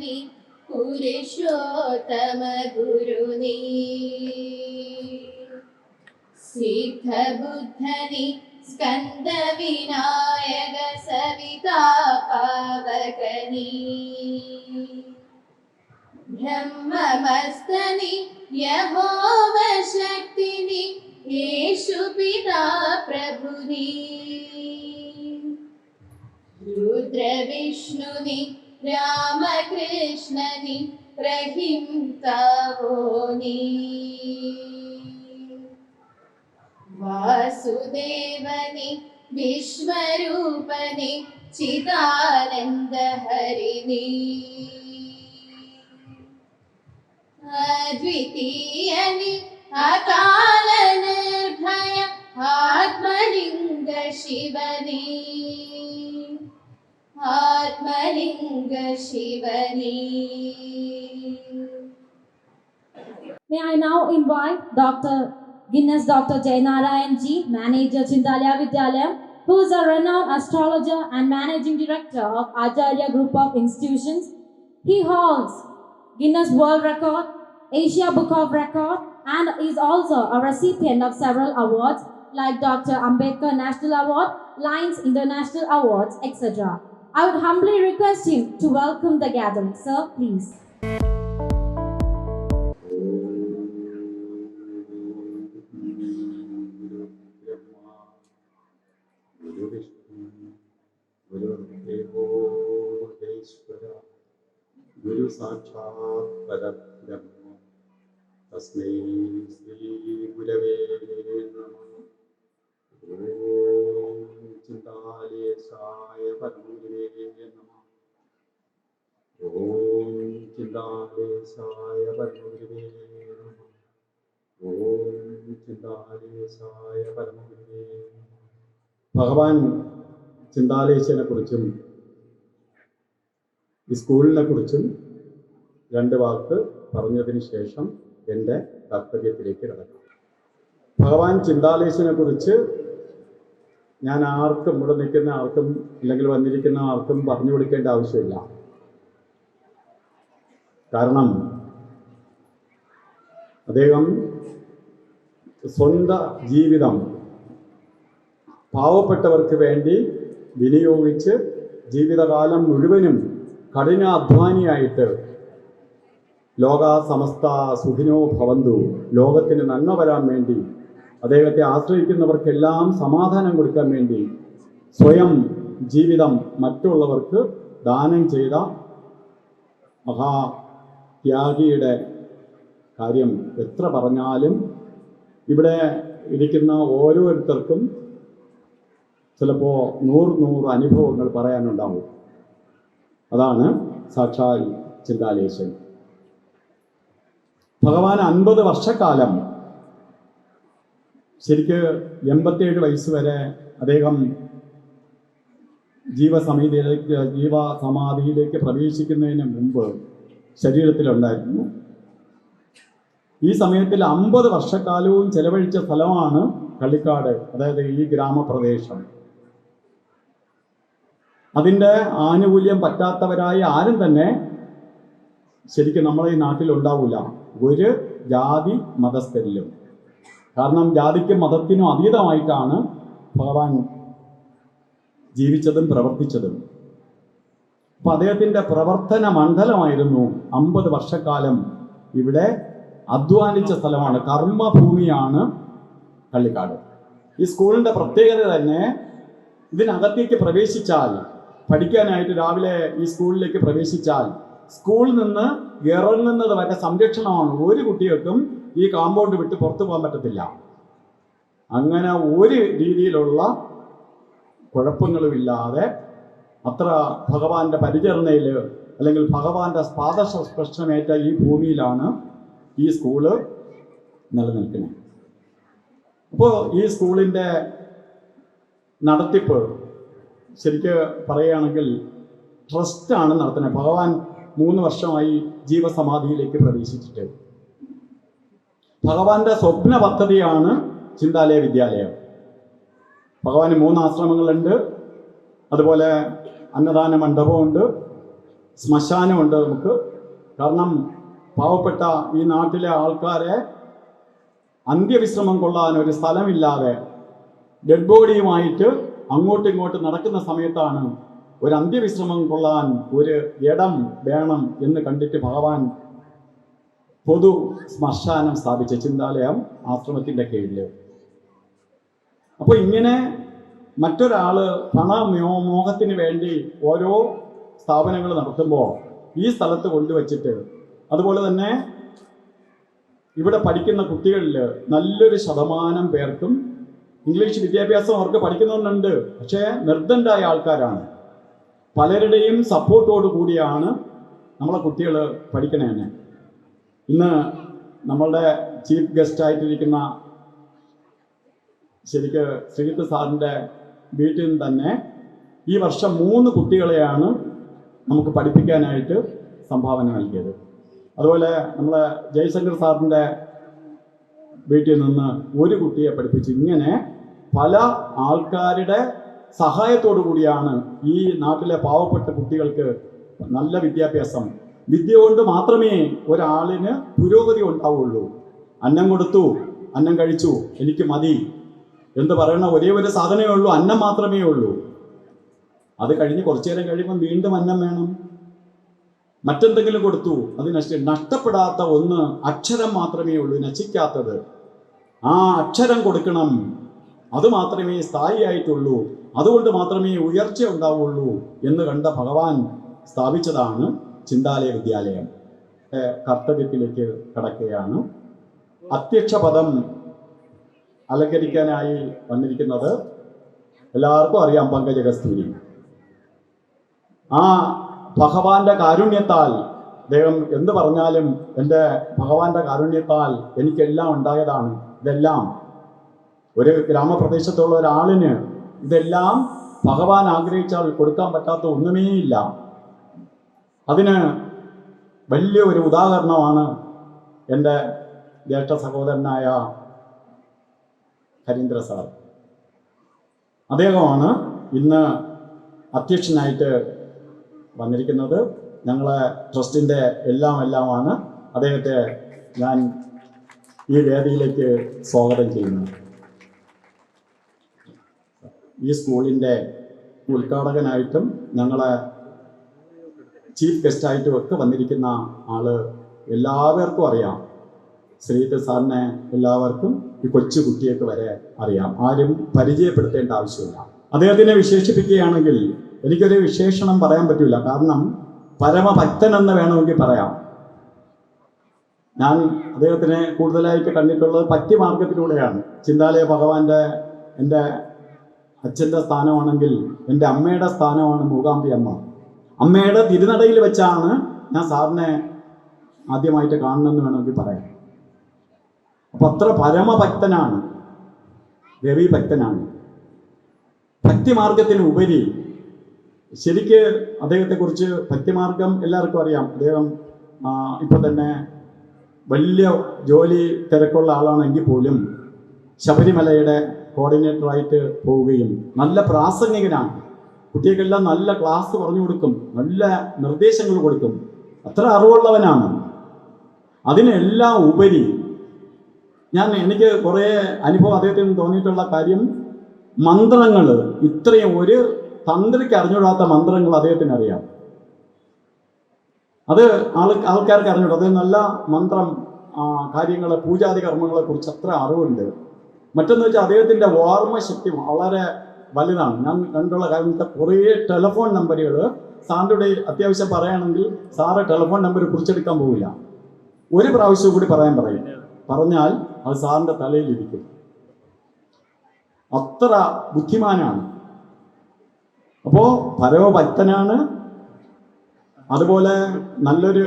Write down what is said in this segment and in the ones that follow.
നീ പുരുഷോത്തമ ഗുരുനീ സിദ്ധബുദ്ധനി സ്കന്ദ വിനായക സവിതാ പാവകനീ ബ്രഹ്മമസ്തനി യഹോവ ശക്തിനി യേശു പിതാ പ്രഭുനീ രുദ്രവിഷ്ണുനി രാമകൃഷ്ണനി റഹിംതാവോനി വാസുദേവനി വിശ്വരൂപനി ചിദാനന്ദഹരിണി അദ്വിതീയനി അകാല Nirbhaya ആത്മലിംഗ ശിവനി ആത്മലിംഗ ശിവനി. May I now invite Dr. Guinness Dr. Jayanarayan Ji, Manager Chindalaya Vidyalayam, who is a renowned astrologer and Managing Director of Acharya Group of Institutions. He holds Guinness World Record, Asia Book of Record, and is also a recipient of several awards like Dr. Ambedkar National Award, Lions International Awards, etc. I would humbly request him to welcome the gathering. Sir, please. ഗുരു സാക്ഷാത് പരബ്രഹ്മ തസ്മൈ ശ്രീ ഗുരവേ നമഃ. ഓം ചിന്താലേശായ പരമഗുരവേ നമഃ. ഓം ചിന്താലേശായ പരമഗുരവേ നമഃ. ഓം ചിന്താലേശായ പരമഗുരവേ നമഃ. ഭഗവാൻ ചിന്താലേശനെ കുറിച്ചും ഈ സ്കൂളിനെ കുറിച്ചും രണ്ട് വാക്ക് പറഞ്ഞതിന് ശേഷം എൻ്റെ കർത്തവ്യത്തിലേക്ക് കടക്കാം. ഭഗവാൻ ചിന്താലേശനെ കുറിച്ച് ഞാൻ ആർക്കും, ഇവിടെ നിൽക്കുന്ന ആർക്കും അല്ലെങ്കിൽ വന്നിരിക്കുന്ന ആർക്കും പറഞ്ഞു കൊടുക്കേണ്ട ആവശ്യമില്ല. കാരണം അദ്ദേഹം സ്വന്തം ജീവിതം പാവപ്പെട്ടവർക്ക് വേണ്ടി വിനിയോഗിച്ച് ജീവിതകാലം മുഴുവനും കഠിനാധ്വാനിയായിട്ട് ലോക സമസ്ത സുഖിനോ ഭവന്തു, ലോകത്തിന് നന്മ വരാൻ വേണ്ടി, അദ്ദേഹത്തെ ആശ്രയിക്കുന്നവർക്കെല്ലാം സമാധാനം കൊടുക്കാൻ വേണ്ടി സ്വയം ജീവിതം മറ്റുള്ളവർക്ക് ദാനം ചെയ്ത മഹാത്യാഗിയുടെ കാര്യം എത്ര പറഞ്ഞാലും ഇവിടെ ഇരിക്കുന്ന ഓരോരുത്തർക്കും ചിലപ്പോൾ 100 അനുഭവങ്ങൾ പറയാനുണ്ടാവും. അതാണ് സാക്ഷാൽ ചിന്താലേശൻ. ഭഗവാൻ 50 വർഷക്കാലം, ശരിക്ക് 87 വയസ്സ് വരെ അദ്ദേഹം ജീവസമാധിയിലേക്ക് പ്രവേശിക്കുന്നതിന് മുമ്പ് ശരീരത്തിലുണ്ടായിരുന്നു. ഈ സമയത്തിൽ 50 വർഷക്കാലവും ചെലവഴിച്ച സ്ഥലമാണ് കള്ളിക്കാട്, അതായത് ഈ ഗ്രാമപ്രദേശം. അതിൻ്റെ ആനുകൂല്യം പറ്റാത്തവരായി ആരും തന്നെ ശരിക്കും നമ്മളെ ഈ നാട്ടിലുണ്ടാവില്ല, ഒരു ജാതി മതസ്ഥരിലും. കാരണം ജാതിക്കും മതത്തിനും അതീതമായിട്ടാണ് ഭഗവാൻ ജീവിച്ചതും പ്രവർത്തിച്ചതും. അപ്പം അദ്ദേഹത്തിൻ്റെ പ്രവർത്തന മണ്ഡലമായിരുന്നു 50 വർഷക്കാലം ഇവിടെ അധ്വാനിച്ച സ്ഥലമാണ്, കർമ്മഭൂമിയാണ് കള്ളിക്കാട്. ഈ സ്കൂളിൻ്റെ പ്രത്യേകത തന്നെ, ഇതിനകത്തേക്ക് പ്രവേശിച്ചാൽ, പഠിക്കാനായിട്ട് രാവിലെ ഈ സ്കൂളിലേക്ക് പ്രവേശിച്ചാൽ സ്കൂളിൽ നിന്ന് ഇറങ്ങുന്നത് വരെ സംരക്ഷണമാണ്. ഒരു കുട്ടികൾക്കും ഈ കാമ്പൗണ്ട് വിട്ട് പുറത്തു പോകാൻ പറ്റത്തില്ല. അങ്ങനെ ഒരു രീതിയിലുള്ള കുഴപ്പങ്ങളുമില്ലാതെ അത്ര ഭഗവാന്റെ പരിചരണയിൽ അല്ലെങ്കിൽ ഭഗവാന്റെ പാദസ്പർശമേറ്റ ഈ ഭൂമിയിലാണ് ഈ സ്കൂള് നിലനിൽക്കുന്നത്. അപ്പോൾ ഈ സ്കൂളിൻ്റെ നടത്തിപ്പ് ശരിക്ക് പറയുകയാണെങ്കിൽ ട്രസ്റ്റാണ് നടത്തുന്നത്. ഭഗവാൻ 3 വർഷമായി ജീവസമാധിയിലേക്ക് പ്രവേശിച്ചിട്ട്. ഭഗവാന്റെ സ്വപ്ന പദ്ധതിയാണ് ചിന്താലയ വിദ്യാലയം. ഭഗവാന് 3 ആശ്രമങ്ങളുണ്ട്, അതുപോലെ അന്നദാന മണ്ഡപമുണ്ട്, ശ്മശാനമുണ്ട് നമുക്ക്. കാരണം പാവപ്പെട്ട ഈ നാട്ടിലെ ആൾക്കാരെ അന്ത്യവിശ്രമം കൊള്ളാൻ ഒരു സ്ഥലമില്ലാതെ ഡെഡ് ബോഡിയുമായിട്ട് അങ്ങോട്ടും ഇങ്ങോട്ടും നടക്കുന്ന സമയത്താണ് ഒരു അന്ത്യവിശ്രമം കൊള്ളാൻ ഒരു ഇടം വേണം എന്ന് കണ്ടിട്ട് ഭഗവാൻ പൊതു ശ്മശാനം സ്ഥാപിച്ച ചിന്താലയം ആശ്രമത്തിൻ്റെ കീഴിൽ. അപ്പോൾ ഇങ്ങനെ മറ്റൊരാള് മോഹത്തിന് വേണ്ടി ഓരോ സ്ഥാപനങ്ങൾ നടത്തുമ്പോൾ ഈ സ്ഥലത്ത് കൊണ്ടുവച്ചിട്ട്, അതുപോലെ തന്നെ ഇവിടെ പഠിക്കുന്ന കുട്ടികളിൽ നല്ലൊരു ശതമാനം പേർക്കും ഇംഗ്ലീഷ് വിദ്യാഭ്യാസം അവർക്ക് പഠിക്കുന്നുണ്ട്, പക്ഷേ നിർദ്ധനരായ ആൾക്കാരാണ്. പലരുടെയും സപ്പോർട്ടോട് കൂടിയാണ് നമ്മളെ കുട്ടികൾ പഠിക്കണേ തന്നെ. ഇന്ന് നമ്മളുടെ ചീഫ് ഗസ്റ്റായിട്ടിരിക്കുന്ന ശരിക്ക് ശ്രീജിത്ത് സാറിൻ്റെ വീട്ടിൽ നിന്ന് തന്നെ ഈ വർഷം 3 കുട്ടികളെയാണ് നമുക്ക് പഠിപ്പിക്കാനായിട്ട് സംഭാവന നൽകിയത്. അതുപോലെ നമ്മളെ ജയശങ്കർ സാറിൻ്റെ വീട്ടിൽ നിന്ന് ഒരു കുട്ടിയെ പഠിപ്പിച്ചു. ഇങ്ങനെ പല ആൾക്കാരുടെ സഹായത്തോടു കൂടിയാണ് ഈ നാട്ടിലെ പാവപ്പെട്ട കുട്ടികൾക്ക് നല്ല വിദ്യാഭ്യാസം. വിദ്യ കൊണ്ട് മാത്രമേ ഒരാളിന് പുരോഗതി ഉണ്ടാവുള്ളൂ. അന്നം കൊടുത്തു, അന്നം കഴിച്ചു, എനിക്ക് മതി എന്ന് പറയുന്ന ഒരേ ഒരു സാധനമേ ഉള്ളൂ, അന്നം മാത്രമേ ഉള്ളൂ. അത് കഴിഞ്ഞ് കുറച്ചു നേരം കഴിയുമ്പോൾ വീണ്ടും അന്നം വേണം, മറ്റെന്തെങ്കിലും കൊടുത്തു, അത് നഷ്ടപ്പെടാത്ത ഒന്ന് അക്ഷരം മാത്രമേ ഉള്ളൂ, നശിക്കാത്തത്. ആ അക്ഷരം കൊടുക്കണം, അത് മാത്രമേ സ്ഥായിയായിട്ടുള്ളൂ, അതുകൊണ്ട് മാത്രമേ ഉയർച്ച ഉണ്ടാവുള്ളൂ എന്ന് കണ്ട ഭഗവാൻ സ്ഥാപിച്ചതാണ് ചിന്താലയ വിദ്യാലയം. കർത്തവ്യത്തിലേക്ക് കടക്കുകയാണ്. അധ്യക്ഷ പദം അലങ്കരിക്കാനായി വന്നിരിക്കുന്നത് എല്ലാവർക്കും അറിയാം, പങ്കജ കസ്തൂരി. ആ ഭഗവാന്റെ കാരുണ്യത്താൽ അദ്ദേഹം എന്ത് പറഞ്ഞാലും എൻ്റെ ഭഗവാന്റെ കാരുണ്യത്താൽ എനിക്കെല്ലാം ഉണ്ടായതാണ്. ഇതെല്ലാം ഒരു ഗ്രാമപ്രദേശത്തുള്ള ഒരാളിന് ഇതെല്ലാം ഭഗവാൻ ആഗ്രഹിച്ചാൽ കൊടുക്കാൻ പറ്റാത്ത ഒന്നുമേയില്ല. അതിന് വലിയ ഒരു ഉദാഹരണമാണ് എൻ്റെ ജ്യേഷ്ഠ സഹോദരനായ ഹരീന്ദ്ര സാർ. അദ്ദേഹമാണ് ഇന്ന് അധ്യക്ഷനായിട്ട് വന്നിരിക്കുന്നത്. ഞങ്ങളെ ട്രസ്റ്റിൻ്റെ എല്ലാമാണ്. അദ്ദേഹത്തെ ഞാൻ ഈ വേദിയിലേക്ക് സ്വാഗതം ചെയ്യുന്നു. ഈ സ്കൂളിൻ്റെ ഉദ്ഘാടകനായിട്ടും ഞങ്ങളെ ചീഫ് ഗസ്റ്റായിട്ടും ഒക്കെ വന്നിരിക്കുന്ന ആള് എല്ലാവർക്കും അറിയാം. ശ്രീജിത്ത് സാറിനെ എല്ലാവർക്കും ഈ കൊച്ചു കുട്ടിയൊക്കെ വരെ അറിയാം. ആരും പരിചയപ്പെടുത്തേണ്ട ആവശ്യമില്ല. അദ്ദേഹത്തിനെ വിശേഷിപ്പിക്കുകയാണെങ്കിൽ എനിക്കൊരു വിശേഷണം പറയാൻ പറ്റില്ല. കാരണം പരമഭക്തൻ എന്ന് വേണമെങ്കിൽ പറയാം. ഞാൻ അദ്ദേഹത്തിനെ കൂടുതലായിട്ട് കണ്ടിട്ടുള്ളത് ഭക്തിമാർഗത്തിലൂടെയാണ്. ചിന്താലയ ഭഗവാന്റെ എൻ്റെ അച്ഛൻ്റെ സ്ഥാനമാണെങ്കിൽ എൻ്റെ അമ്മയുടെ സ്ഥാനമാണ് മൂകാംബി അമ്മ. അമ്മയുടെ തിരുനടയിൽ വെച്ചാണ് ഞാൻ സാറിനെ ആദ്യമായിട്ട് കാണണമെന്ന് വേണമെങ്കിൽ പറയാം. അപ്പം അത്ര പരമഭക്തനാണ്, ദേവീ ഭക്തനാണ്. ഭക്തിമാർഗത്തിന് ഉപരി ശരിക്ക് അദ്ദേഹത്തെക്കുറിച്ച് ഭക്തിമാർഗം എല്ലാവർക്കും അറിയാം. അദ്ദേഹം ഇപ്പം തന്നെ വലിയ ജോലി തിരക്കുള്ള ആളാണെങ്കിൽ പോലും ശബരിമലയുടെ കോർഡിനേറ്ററായിട്ട് പോവുകയും നല്ല പ്രാസംഗികനാണ്. കുട്ടികൾക്കെല്ലാം നല്ല ക്ലാസ് പറഞ്ഞു കൊടുക്കും, നല്ല നിർദ്ദേശങ്ങൾ കൊടുക്കും, അത്ര അറിവുള്ളവനാണ്. അതിനെല്ലാം ഉപരി എനിക്ക് കുറേ അനുഭവം അദ്ദേഹത്തിന് തോന്നിയിട്ടുള്ള കാര്യം, മന്ത്രങ്ങൾ, ഇത്രയും ഒരു തന്ത്രിക്ക് അറിഞ്ഞുകൂടാത്ത മന്ത്രങ്ങൾ അദ്ദേഹത്തിന് അറിയാം. അത് ആൾക്കാർക്ക് അറിഞ്ഞൂടാ. അത് നല്ല മന്ത്രം കാര്യങ്ങൾ, പൂജാതി കർമ്മങ്ങളെ കുറിച്ച് അത്ര അറിവുണ്ട്. മറ്റൊന്ന് വെച്ചാൽ അദ്ദേഹത്തിൻ്റെ ഓർമ്മശക്തി വളരെ വലുതാണ്. ഞാൻ കണ്ടുള്ള കാര്യം കുറേ ടെലിഫോൺ നമ്പറുകൾ സാറിൻ്റെ അത്യാവശ്യം പറയുകയാണെങ്കിൽ സാറ് ടെലിഫോൺ നമ്പർ കുറിച്ചെടുക്കാൻ പോവില്ല, ഒരു പ്രാവശ്യം കൂടി പറഞ്ഞാൽ അത് സാറിൻ്റെ തലയിലിരിക്കും. അത്ര ബുദ്ധിമാനാണ്. അപ്പോൾ പരമഭക്തനാണ്. അതുപോലെ നല്ലൊരു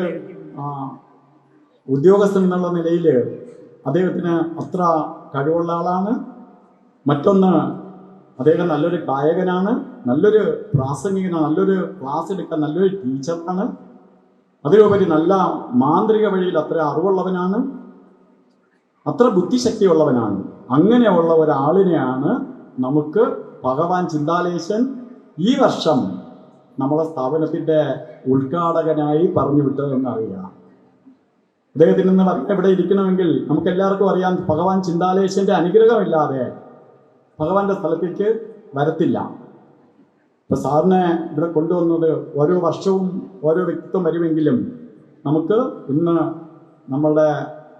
ഉദ്യോഗസ്ഥൻ എന്നുള്ള നിലയിൽ അദ്ദേഹത്തിന് അത്ര കഴിവുള്ള ആളാണ്. മറ്റൊന്ന്, അദ്ദേഹം നല്ലൊരു ഗായകനാണ്, നല്ലൊരു പ്രാസംഗികനാണ്, നല്ലൊരു ക്ലാസ് എടുക്കാൻ നല്ലൊരു ടീച്ചറാണ്. അതിലുപരി നല്ല മാന്ത്രിക വഴിയിൽ അത്ര അറിവുള്ളവനാണ്, അത്ര ബുദ്ധിശക്തിയുള്ളവനാണ്. അങ്ങനെയുള്ള ഒരാളിനെയാണ് നമുക്ക് ഭഗവാൻ ചിന്താലേശൻ ഈ വർഷം നമ്മളെ സ്ഥാപനത്തിൻ്റെ ഉദ്ഘാടകനായി പറഞ്ഞു വിട്ടതെന്ന് അറിയാം. അദ്ദേഹത്തിൽ നിന്ന് ഇവിടെ ഇരിക്കണമെങ്കിൽ നമുക്ക് എല്ലാവർക്കും അറിയാം, ഭഗവാൻ ചിന്താലേശൻ്റെ അനുഗ്രഹമില്ലാതെ ഭഗവാന്റെ സ്ഥലത്തേക്ക് വരത്തില്ല. ഇപ്പം സാറിനെ ഇവിടെ കൊണ്ടുവന്നത് ഓരോ വർഷവും ഓരോ വ്യക്തിത്വം വരുമെങ്കിലും നമുക്ക് ഇന്ന് നമ്മളുടെ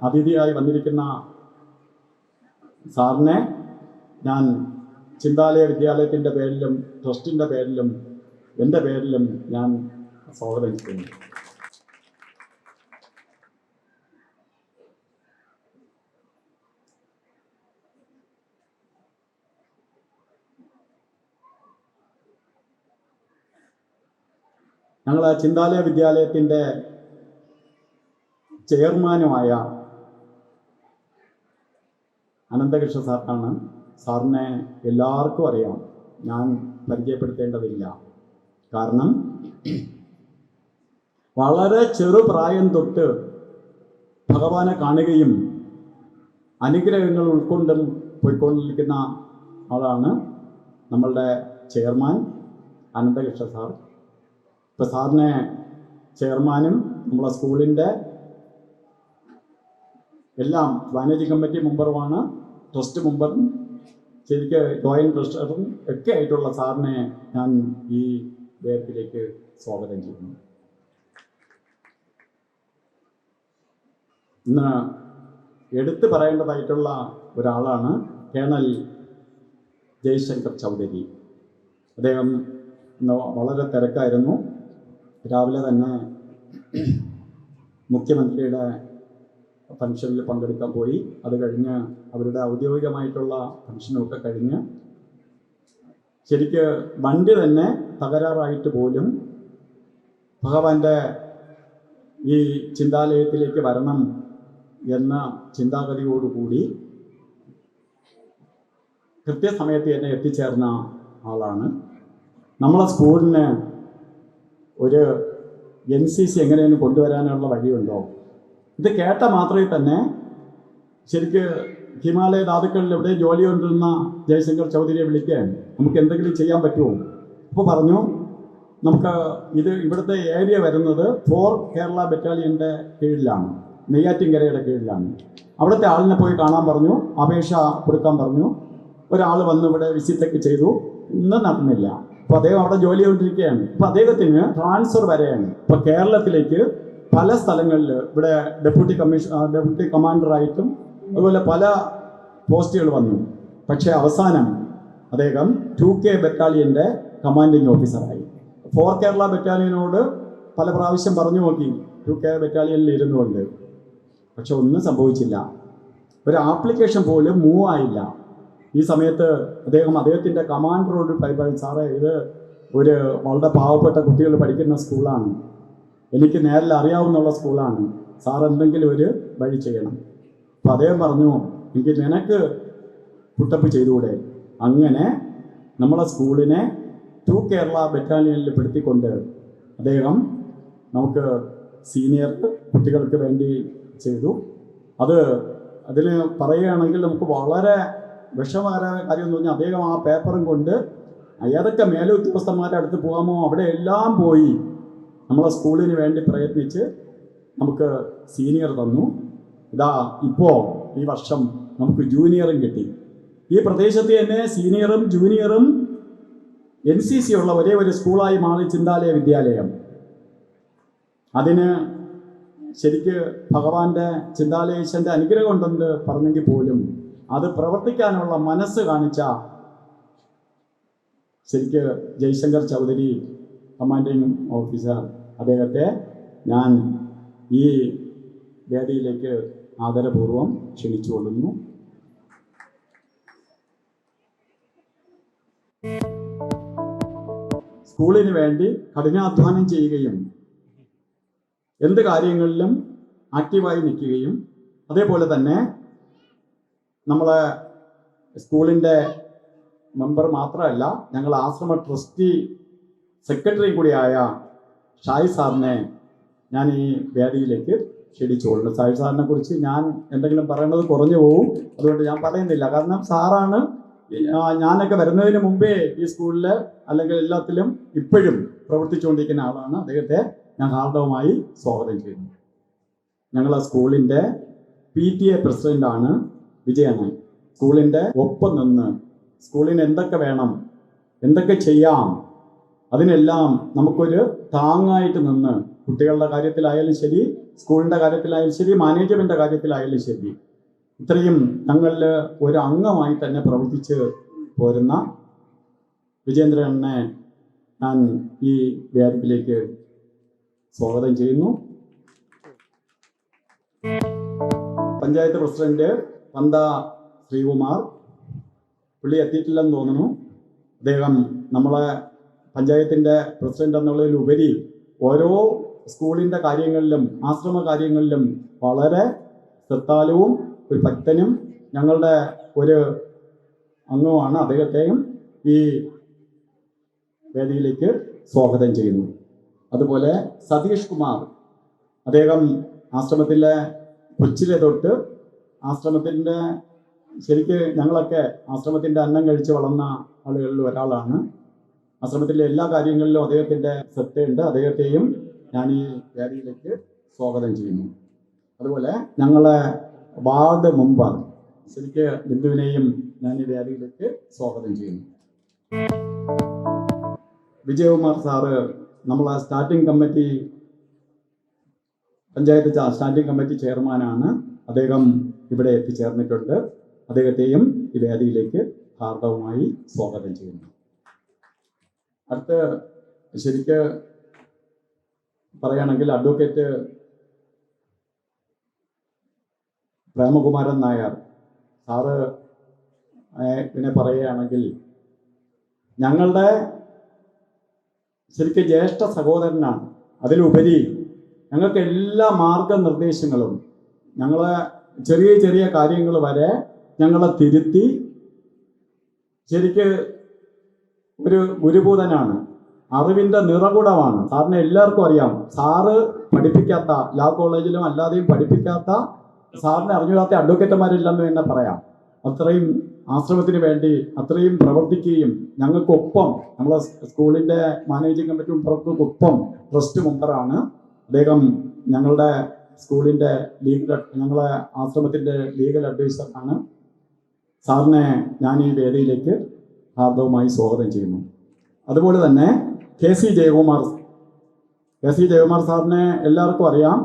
അതിഥിയായി വന്നിരിക്കുന്ന സാറിനെ ഞാൻ ചിന്താലയ വിദ്യാലയത്തിൻ്റെ പേരിലും ട്രസ്റ്റിൻ്റെ പേരിലും എൻ്റെ പേരിലും ഞാൻ സ്വാഗതം ചെയ്യുന്നു. ഞങ്ങൾ ചിന്താലയ വിദ്യാലയത്തിൻ്റെ ചെയർമാനുമായ അനന്തകൃഷ്ണ സാറാണ്. സാറിനെ എല്ലാവർക്കും അറിയാം, ഞാൻ പരിചയപ്പെടുത്തേണ്ടതില്ല. കാരണം വളരെ ചെറുപ്രായം തൊട്ട് ഭഗവാനെ കാണുകയും അനുഗ്രഹങ്ങൾ ഉൾക്കൊണ്ടും പോയിക്കൊണ്ടിരിക്കുന്ന ആളാണ് നമ്മളുടെ ചെയർമാൻ അനന്തകൃഷ്ണ സാർ. ഇപ്പോൾ സാറിനെ ചെയർമാനും നമ്മളെ സ്കൂളിൻ്റെ എല്ലാം മാനേജിംഗ് കമ്മിറ്റി മെമ്പറുമാണ്, ട്രസ്റ്റ് മെമ്പറും ശരിക്ക് ജോയിൻറ്റ് ട്രസ്റ്ററും ഒക്കെ ആയിട്ടുള്ള സാറിനെ ഞാൻ ഈ വേദിയിലേക്ക് സ്വാഗതം ചെയ്യുന്നു. ഇന്ന് എടുത്തു പറയേണ്ടതായിട്ടുള്ള ഒരാളാണ് കേണൽ ജയശങ്കർ ചൗധരി. അദ്ദേഹം ഇന്ന് വളരെ തിരക്കായിരുന്നു. രാവിലെ തന്നെ മുഖ്യമന്ത്രിയുടെ ഫംഗ്ഷനിൽ പങ്കെടുക്കാൻ പോയി. അത് കഴിഞ്ഞ് അവരുടെ ഔദ്യോഗികമായിട്ടുള്ള ഫംഗ്ഷനൊക്കെ കഴിഞ്ഞ് ശരിക്ക് വണ്ടി തന്നെ തകരാറായിട്ട് പോലും ഭഗവാന്റെ ഈ ചിന്താലയത്തിലേക്ക് വരണം എന്ന ചിന്താഗതിയോടുകൂടി കൃത്യസമയത്ത് തന്നെ എത്തിച്ചേർന്ന ആളാണ്. നമ്മളെ സ്കൂളിന് ഒരു NCC എങ്ങനെയാണ് കൊണ്ടുവരാനുള്ള വഴിയുണ്ടോ? ഇത് കേട്ട മാത്രമേ തന്നെ ശരിക്ക് ഹിമാലയ ധാതുക്കളിൽ എവിടെ ജോലി കൊണ്ടിരുന്ന ജയശങ്കർ ചൗധരിയെ വിളിക്കാൻ നമുക്ക് എന്തെങ്കിലും ചെയ്യാൻ പറ്റുമോ? അപ്പോൾ പറഞ്ഞു, നമുക്ക് ഇവിടുത്തെ ഏരിയ വരുന്നത് 4 കേരള ബറ്റാലിയൻ്റെ കീഴിലാണ്, നെയ്യാറ്റിൻകരയുടെ കീഴിലാണ്. അവിടുത്തെ ആളിനെ പോയി കാണാൻ പറഞ്ഞു, അപേക്ഷ കൊടുക്കാൻ പറഞ്ഞു. ഒരാൾ വന്ന് ഇവിടെ വിസിറ്റൊക്കെ ചെയ്തു, ഇന്നും നടന്നില്ല. അപ്പോൾ അദ്ദേഹം അവിടെ ജോലി ചെയ്തുകൊണ്ടിരിക്കുകയാണ്. അപ്പോൾ അദ്ദേഹത്തിന് ട്രാൻസ്ഫർ വരെയാണ്. ഇപ്പോൾ കേരളത്തിലേക്ക് പല സ്ഥലങ്ങളിൽ ഇവിടെ ഡെപ്യൂട്ടി കമാൻഡറായിട്ടും അതുപോലെ പല പോസ്റ്റുകൾ വന്നു. പക്ഷേ അവസാനം അദ്ദേഹം 2K ബറ്റാലിയൻ്റെ കമാൻഡിങ് ഓഫീസറായി. 4 കേരള ബറ്റാലിയനോട് പല പ്രാവശ്യം പറഞ്ഞു നോക്കി 2K ബറ്റാലിയനിൽ ഇരുന്നുകൊണ്ട്, പക്ഷെ ഒന്നും സംഭവിച്ചില്ല. ഒരു ആപ്ലിക്കേഷൻ പോലും മൂവ് ആയില്ല. ഈ സമയത്ത് അദ്ദേഹത്തിൻ്റെ കമാൻഡറോട് പറയുമ്പോൾ, സാറേ ഇത് ഒരു വളരെ പാവപ്പെട്ട കുട്ടികൾ പഠിക്കുന്ന സ്കൂളാണ്, എനിക്ക് നേരിൽ അറിയാവുന്നുള്ള സ്കൂളാണ്, സാർ എന്തെങ്കിലും ഒരു വഴി ചെയ്യണം. അപ്പോൾ അദ്ദേഹം പറഞ്ഞു, എനിക്ക് നിനക്ക് പുട്ടപ്പ് ചെയ്തുകൂടെ? അങ്ങനെ നമ്മളെ സ്കൂളിനെ 2 കേരള ബറ്റാലിയനിൽ പെടുത്തിക്കൊണ്ട് അദ്ദേഹം നമുക്ക് സീനിയർ കുട്ടികൾക്ക് വേണ്ടി ചെയ്തു. അതിൽ പറയുകയാണെങ്കിൽ നമുക്ക് വളരെ വിഷമകരമായ കാര്യം എന്ന് പറഞ്ഞാൽ, അദ്ദേഹം ആ പേപ്പറും കൊണ്ട് ഏതൊക്കെ മേലുദ്യോഗസ്ഥന്മാരുടെ അടുത്ത് പോകാമോ അവിടെ എല്ലാം പോയി നമ്മളെ സ്കൂളിന് വേണ്ടി പ്രയത്നിച്ച് നമുക്ക് സീനിയർ തന്നു. ഇപ്പോൾ ഈ വർഷം നമുക്ക് ജൂനിയറും കിട്ടി. ഈ പ്രദേശത്ത് തന്നെ സീനിയറും ജൂനിയറും NCC ഉള്ള ഒരേ ഒരു സ്കൂളായി മാറി ചിന്താലയ വിദ്യാലയം. അതിന് ശരിക്ക് ഭഗവാന്റെ ചിന്താലയേശൻ്റെ അനുഗ്രഹം ഉണ്ടെന്ന് പറഞ്ഞെങ്കിൽ പോലും അത് പ്രവർത്തിക്കാനുള്ള മനസ്സ് കാണിച്ച ശരിക്ക് ജയശങ്കർ ചൗധരി കമാൻഡിങ് ഓഫീസർ, അദ്ദേഹത്തെ ഞാൻ ഈ വേദിയിലേക്ക് ആദരപൂർവ്വം ക്ഷണിച്ചുകൊള്ളുന്നു. സ്കൂളിന് വേണ്ടി കഠിനാധ്വാനം ചെയ്യുകയും എന്ത് കാര്യങ്ങളിലും ആക്റ്റീവായി നിൽക്കുകയും അതേപോലെ തന്നെ നമ്മളെ സ്കൂളിൻ്റെ മെമ്പർ മാത്രമല്ല, ഞങ്ങൾ ആശ്രമ ട്രസ്റ്റി സെക്രട്ടറി കൂടിയായ ഷായി സാറിനെ ഞാൻ ഈ വേദിയിലേക്ക് ക്ഷണിച്ചുകൊള്ളുന്നു. ഷായി സാറിനെ കുറിച്ച് ഞാൻ എന്തെങ്കിലും പറയുന്നത് കുറഞ്ഞു പോകും, അതുകൊണ്ട് ഞാൻ പറയുന്നില്ല. കാരണം സാറാണ് ഞാനൊക്കെ വരുന്നതിന് മുമ്പേ ഈ സ്കൂളിൽ അല്ലെങ്കിൽ എല്ലാത്തിലും ഇപ്പോഴും പ്രവർത്തിച്ചുകൊണ്ടിരിക്കുന്ന ആളാണ്. അദ്ദേഹത്തെ ഞാൻ ഹാർദവമായി സ്വാഗതം ചെയ്യുന്നു. ഞങ്ങളെ സ്കൂളിൻ്റെ PTA പ്രസിഡൻ്റാണ് വിജയണ്ണൻ. സ്കൂളിൻ്റെ ഒപ്പം നിന്ന് സ്കൂളിന് എന്തൊക്കെ വേണം, എന്തൊക്കെ ചെയ്യാം, അതിനെല്ലാം നമുക്കൊരു താങ്ങായിട്ട് നിന്ന് കുട്ടികളുടെ കാര്യത്തിലായാലും ശരി, സ്കൂളിൻ്റെ കാര്യത്തിലായാലും ശരി, മാനേജ്മെൻറ്റിൻ്റെ കാര്യത്തിലായാലും ശരി, ഇത്രയും ഞങ്ങളിൽ ഒരു അംഗമായി തന്നെ പ്രവർത്തിച്ച് പോരുന്ന വിജയേന്ദ്രനെ ഞാൻ ഈ വേദിയിലേക്ക് സ്വാഗതം ചെയ്യുന്നു. പഞ്ചായത്ത് പ്രസിഡന്റ് പന്ത ശ്രീകുമാർ, പുള്ളി എത്തിയിട്ടില്ലെന്ന് തോന്നുന്നു. അദ്ദേഹം നമ്മളെ പഞ്ചായത്തിൻ്റെ പ്രസിഡന്റ് എന്നുള്ളതിലുപരി ഓരോ സ്കൂളിൻ്റെ കാര്യങ്ങളിലും ആശ്രമ കാര്യങ്ങളിലും വളരെ ശ്രദ്ധാലുവും ഒരു ഭക്തനും ഞങ്ങളുടെ ഒരു അംഗവുമാണ്. അദ്ദേഹത്തെയും ഈ വേദിയിലേക്ക് സ്വാഗതം ചെയ്യുന്നു. അതുപോലെ സതീഷ് കുമാർ, അദ്ദേഹം ആശ്രമത്തിലെ കൊച്ചിലെ തൊട്ട് ആശ്രമത്തിൻ്റെ ശരിക്ക് ഞങ്ങളൊക്കെ ആശ്രമത്തിൻ്റെ അന്നം കഴിച്ച് വളർന്ന ആളുകളിൽ ഒരാളാണ്. ആശ്രമത്തിലെ എല്ലാ കാര്യങ്ങളിലും അദ്ദേഹത്തിൻ്റെ ശ്രദ്ധയുണ്ട്. അദ്ദേഹത്തെയും ഞാൻ ഈ വേദിയിലേക്ക് സ്വാഗതം ചെയ്യുന്നു. അതുപോലെ ഞങ്ങളെ വാർഡ് മെമ്പർ ശരിക്ക് ബിന്ദുവിനെയും ഞാൻ ഈ വേദിയിലേക്ക് സ്വാഗതം ചെയ്യുന്നു. വിജയകുമാർ സാറ് നമ്മളെ starting committee, panchayat standing committee ചെയർമാനാണ്. അദ്ദേഹം ഇവിടെ എത്തിച്ചേർന്നിട്ടുണ്ട്. അദ്ദേഹത്തെയും ഈ വേദിയിലേക്ക് ഹാർദവമായി സ്വാഗതം ചെയ്യുന്നു. അടുത്ത് ശരിക്ക് പറയുകയാണെങ്കിൽ അഡ്വക്കേറ്റ് പ്രേമകുമാരൻ നായർ സാറ് പിന്നെ പറയുകയാണെങ്കിൽ ഞങ്ങളുടെ ശരിക്കും ജ്യേഷ്ഠ സഹോദരനാണ്. അതിലുപരി ഞങ്ങൾക്ക് എല്ലാ മാർഗനിർദ്ദേശങ്ങളും, ഞങ്ങളെ ചെറിയ ചെറിയ കാര്യങ്ങൾ വരെ ഞങ്ങളെ തിരുത്തി ശരിക്ക് ഒരു ഗുരുഭൂതനാണ്. അറിവിൻ്റെ നിറകുടമാണ്. സാറിന് എല്ലാവർക്കും അറിയാം. സാറ് പഠിപ്പിക്കാത്ത, ലാ കോളേജിലും അല്ലാതെയും പഠിപ്പിക്കാത്ത, സാറിനെ അറിഞ്ഞുകൂടാത്ത അഡ്വക്കേറ്റുമാരില്ലെന്ന് തന്നെ പറയാം. അത്രയും ആശ്രമത്തിന് വേണ്ടി അത്രയും പ്രവർത്തിക്കുകയും ഞങ്ങൾക്കൊപ്പം, നമ്മളെ സ്കൂളിൻ്റെ മാനേജിംഗ് കമ്മിറ്റി മെമ്പർക്കൊപ്പം ട്രസ്റ്റ് മെമ്പറാണ് അദ്ദേഹം. ഞങ്ങളുടെ സ്കൂളിൻ്റെ ഞങ്ങളെ ആശ്രമത്തിൻ്റെ ലീഗൽ അഡ്വൈസറാണ്. സാറിനെ ഞാൻ ഈ വേദിയിലേക്ക് ഹാർദവമായി സ്വാഗതം ചെയ്യുന്നു. അതുപോലെ തന്നെ KC ജയകുമാർ സാറിനെ എല്ലാവർക്കും അറിയാം.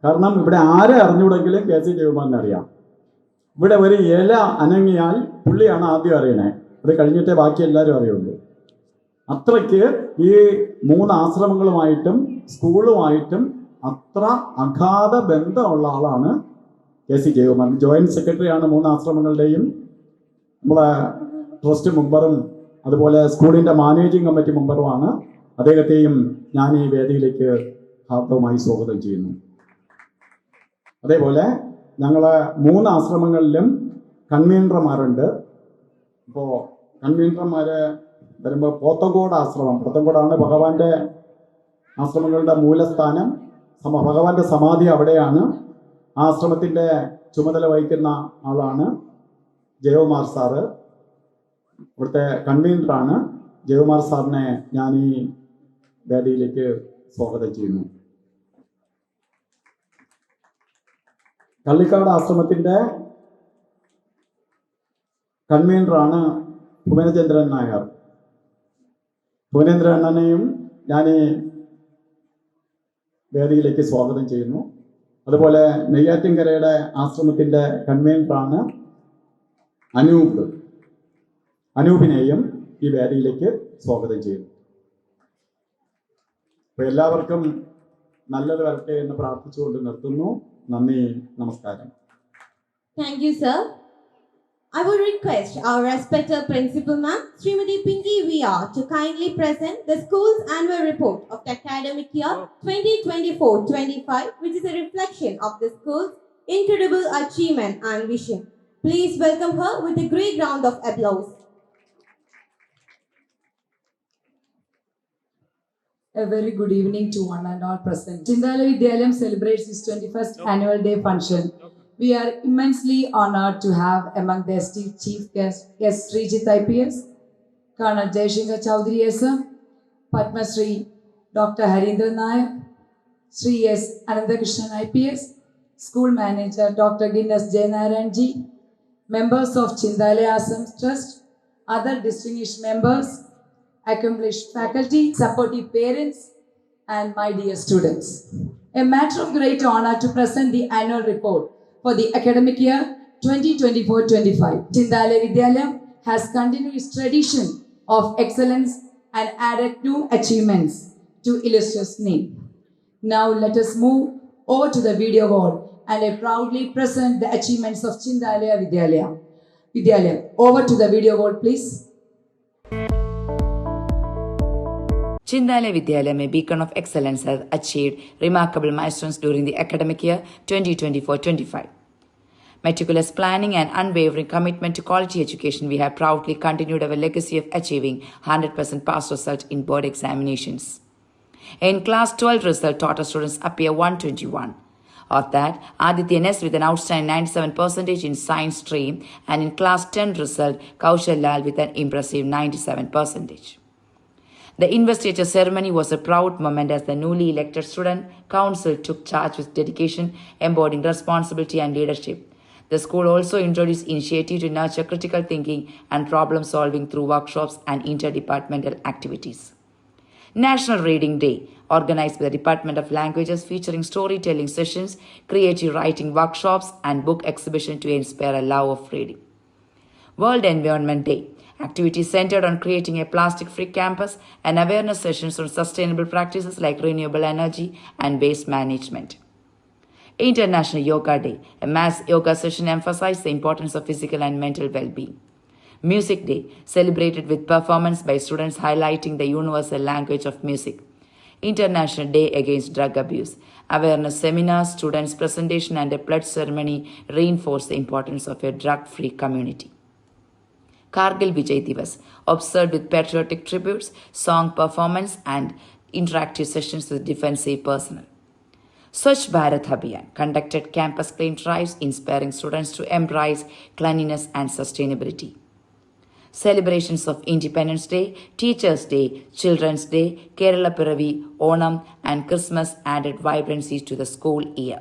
കാരണം ഇവിടെ ആരെ അറിഞ്ഞൂടെങ്കിലും KC ജയകുമാറിനെ അറിയാം. ഇവിടെ ഒരു ഇല അനങ്ങിയാൽ പുള്ളിയാണ് ആദ്യം അറിയണേ. അത് കഴിഞ്ഞിട്ടേ ബാക്കി എല്ലാവരും അറിയുള്ളൂ. അത്രയ്ക്ക് ഈ 3 ആശ്രമങ്ങളുമായിട്ടും സ്കൂളുമായിട്ടും അത്ര അഗാധ ബന്ധമുള്ള ആളാണ് KC ജയകുമാർ. ജോയിന്റ് സെക്രട്ടറിയാണ് 3 ആശ്രമങ്ങളുടെയും. നമ്മളെ ട്രസ്റ്റ് മെമ്പറും അതുപോലെ സ്കൂളിൻ്റെ മാനേജിംഗ് കമ്മിറ്റി മെമ്പറുമാണ്. അദ്ദേഹത്തെയും ഞാൻ ഈ വേദിയിലേക്ക് ഹാർദവമായി സ്വാഗതം ചെയ്യുന്നു. അതേപോലെ ഞങ്ങളെ 3 ആശ്രമങ്ങളിലും കൺവീനർമാരുണ്ട്. ഇപ്പോൾ കൺവീനർമാർ വരുമ്പോൾ പോത്തങ്കോട് ആശ്രമം, പോത്തങ്കോടാണ് ഭഗവാന്റെ ആശ്രമങ്ങളുടെ മൂലസ്ഥാനം. ഭഗവാന്റെ സമാധി അവിടെയാണ്. ആശ്രമത്തിൻ്റെ ചുമതല വഹിക്കുന്ന ആളാണ് ജയകുമാർ സാറ്. ഇവിടുത്തെ കൺവീനറാണ്. ജയകുമാർ സാറിനെ ഞാൻ ഈ വേദിയിലേക്ക് സ്വാഗതം ചെയ്യുന്നു. കള്ളിക്കാട് ആശ്രമത്തിൻ്റെ കൺവീനറാണ് ഭുവനചന്ദ്രൻ നായർ. ഭുവനേന്ദ്ര അണ്ണനെയും ഞാൻ ഈ വേദിയിലേക്ക് സ്വാഗതം ചെയ്യുന്നു. അതുപോലെ നെയ്യാറ്റിൻകരയുടെ ആശ്രമത്തിൻ്റെ കൺവീനറാണ് അനൂപിനെയും ഈ വേദിയിലേക്ക് സ്വാഗതം ചെയ്യുന്നു. അപ്പോൾ എല്ലാവർക്കും നല്ലത് വരട്ടെ എന്ന് പ്രാർത്ഥിച്ചുകൊണ്ട് നിർത്തുന്നു. നന്ദി, നമസ്കാരം. Thank you, sir. I would request our respected Principal Ma'am, Srimati Pinky VR, to kindly present the school's annual report of the academic year 2024-25, which is a reflection of the school's incredible achievement and vision. Please welcome her with a great round of applause. A very good evening to one and all present. Chindala Vidyalayam celebrates its 21st annual day function. We are immensely honored to have among the esteemed chief guest Srijit IPS, Colonel Jaishankar Chowdhury sir, Padma Shri Dr. Harindran Nayak, Sri S. Anandakrishnan IPS, School Manager Dr. Guinness Jainarayan Ji, members of Chindale Asam Trust, other distinguished members, accomplished faculty, supportive parents, and my dear students. A matter of great honor to present the annual report for the academic year 2024-25. Chindale Vidyalayam has continued its tradition of excellence and added new achievements to illustrious name. Now let us move over to the video wall and I proudly present the achievements of Chindale Vidyalayam. Over to the video wall, please. Chindale Vidyalayam, a beacon of excellence, has achieved remarkable milestones during the academic year 2024-25. Meticulous planning and unwavering commitment to quality education, we have proudly continued our legacy of achieving 100% pass result in board examinations. In class 12 result, total students appear 121. Of that, Aditya Ness with an outstanding 97% in science stream, and in class 10 result, Kaushal Lal with an impressive 97%. The investiture ceremony was a proud moment as the newly elected student council took charge with dedication, embodying responsibility and leadership. The school also introduced initiatives to nurture critical thinking and problem solving through workshops and interdepartmental activities. National Reading Day, organized by the Department of Languages, featuring storytelling sessions, creative writing workshops, and book exhibition to inspire a love of reading. World Environment Day, activities centered on creating a plastic-free campus and awareness sessions on sustainable practices like renewable energy and waste management. International Yoga Day, a mass yoga session emphasized the importance of physical and mental well-being. Music Day, celebrated with performance by students highlighting the universal language of music. International Day Against Drug Abuse, awareness seminars, students' presentation, and a pledge ceremony reinforced the importance of a drug-free community. Kargil Vijay Divas, observed with patriotic tributes, song performance, and interactive sessions with defensive personnel. Swachh Bharat Abhiyan conducted campus clean drives, inspiring students to embrace cleanliness and sustainability. Celebrations of Independence Day, Teachers' Day, Children's Day, Kerala Piravi, Onam, and Christmas added vibrancy to the school year.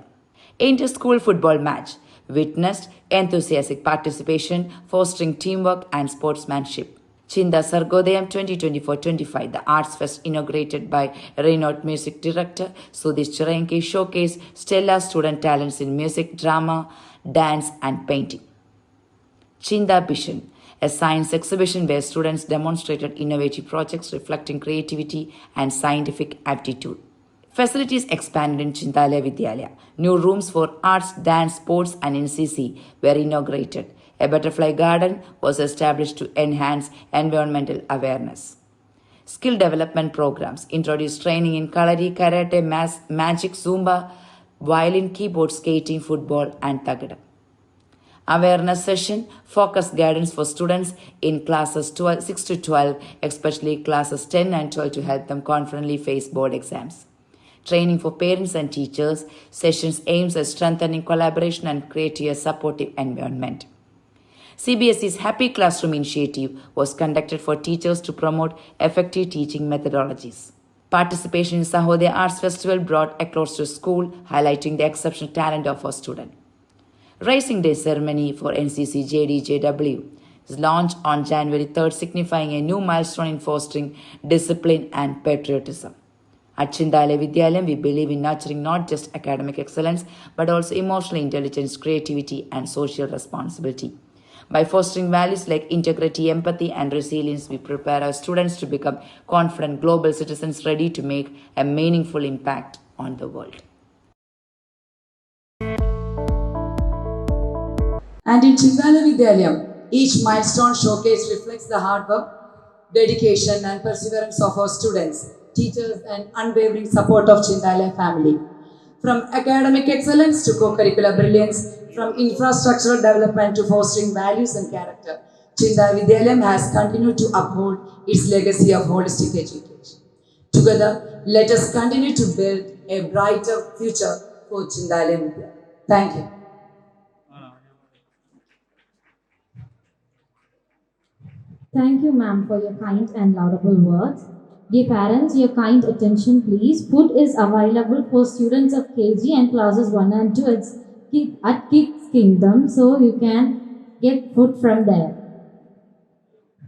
Inter-school football match witnessed enthusiastic participation, fostering teamwork and sportsmanship. Chinda Sargodayam 2024-25, the Arts Fest inaugurated by renowned music director Sudhish Chiranki, showcased stellar student talents in music, drama, dance, and painting. Chinda Bishan, a science exhibition where students demonstrated innovative projects reflecting creativity and scientific aptitude. Facilities expanded in Chindale Vidyalaya. New rooms for arts, dance, sports, and NCC were inaugurated. A butterfly garden was established to enhance environmental awareness. Skill development programs introduced training in Kalari, Karate, Magic, Zumba, violin, keyboard, skating, football, and Tagada. Awareness session focused guidance for students in classes 6 to 12, especially classes 10 and 12 to help them confidently face board exams. Training for parents and teachers, sessions aims at strengthening collaboration and creating a supportive environment. CBSE's Happy Classroom initiative was conducted for teachers to promote effective teaching methodologies. Participation in Sahodaya Arts Festival brought across to school, highlighting the exceptional talent of our students. Rising Day ceremony for NCC JDJW is launched on January 3rd, signifying a new milestone in fostering discipline and patriotism. At Chindale Vidyalayam, we believe in nurturing not just academic excellence, but also emotional intelligence, creativity, and social responsibility. By fostering values like integrity, empathy, and resilience, we prepare our students to become confident global citizens ready to make a meaningful impact on the world. And in Chindale Vidyalayam, each milestone showcase reflects the hard work, dedication, and perseverance of our students, teachers, and unwavering support of Chindale family. From academic excellence to co-curricular brilliance, from infrastructural development to fostering values and character, Chindale Vidyalayam has continued to uphold its legacy of holistic education. Together, let us continue to build a brighter future for Chindale Vidyalayam. Thank you. Thank you, ma'am, for your kind and laudable words. Dear parents, your kind attention, please. Food is available for students of KG and classes 1 and 2 at Kids Kingdom, so you can get food from there.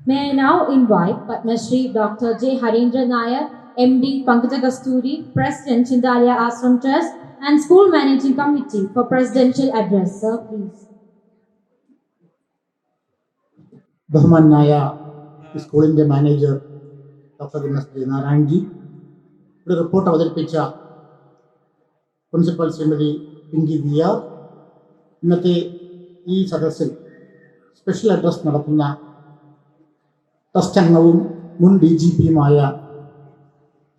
May I now invite Padma Shri Dr. J. Harindra Nair, MD Pankaja Kasturi, President Chindalia Ashram Trust and School Managing Committee for Presidential Address. Sir, please. ബഹുമാനായ സ്കൂളിൻ്റെ manager doctor Guinness ജയനാരായൺജി, ഒരു report അവതരിപ്പിച്ച principal Shrimati Pinky V R, ഇന്നത്തെ ഈ സദസ്സിൽ special address നടത്തുന്ന trust അംഗവും മുൻ DGPയുമായ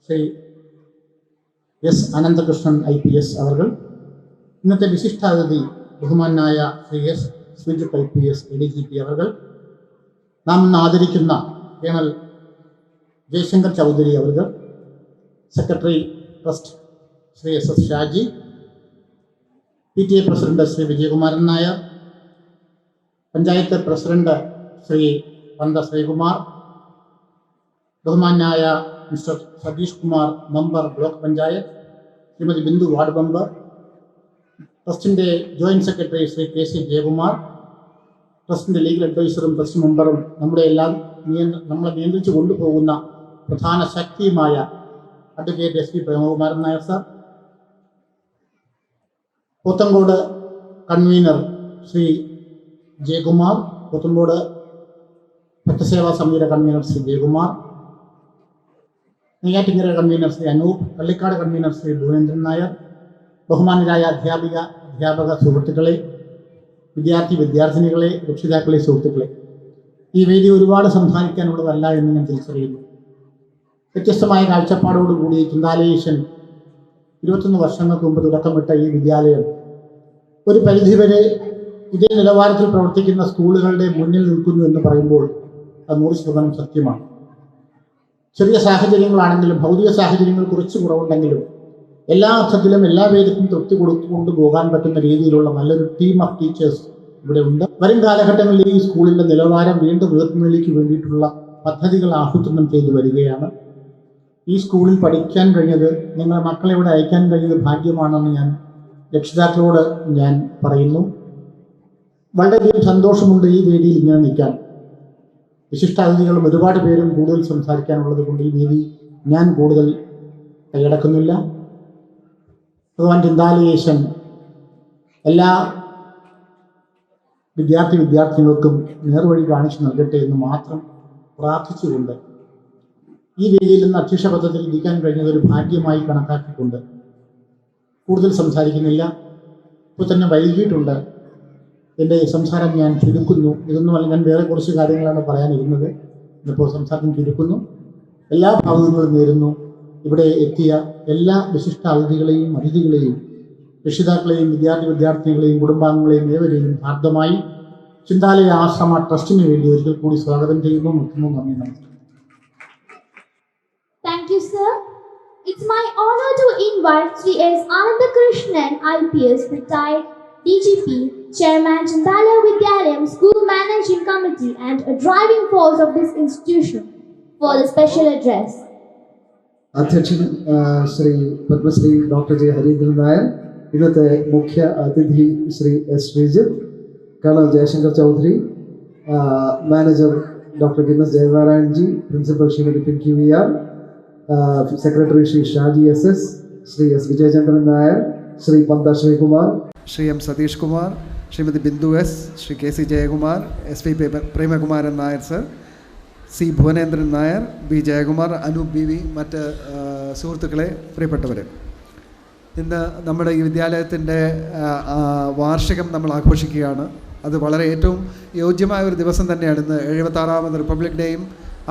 ശ്രീ എസ് അനന്തകൃഷ്ണൻ IPS അവർ, ഇന്നത്തെ വിശിഷ്ടാതിഥി ബഹുമാനായ Shri S Sreejith IPS ADGP അവർ, നാം ഇന്ന് ആദരിക്കുന്ന കേണൽ ജയശങ്കർ ചൗധരി അവർ, secretary trust Shri SS Shaji, PTA president Shri Vijayakumaran Nair, panchayat president Shri Pantha Sreekumar, ബഹുമാനായ mister Satish Kumar member block panchayat, Shrimati Bindu ward member, ട്രസ്റ്റിൻ്റെ joint secretary Shri KC Jayakumar, ട്രസ്റ്റിൻ്റെ ലീഗൽ അഡ്വൈസറും ട്രസ്റ്റ് മെമ്പറും നമ്മളെ നിയന്ത്രിച്ചു കൊണ്ടുപോകുന്ന പ്രധാന ശക്തിയുമായ advocate SP Premakumaran Nair sir, Pothencode convener Shri Jayakumar, Pothencode ഭക്തസേവാ സമിതിയുടെ convener Shri Jayakumar, Neyyattinkara convener Shri Anoop, Pallikkad convener Shri Bhuvanendran Nair, ബഹുമാനരായ അധ്യാപക സുഹൃത്തുക്കളെ, വിദ്യാർത്ഥിനികളെ, രക്ഷിതാക്കളെ, സുഹൃത്തുക്കളെ, ഈ വേദി ഒരുപാട് സംസാരിക്കാനുള്ളതല്ല എന്ന് ഞാൻ തിരിച്ചറിയുന്നു. വ്യത്യസ്തമായ കാഴ്ചപ്പാടോടുകൂടി ചിന്താലയേഷൻ 21 വർഷങ്ങൾക്ക് മുമ്പ് തുടക്കമിട്ട ഈ വിദ്യാലയം ഒരു പരിധിവരെ ഇതേ നിലവാരത്തിൽ പ്രവർത്തിക്കുന്ന സ്കൂളുകളുടെ മുന്നിൽ നിൽക്കുന്നു എന്ന് പറയുമ്പോൾ അത് 100% സത്യമാണ്. ചെറിയ സാഹചര്യങ്ങളാണെങ്കിലും, ഭൗതിക സാഹചര്യങ്ങൾ കുറച്ച് കുറവുണ്ടെങ്കിലും, എല്ലാ അർത്ഥത്തിലും എല്ലാ വേദിക്കും തൃപ്തി കൊടുത്തുകൊണ്ട് പോകാൻ പറ്റുന്ന രീതിയിലുള്ള നല്ലൊരു ടീം ഓഫ് ടീച്ചേഴ്സ് ഇവിടെ ഉണ്ട്. വരും കാലഘട്ടങ്ങളിൽ ഈ സ്കൂളിൻ്റെ നിലവാരം വീണ്ടും ഉയർത്തുന്നതിലേക്ക് വേണ്ടിയിട്ടുള്ള പദ്ധതികൾ ആസൂത്രണം ചെയ്തു വരികയാണ്. ഈ സ്കൂളിൽ പഠിക്കാൻ കഴിഞ്ഞത്, നിങ്ങളുടെ മക്കളെ ഇവിടെ അയക്കാൻ കഴിഞ്ഞത് ഭാഗ്യമാണെന്ന് ഞാൻ രക്ഷിതാക്കളോട് ഞാൻ പറയുന്നു. വളരെയധികം സന്തോഷമുണ്ട് ഈ വേദിയിൽ ഇങ്ങനെ നിൽക്കാൻ. വിശിഷ്ടാതിഥികളും ഒരുപാട് പേരും കൂടുതൽ സംസാരിക്കാനുള്ളത് കൊണ്ട് ഈ വേദി ഞാൻ കൂടുതൽ കൈയടക്കുന്നില്ല. ഭഗവാൻ ചിന്താലയേശൻ എല്ലാ വിദ്യാർത്ഥിനികൾക്കും നേർവഴി കാണിച്ചു നൽകട്ടെ എന്ന് മാത്രം പ്രാർത്ഥിച്ചുകൊണ്ട് ഈ വേദിയിൽ നിന്ന് അധ്യക്ഷ പദത്തിൽ ഇരിക്കാൻ കഴിഞ്ഞത് ഒരു ഭാഗ്യമായി കണക്കാക്കിക്കൊണ്ട് കൂടുതൽ സംസാരിക്കുന്നില്ല. ഇപ്പോൾ തന്നെ വൈകിട്ടുണ്ട്, എൻ്റെ സംസാരം ഞാൻ ചുരുക്കുന്നു. ഇതൊന്നുമല്ല, ഞാൻ വേറെ കുറച്ച് കാര്യങ്ങളാണ് പറയാനിരുന്നത്. ഇന്നിപ്പോൾ സംസാരം ചുരുക്കുന്നു. എല്ലാ ഭാഗങ്ങളും നേരുന്നു. ഇവിടെ എത്തിയ എല്ലാ വിശിഷ്ട അതിഥികളെയും രക്ഷിതാക്കളെയും വിദ്യാർത്ഥിനികളെയും കുടുംബാംഗങ്ങളെയും ഏവരെയും ഹാർദമായി ചിന്താലയ ആശ്രമ ട്രസ്റ്റിന് വേണ്ടി ഒരിക്കൽ കൂടി സ്വാഗതം ചെയ്യുന്നു. നിർത്തുന്നു. നന്ദി, നമസ്കാരം. Thank you, sir. It's my honor to invite Sri S. Anandakrishnan, IPS, retired DGP, Chairman Chindalia Vidyalayam School Managing Committee and a driving force of this institution, for the special address. അധ്യക്ഷൻ Shri Padmashri doctor J. Harindran Nair, ഇന്നത്തെ മുഖ്യ അതിഥി Shri S. Sreejith, colonel Jayashankar Chaudhary, manager doctor Guinness Jayanarayanji, principal Shrimati Pinky V R, secretary Shri Shaji SS, Shri S. Vijayachandran Nair, Shri Pantha Sreekumar, Shri M. Satish Kumar, Shrimati Bindu S, Shri KC Jayakumar, SP Premakumaran Nair sir, C. Bhuvanendran Nair, B. Jayakumar, Anoop BV, മറ്റ് സുഹൃത്തുക്കളെ, പ്രിയപ്പെട്ടവരെ, ഇന്ന് നമ്മുടെ ഈ വിദ്യാലയത്തിൻ്റെ വാർഷികം നമ്മൾ ആഘോഷിക്കുകയാണ്. അത് വളരെ ഏറ്റവും യോജ്യമായ ഒരു ദിവസം തന്നെയാണ്. ഇന്ന് 76ാമത് റിപ്പബ്ലിക് ഡേയും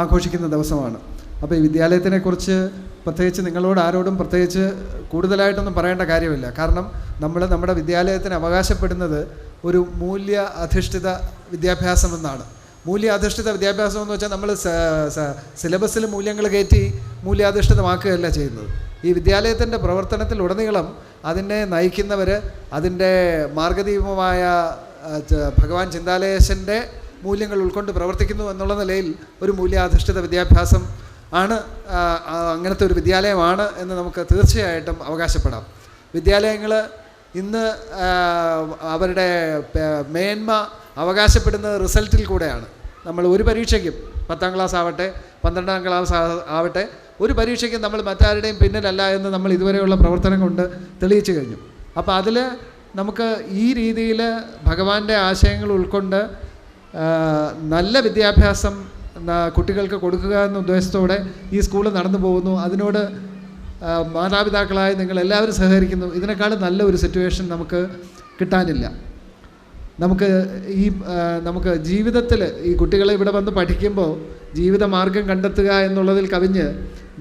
ആഘോഷിക്കുന്ന ദിവസമാണ്. അപ്പോൾ ഈ വിദ്യാലയത്തിനെക്കുറിച്ച് പ്രത്യേകിച്ച് നിങ്ങളോട് ആരോടും പ്രത്യേകിച്ച് കൂടുതലായിട്ടൊന്നും പറയേണ്ട കാര്യമില്ല. കാരണം നമ്മുടെ വിദ്യാലയത്തിന് അവകാശപ്പെടുന്നത് ഒരു മൂല്യ അധിഷ്ഠിത വിദ്യാഭ്യാസം എന്നാണ്. മൂല്യാധിഷ്ഠിത വിദ്യാഭ്യാസം എന്ന് വെച്ചാൽ നമ്മൾ സിലബസിൽ മൂല്യങ്ങൾ കയറ്റി മൂല്യാധിഷ്ഠിതമാക്കുകയല്ല ചെയ്യുന്നത്. ഈ വിദ്യാലയത്തിൻ്റെ പ്രവർത്തനത്തിലുടനീളം അതിനെ നയിക്കുന്നവർ, അതിൻ്റെ മാർഗദീപമായ ഭഗവാൻ ചിന്താലയേശൻ്റെ മൂല്യങ്ങൾ ഉൾക്കൊണ്ട് പ്രവർത്തിക്കുന്നു എന്നുള്ള നിലയിൽ ഒരു മൂല്യാധിഷ്ഠിത വിദ്യാഭ്യാസം ആണ്, അങ്ങനത്തെ ഒരു വിദ്യാലയമാണ് എന്ന് നമുക്ക് തീർച്ചയായിട്ടും അവകാശപ്പെടാം. വിദ്യാലയങ്ങൾ ഇന്ന് അവരുടെ മേന്മ അവകാശപ്പെടുന്നത് റിസൾട്ടിൽ കൂടെയാണ്. നമ്മൾ ഒരു പരീക്ഷയ്ക്കും 10ാം ക്ലാസ് ആവട്ടെ 12ാം ക്ലാസ് ആവട്ടെ ഒരു പരീക്ഷയ്ക്കും നമ്മൾ മറ്റാരുടെയും പിന്നിലല്ല എന്ന് നമ്മൾ ഇതുവരെയുള്ള പ്രവർത്തനം കൊണ്ട് തെളിയിച്ചു കഴിഞ്ഞു. അപ്പോൾ അതിൽ നമുക്ക് ഈ രീതിയിൽ ഭഗവാന്റെ ആശയങ്ങൾ ഉൾക്കൊണ്ട് നല്ല വിദ്യാഭ്യാസം കുട്ടികൾക്ക് കൊടുക്കുക എന്ന ഉദ്ദേശത്തോടെ ഈ സ്കൂൾ നടന്നു പോകുന്നു. അതിനോട് മാതാപിതാക്കളായി നിങ്ങളെല്ലാവരും സഹകരിക്കുന്നു. ഇതിനേക്കാളും നല്ല ഒരു സിറ്റുവേഷൻ നമുക്ക് കിട്ടാനില്ല. നമുക്ക് ജീവിതത്തിൽ ഈ കുട്ടികളെ ഇവിടെ വന്ന് പഠിക്കുമ്പോൾ ജീവിതമാർഗം കണ്ടെത്തുക എന്നുള്ളതിൽ കവിഞ്ഞ്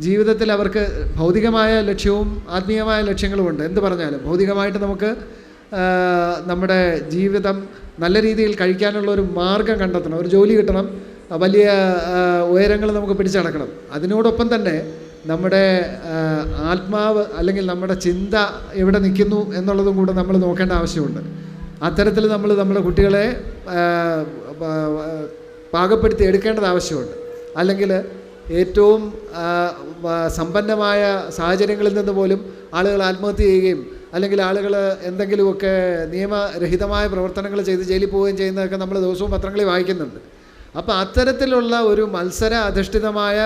ജീവിതത്തിൽ അവർക്ക് ഭൗതികമായ ലക്ഷ്യവും ആത്മീയമായ ലക്ഷ്യങ്ങളുമുണ്ട്. എന്ത് പറഞ്ഞാലും ഭൗതികമായിട്ട് നമുക്ക് നമ്മുടെ ജീവിതം നല്ല രീതിയിൽ കഴിക്കാനുള്ള ഒരു മാർഗം കണ്ടെത്തണം, ഒരു ജോലി കിട്ടണം, വലിയ ഉയരങ്ങൾ നമുക്ക് പിടിച്ചടക്കണം. അതിനോടൊപ്പം തന്നെ നമ്മുടെ ആത്മാവ് അല്ലെങ്കിൽ നമ്മുടെ ചിന്ത എവിടെ നിൽക്കുന്നു എന്നുള്ളതും കൂടെ നമ്മൾ നോക്കേണ്ട ആവശ്യമുണ്ട്. അത്തരത്തിൽ നമ്മൾ നമ്മുടെ കുട്ടികളെ പാകപ്പെടുത്തി എടുക്കേണ്ടത് ആവശ്യമുണ്ട്. അല്ലെങ്കിൽ ഏറ്റവും സമ്പന്നമായ സാഹചര്യങ്ങളിൽ നിന്ന് പോലും ആളുകൾ ആത്മഹത്യ ചെയ്യുകയും അല്ലെങ്കിൽ ആളുകൾ എന്തെങ്കിലുമൊക്കെ നിയമരഹിതമായ പ്രവർത്തനങ്ങൾ ചെയ്ത് ജയിലിൽ പോവുകയും ചെയ്യുന്നതൊക്കെ നമ്മൾ ദിവസവും പത്രങ്ങളിൽ വായിക്കുന്നുണ്ട്. അപ്പോൾ അത്തരത്തിലുള്ള ഒരു മത്സര അധിഷ്ഠിതമായ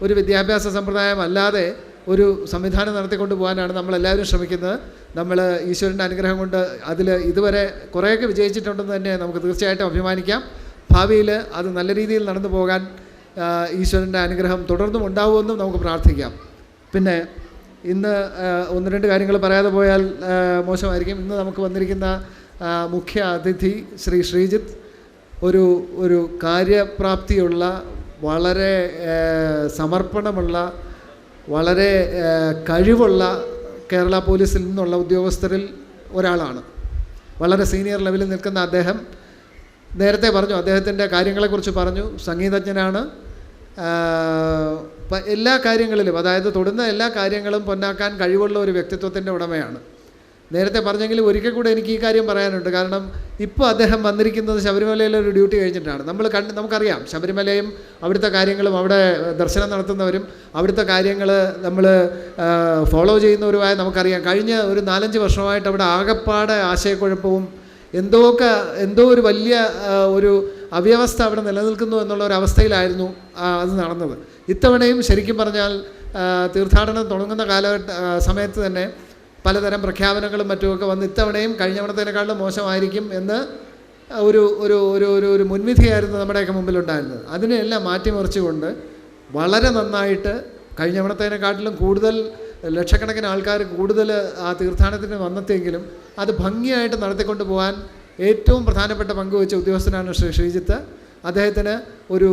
ഒരു വിദ്യാഭ്യാസ സമ്പ്രദായം അല്ലാതെ ഒരു സംവിധാനം നടത്തിക്കൊണ്ട് പോകാനാണ് നമ്മളെല്ലാവരും ശ്രമിക്കുന്നത്. നമ്മൾ ഈശ്വരൻ്റെ അനുഗ്രഹം കൊണ്ട് അതിൽ ഇതുവരെ കുറേയൊക്കെ വിജയിച്ചിട്ടുണ്ടെന്ന് തന്നെ നമുക്ക് തീർച്ചയായിട്ടും അഭിമാനിക്കാം. ഭാവിയിൽ അത് നല്ല രീതിയിൽ നടന്നു പോകാൻ ഈശ്വരൻ്റെ അനുഗ്രഹം തുടർന്നും ഉണ്ടാവുമെന്നും നമുക്ക് പ്രാർത്ഥിക്കാം. പിന്നെ ഇന്ന് 1-2 കാര്യങ്ങൾ പറയാതെ പോയാൽ മോശമായിരിക്കും. ഇന്ന് നമുക്ക് വന്നിരിക്കുന്ന മുഖ്യ അതിഥി ശ്രീ ശ്രീജിത്ത് ഒരു കാര്യപ്രാപ്തിയുള്ള, വളരെ സമർപ്പണമുള്ള, വളരെ കഴിവുള്ള കേരള പോലീസിൽ നിന്നുള്ള ഉദ്യോഗസ്ഥരിൽ ഒരാളാണ്. വളരെ സീനിയർ ലെവലിൽ നിൽക്കുന്ന അദ്ദേഹം നേരത്തെ പറഞ്ഞു, അദ്ദേഹത്തിൻ്റെ കാര്യങ്ങളെക്കുറിച്ച് പറഞ്ഞു. സംഗീതജ്ഞനാണ്. എല്ലാ കാര്യങ്ങളിലും, അതായത് തൊടുന്ന എല്ലാ കാര്യങ്ങളും പൊന്നാക്കാൻ കഴിവുള്ള ഒരു വ്യക്തിത്വത്തിൻ്റെ ഉടമയാണ്. നേരത്തെ പറഞ്ഞെങ്കിലും ഒരിക്കൽ കൂടെ എനിക്ക് ഈ കാര്യം പറയാനുണ്ട്. കാരണം ഇപ്പോൾ അദ്ദേഹം വന്നിരിക്കുന്നത് ശബരിമലയിലെ ഒരു ഡ്യൂട്ടി കഴിഞ്ഞിട്ടാണ്. നമുക്കറിയാം ശബരിമലയും അവിടുത്തെ കാര്യങ്ങളും അവിടെ ദർശനം നടത്തുന്നവരും അവിടുത്തെ കാര്യങ്ങൾ നമ്മൾ ഫോളോ ചെയ്യുന്നവരുമായ നമുക്കറിയാം. കഴിഞ്ഞ ഒരു 4-5 വർഷമായിട്ട് അവിടെ ആകപ്പാടെ ആശയക്കുഴപ്പവും എന്തോ ഒരു വലിയ ഒരു അവ്യവസ്ഥ അവിടെ നിലനിൽക്കുന്നു എന്നുള്ള ഒരു അവസ്ഥയിലായിരുന്നു അത് നടന്നത്. ഇത്തവണയും ശരിക്കും പറഞ്ഞാൽ തീർത്ഥാടനം തുടങ്ങുന്ന സമയത്ത് തന്നെ പലതരം പ്രഖ്യാപനങ്ങളും മറ്റുമൊക്കെ വന്ന് ഇത്തവണയും കഴിഞ്ഞവണത്തേക്കാളും മോശമായിരിക്കും എന്ന് ഒരു മുൻവിധിയായിരുന്നു നമ്മുടെയൊക്കെ മുമ്പിലുണ്ടായിരുന്നത്. അതിനെല്ലാം മാറ്റിമറിച്ചുകൊണ്ട് വളരെ നന്നായിട്ട് കഴിഞ്ഞവണത്തേക്കാട്ടിലും കൂടുതൽ ലക്ഷക്കണക്കിന് ആൾക്കാർ കൂടുതൽ ആ തീർത്ഥാടനത്തിന് വന്നെത്തിയെങ്കിലും അത് ഭംഗിയായിട്ട് നടത്തിക്കൊണ്ട് പോകാൻ ഏറ്റവും പ്രധാനപ്പെട്ട പങ്ക് വഹിച്ച ഉദ്യോഗസ്ഥനാണ് ശ്രീ ശ്രീജിത്ത്. അദ്ദേഹത്തിന് ഒരു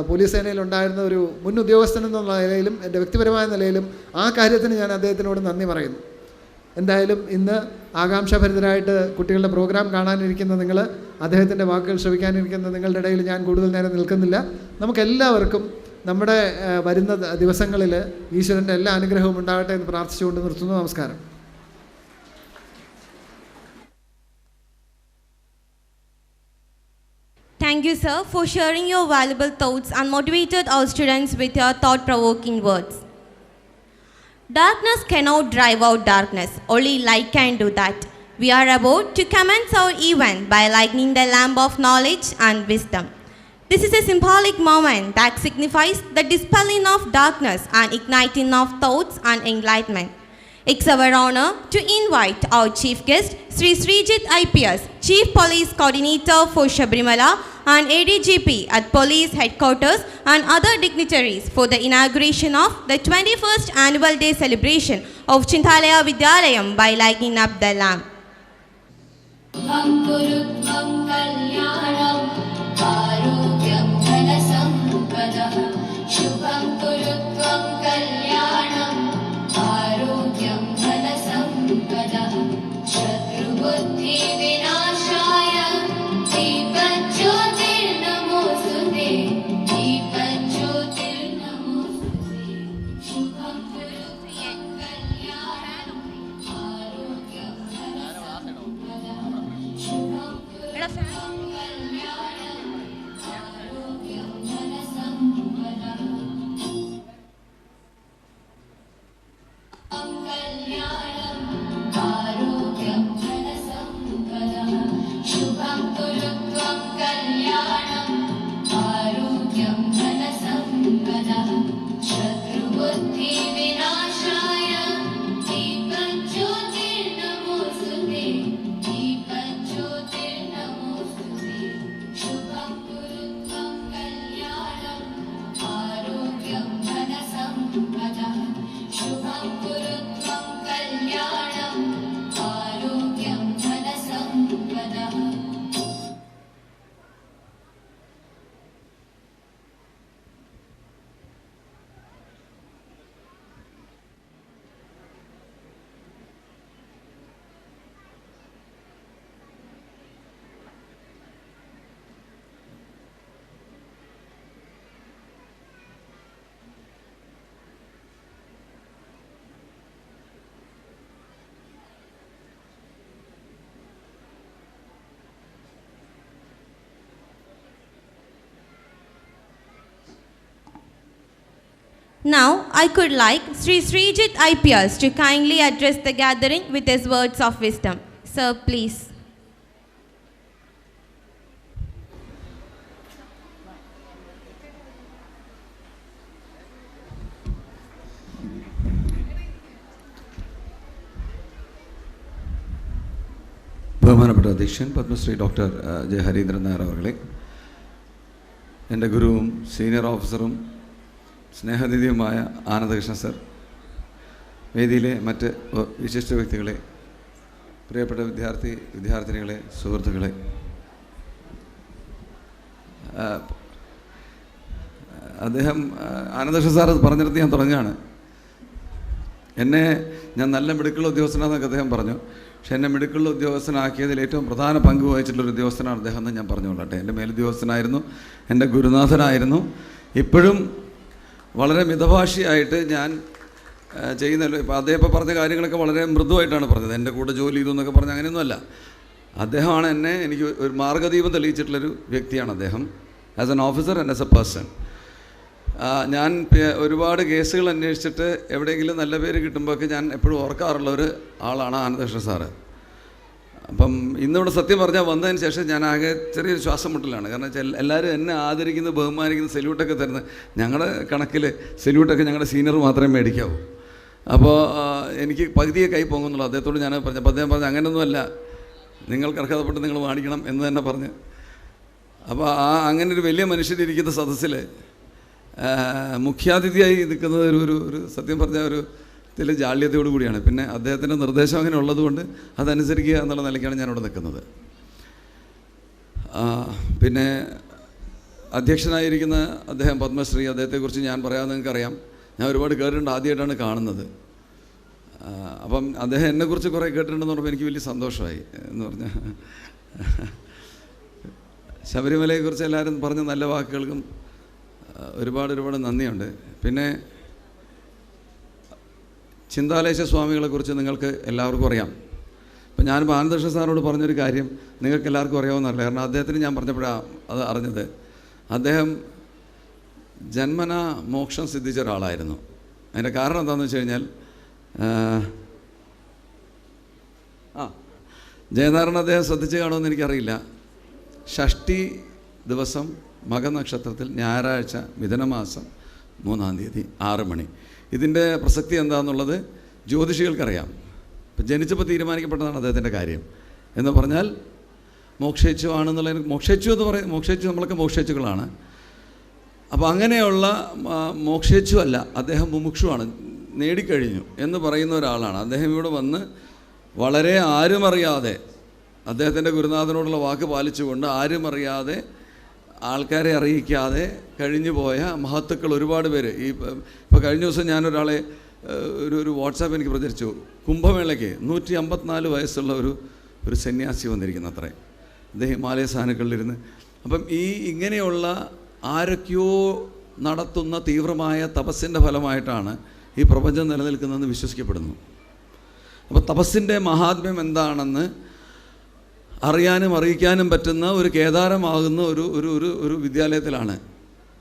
പോലീസ് സേനയിലുണ്ടായിരുന്ന ഒരു മുൻ ഉദ്യോഗസ്ഥൻ എന്നുള്ള നിലയിലും എൻ്റെ വ്യക്തിപരമായ നിലയിലും ആ കാര്യത്തിന് ഞാൻ അദ്ദേഹത്തിനോട് നന്ദി പറയുന്നു. എന്തായാലും ഇന്ന് ആകാംക്ഷാഭരിതരായിട്ട് കുട്ടികളുടെ പ്രോഗ്രാം കാണാനിരിക്കുന്ന നിങ്ങൾ, അദ്ദേഹത്തിൻ്റെ വാക്കുകൾ ശ്രവിക്കാനിരിക്കുന്ന നിങ്ങളുടെ ഇടയിൽ ഞാൻ കൂടുതൽ നേരം നിൽക്കുന്നില്ല. നമുക്കെല്ലാവർക്കും നമ്മുടെ വരുന്ന ദിവസങ്ങളിൽ ഈശ്വരൻ്റെ എല്ലാ അനുഗ്രഹവും ഉണ്ടാകട്ടെ എന്ന് പ്രാർത്ഥിച്ചുകൊണ്ട് നിർത്തുന്നു. നമസ്കാരം. Thank you, sir, for sharing your valuable thoughts and motivated our students with your thought-provoking words. Darkness cannot drive out darkness. Only light can do that. We are about to commence our event by lighting the lamp of knowledge and wisdom. This is a symbolic moment that signifies the dispelling of darkness and igniting of thoughts and enlightenment. It's our honor to invite our chief guest, Sri Srijit IPS, Chief Police Coordinator for Sabrimala and ADGP at Police Headquarters, and other dignitaries for the inauguration of the 21st Annual Day celebration of Chindalaya Vidyalayam by lighting up the lamp. Now, I could like Sri Srijit IPS to kindly address the gathering with his words of wisdom. Sir, please. ബഹുമാനപ്പെട്ട അധ്യക്ഷൻ Padmashri doctor J Harindran Nair അവர்களെ, എൻ്റെ ഗുരുവും senior ഓഫീസറും സ്നേഹനിധിയുമായ Anandakrishnan sir, വേദിയിലെ മറ്റ് വിശിഷ്ട വ്യക്തികളെ, പ്രിയപ്പെട്ട വിദ്യാർത്ഥിനികളെ, സുഹൃത്തുക്കളെ, അദ്ദേഹം ആനന്ദകൃഷ്ണൻ സാർ അത് പറഞ്ഞിടത്ത് ഞാൻ തുടങ്ങുകയാണ്. ഞാൻ നല്ല മിടുക്കുള്ള ഉദ്യോഗസ്ഥനാണെന്നൊക്കെ അദ്ദേഹം പറഞ്ഞു. പക്ഷേ എന്നെ മിടുക്കുള്ള ഉദ്യോഗസ്ഥനാക്കിയതിൽ ഏറ്റവും പ്രധാന പങ്ക് വഹിച്ചിട്ടുള്ളൊരു ഉദ്യോഗസ്ഥനാണ് അദ്ദേഹം എന്ന് ഞാൻ പറഞ്ഞുകൊള്ളട്ടെ. എൻ്റെ മേലുദ്യോഗസ്ഥനായിരുന്നു, എൻ്റെ ഗുരുനാഥനായിരുന്നു. ഇപ്പോഴും വളരെ മിതഭാഷിയായിട്ട് ഞാൻ ചെയ്യുന്നല്ലോ. ഇപ്പോൾ അദ്ദേഹം ഇപ്പോൾ പറഞ്ഞ കാര്യങ്ങളൊക്കെ വളരെ മൃദുവായിട്ടാണ് പറഞ്ഞത്. എൻ്റെ കൂടെ ജോലി ചെയ്തു എന്നൊക്കെ പറഞ്ഞ് അങ്ങനെയൊന്നുമല്ല. അദ്ദേഹമാണ് എനിക്ക് ഒരു മാർഗ്ഗദീപം തെളിയിച്ചിട്ടുള്ളൊരു വ്യക്തിയാണ് അദ്ദേഹം, as an officer and as A person. ഞാൻ ഒരുപാട് കേസുകൾ അന്വേഷിച്ചിട്ട് എവിടെയെങ്കിലും നല്ല പേര് കിട്ടുമ്പോഴൊക്കെ ഞാൻ എപ്പോഴും ഓർക്കാറുള്ള ഒരു ആളാണ് ആനന്ദകൃഷ്ണൻ സാറ്. അപ്പം ഇന്നിവിടെ സത്യം പറഞ്ഞാൽ വന്നതിന് ശേഷം ഞാൻ ആകെ ചെറിയൊരു ശ്വാസം മുട്ടലാണ്. കാരണം വെച്ചാൽ എല്ലാവരും എന്നെ ആദരിക്കുന്ന, ബഹുമാനിക്കുന്ന, സെല്യൂട്ടൊക്കെ തരുന്നത്. ഞങ്ങളുടെ കണക്കിൽ സെല്യൂട്ടൊക്കെ ഞങ്ങളുടെ സീനിയർ മാത്രമേ മേടിക്കാവൂ. അപ്പോൾ എനിക്ക് പകുതിയെ കൈ പോകുന്നുള്ളൂ. അദ്ദേഹത്തോട് ഞാൻ പറഞ്ഞു. അപ്പോൾ അദ്ദേഹം പറഞ്ഞു, അങ്ങനെയൊന്നുമല്ല, നിങ്ങൾക്ക് അർഹതപ്പെട്ട് നിങ്ങൾ വാണിക്കണം എന്ന് തന്നെ പറഞ്ഞ്. അപ്പോൾ അങ്ങനെ ഒരു വലിയ മനുഷ്യരിരിക്കുന്ന സദസ്സിൽ മുഖ്യാതിഥിയായി നിൽക്കുന്നത് ഒരു സത്യം പറഞ്ഞാൽ ഒരു ചില ജാള്യതയോടു കൂടിയാണ്. പിന്നെ അദ്ദേഹത്തിൻ്റെ നിർദ്ദേശം അങ്ങനെ ഉള്ളതുകൊണ്ട് അതനുസരിക്കുക എന്നുള്ള നിലയ്ക്കാണ് ഞാനിവിടെ നിൽക്കുന്നത്. പിന്നെ അധ്യക്ഷനായിരിക്കുന്ന അദ്ദേഹം പത്മശ്രീ, അദ്ദേഹത്തെക്കുറിച്ച് ഞാൻ പറയാമെന്ന് നിങ്ങൾക്കറിയാം. ഞാൻ ഒരുപാട് കേട്ടിട്ടുണ്ട്, ആദ്യമായിട്ടാണ് കാണുന്നത്. അപ്പം അദ്ദേഹം എന്നെക്കുറിച്ച് കുറേ കേട്ടിട്ടുണ്ടെന്ന് പറഞ്ഞപ്പോൾ എനിക്ക് വലിയ സന്തോഷമായി. എന്ന് പറഞ്ഞാൽ ശബരിമലയെക്കുറിച്ച് എല്ലാവരും പറഞ്ഞ നല്ല വാക്കുകൾക്കും ഒരുപാട് നന്ദിയുണ്ട്. പിന്നെ ചിന്താലേശ സ്വാമികളെക്കുറിച്ച് നിങ്ങൾക്ക് എല്ലാവർക്കും അറിയാം. ഇപ്പം ഞാനിപ്പോൾ ആനന്ദകൃഷ്ണൻ സാറിനോട് പറഞ്ഞൊരു കാര്യം നിങ്ങൾക്ക് എല്ലാവർക്കും അറിയാവുന്നതല്ല. കാരണം അദ്ദേഹത്തിന് ഞാൻ പറഞ്ഞപ്പോഴാണ് അത് അറിഞ്ഞത്. അദ്ദേഹം ജന്മന മോക്ഷം സിദ്ധിച്ച ഒരാളായിരുന്നു. അതിൻ്റെ കാരണം എന്താണെന്ന് വെച്ച് കഴിഞ്ഞാൽ, ജയനാരായണൻ അദ്ദേഹം ശ്രദ്ധിച്ച് കാണുമെന്ന് എനിക്കറിയില്ല. ഷഷ്ടി ദിവസം മകനക്ഷത്രത്തിൽ ഞായറാഴ്ച മിഥുനമാസം 3-ാം തീയതി 6 മണി. ഇതിൻ്റെ പ്രസക്തി എന്താണെന്നുള്ളത് ജ്യോതിഷികൾക്കറിയാം. ഇപ്പം ജനിച്ചപ്പോൾ തീരുമാനിക്കപ്പെട്ടതാണ് അദ്ദേഹത്തിൻ്റെ കാര്യം. എന്ന് പറഞ്ഞാൽ മോക്ഷേച്ചു ആണെന്നുള്ളതിന്, മോക്ഷേച്ചു എന്ന് പറയും, മോക്ഷേച്ചു നമ്മളൊക്കെ മോക്ഷേച്ചുകളാണ്. അപ്പോൾ അങ്ങനെയുള്ള മോക്ഷേച്ചു അല്ല, അദ്ദേഹം മുമുക്ഷുവാണ്, നേടിക്കഴിഞ്ഞു എന്ന് പറയുന്ന ഒരാളാണ്. അദ്ദേഹം ഇവിടെ വന്ന് വളരെ ആരുമറിയാതെ, അദ്ദേഹത്തിൻ്റെ ഗുരുനാഥനോടുള്ള വാക്ക് പാലിച്ചുകൊണ്ട് ആരുമറിയാതെ, ആൾക്കാരെ അറിയിക്കാതെ കഴിഞ്ഞു പോയ മഹത്തുക്കൾ ഒരുപാട് പേര്. ഇപ്പോൾ കഴിഞ്ഞ ദിവസം ഞാനൊരാളെ ഒരു വാട്സാപ്പ് എനിക്ക് പ്രചരിച്ചു. കുംഭമേളയ്ക്ക് 154 വയസ്സുള്ള ഒരു സന്യാസി വന്നിരിക്കുന്ന അത്രേ. അദ്ദേഹം ഹിമാലയ സാനുക്കളിലിരുന്ന്. അപ്പം ഇങ്ങനെയുള്ള ആരൊക്കെയോ നടത്തുന്ന തീവ്രമായ തപസ്സിൻ്റെ ഫലമായിട്ടാണ് ഈ പ്രപഞ്ചം നിലനിൽക്കുന്നതെന്ന് വിശ്വസിക്കപ്പെടുന്നു. അപ്പോൾ തപസ്സിൻ്റെ മഹാത്മ്യം എന്താണെന്ന് അറിയാനും അറിയിക്കാനും പറ്റുന്ന ഒരു കേദാരമാകുന്ന ഒരു വിദ്യാലയത്തിലാണ്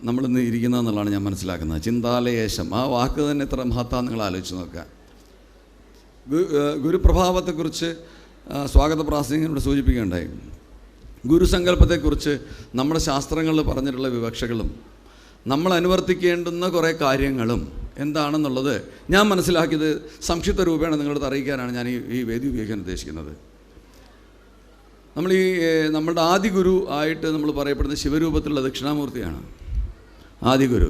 നമ്മളിന്ന് ഇരിക്കുന്നതെന്നുള്ളതാണ് ഞാൻ മനസ്സിലാക്കുന്നത്. ചിന്താലയേശം, ആ വാക്ക് തന്നെ എത്ര മഹത്താന്ന് നിങ്ങൾ ആലോചിച്ച് നോക്കുക. ഗുരുപ്രഭാവത്തെക്കുറിച്ച് സ്വാഗത പ്രാസംഗികനോട് സൂചിപ്പിക്കുകയുണ്ടായി. ഗുരുസങ്കല്പത്തെക്കുറിച്ച് നമ്മുടെ ശാസ്ത്രങ്ങളിൽ പറഞ്ഞിട്ടുള്ള വിവക്ഷകളും നമ്മൾ അനുവർത്തിക്കേണ്ടുന്ന കുറേ കാര്യങ്ങളും എന്താണെന്നുള്ളത് ഞാൻ മനസ്സിലാക്കിയത് സംക്ഷിപ്ത രൂപേണ നിങ്ങളോട് അറിയിക്കാനാണ് ഞാൻ ഈ വേദി ഉപയോഗിക്കാൻ ഉദ്ദേശിക്കുന്നത്. നമ്മളുടെ ആദി ഗുരു ആയിട്ട് നമ്മൾ പറയപ്പെടുന്ന ശിവരൂപത്തിലുള്ള ദക്ഷിണാമൂർത്തിയാണ് ആദിഗുരു.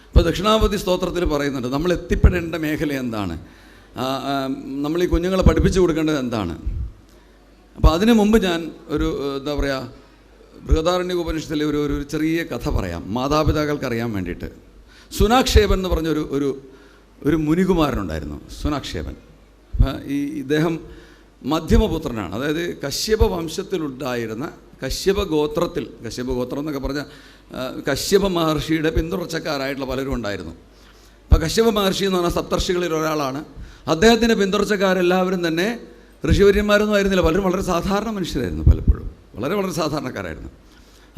ഇപ്പോൾ ദക്ഷിണാമൂർത്തി സ്തോത്രത്തിൽ പറയുന്നുണ്ട് നമ്മൾ എത്തിപ്പെടേണ്ട മേഖല എന്താണ്, നമ്മൾ ഈ കുഞ്ഞുങ്ങളെ പഠിപ്പിച്ചു കൊടുക്കേണ്ടത് എന്താണ്. അപ്പോൾ അതിനു മുമ്പ് ഞാൻ എന്താ പറയുക, ബൃഹദാരണ്യ ഉപനിഷത്തിലെ ഒരു ചെറിയ കഥ പറയാം, മാതാപിതാക്കൾക്ക് അറിയാൻ വേണ്ടിയിട്ട്. സുനാക്ഷേപൻ എന്ന് പറഞ്ഞ ഒരു മുനികുമാരനുണ്ടായിരുന്നു. സുനാക്ഷേപൻ ഇദ്ദേഹം മധ്യമപുത്രനാണ്. അതായത് കശ്യപ വംശത്തിലുണ്ടായിരുന്ന കശ്യപ ഗോത്രം എന്നൊക്കെ പറഞ്ഞാൽ കശ്യപ മഹർഷിയുടെ പിന്തുടർച്ചക്കാരായിട്ടുള്ള പലരും ഉണ്ടായിരുന്നു. അപ്പോൾ കശ്യപ മഹർഷി എന്ന് പറഞ്ഞാൽ സപ്തർഷികളിൽ ഒരാളാണ്. അദ്ദേഹത്തിൻ്റെ പിന്തുടർച്ചക്കാരെല്ലാവരും തന്നെ ഋഷിവര്യന്മാരൊന്നും ആയിരുന്നില്ല. പലരും വളരെ സാധാരണ മനുഷ്യരായിരുന്നു, പലപ്പോഴും വളരെ സാധാരണക്കാരായിരുന്നു.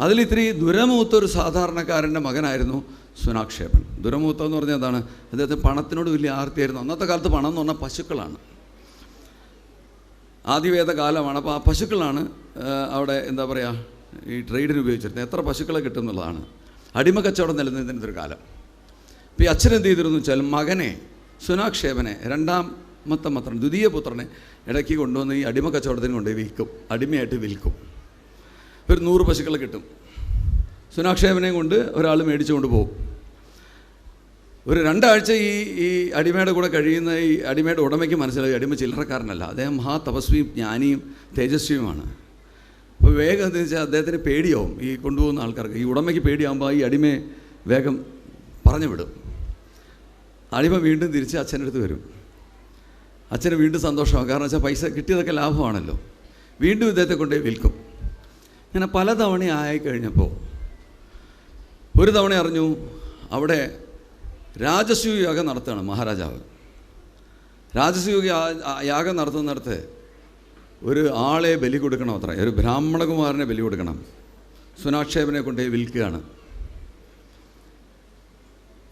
അതിലിത്തിരി ദുരമൂത്തൊരു സാധാരണക്കാരൻ്റെ മകനായിരുന്നു സുനാക്ഷേപൻ. ദുരമൂത്തം എന്ന് പറഞ്ഞാൽ എന്താണ്? അദ്ദേഹത്തിന് പണത്തിനോട് വലിയ ആർത്തിയായിരുന്നു. അന്നത്തെ കാലത്ത് പണം എന്ന് പറഞ്ഞാൽ പശുക്കളാണ്, ആദിവേദ കാലമാണ്. അപ്പോൾ ആ പശുക്കളാണ് അവിടെ എന്താ പറയുക ഈ ട്രേഡിന് ഉപയോഗിച്ചിരുന്നത്. എത്ര പശുക്കളെ കിട്ടും എന്നുള്ളതാണ്. അടിമ കച്ചവടം നിലനിന്നിരുന്നൊരു കാലം. അപ്പോൾ ഈ അച്ഛൻ എന്ത് ചെയ്തിരുന്നു വെച്ചാൽ മകനെ സുനാക്ഷേപനെ, രണ്ടാമത്തെ മത്രൻ ദ്വിതീയ പുത്രനെ ഇടയ്ക്ക് കൊണ്ടുവന്ന് ഈ അടിമ കച്ചവടത്തിന് കൊണ്ടുപോയി വിൽക്കും, അടിമയായിട്ട് വിൽക്കും. ഒരു 100 പശുക്കളെ കിട്ടും. സുനാക്ഷേപനെയും കൊണ്ട് ഒരാൾ മേടിച്ചു കൊണ്ട് പോകും. ഒരു 2 ആഴ്ച ഈ അടിമയുടെ കൂടെ കഴിയുന്ന ഈ അടിമയുടെ ഉടമയ്ക്ക് മനസ്സിലായി അടിമ ചില്ലറക്കാരനല്ല, അദ്ദേഹം മഹാ തപസ്വിയും ജ്ഞാനിയും തേജസ്വിയുമാണ്. അപ്പോൾ വേഗം എന്താ വെച്ചാൽ അദ്ദേഹത്തിന് പേടിയാവും ഈ കൊണ്ടുപോകുന്ന ആൾക്കാർക്ക്. ഈ ഉടമയ്ക്ക് പേടിയാകുമ്പോൾ ഈ അടിമയെ വേഗം പറഞ്ഞു വിടും. അടിമ വീണ്ടും തിരിച്ച് അച്ഛൻ്റെ അടുത്ത് വരും. അച്ഛന് വീണ്ടും സന്തോഷമാകും, കാരണം വെച്ചാൽ പൈസ കിട്ടിയതൊക്കെ ലാഭമാണല്ലോ. വീണ്ടും ഇദ്ദേഹത്തെ കൊണ്ടുപോയി വിൽക്കും. ഇങ്ങനെ പല തവണ ആയി കഴിഞ്ഞപ്പോൾ ഒരു തവണ അറിഞ്ഞു അവിടെ രാജസൂയ യാഗം നടത്തുകയാണ് മഹാരാജാവ്. രാജസൂയ യാഗം നടത്തുന്നിടത്ത് ഒരു ആളെ ബലി കൊടുക്കണം, അത്ര ഒരു ബ്രാഹ്മണകുമാരനെ ബലി കൊടുക്കണം. സുനാക്ഷേപനെ കൊണ്ടുപോയി വിൽക്കുകയാണ്.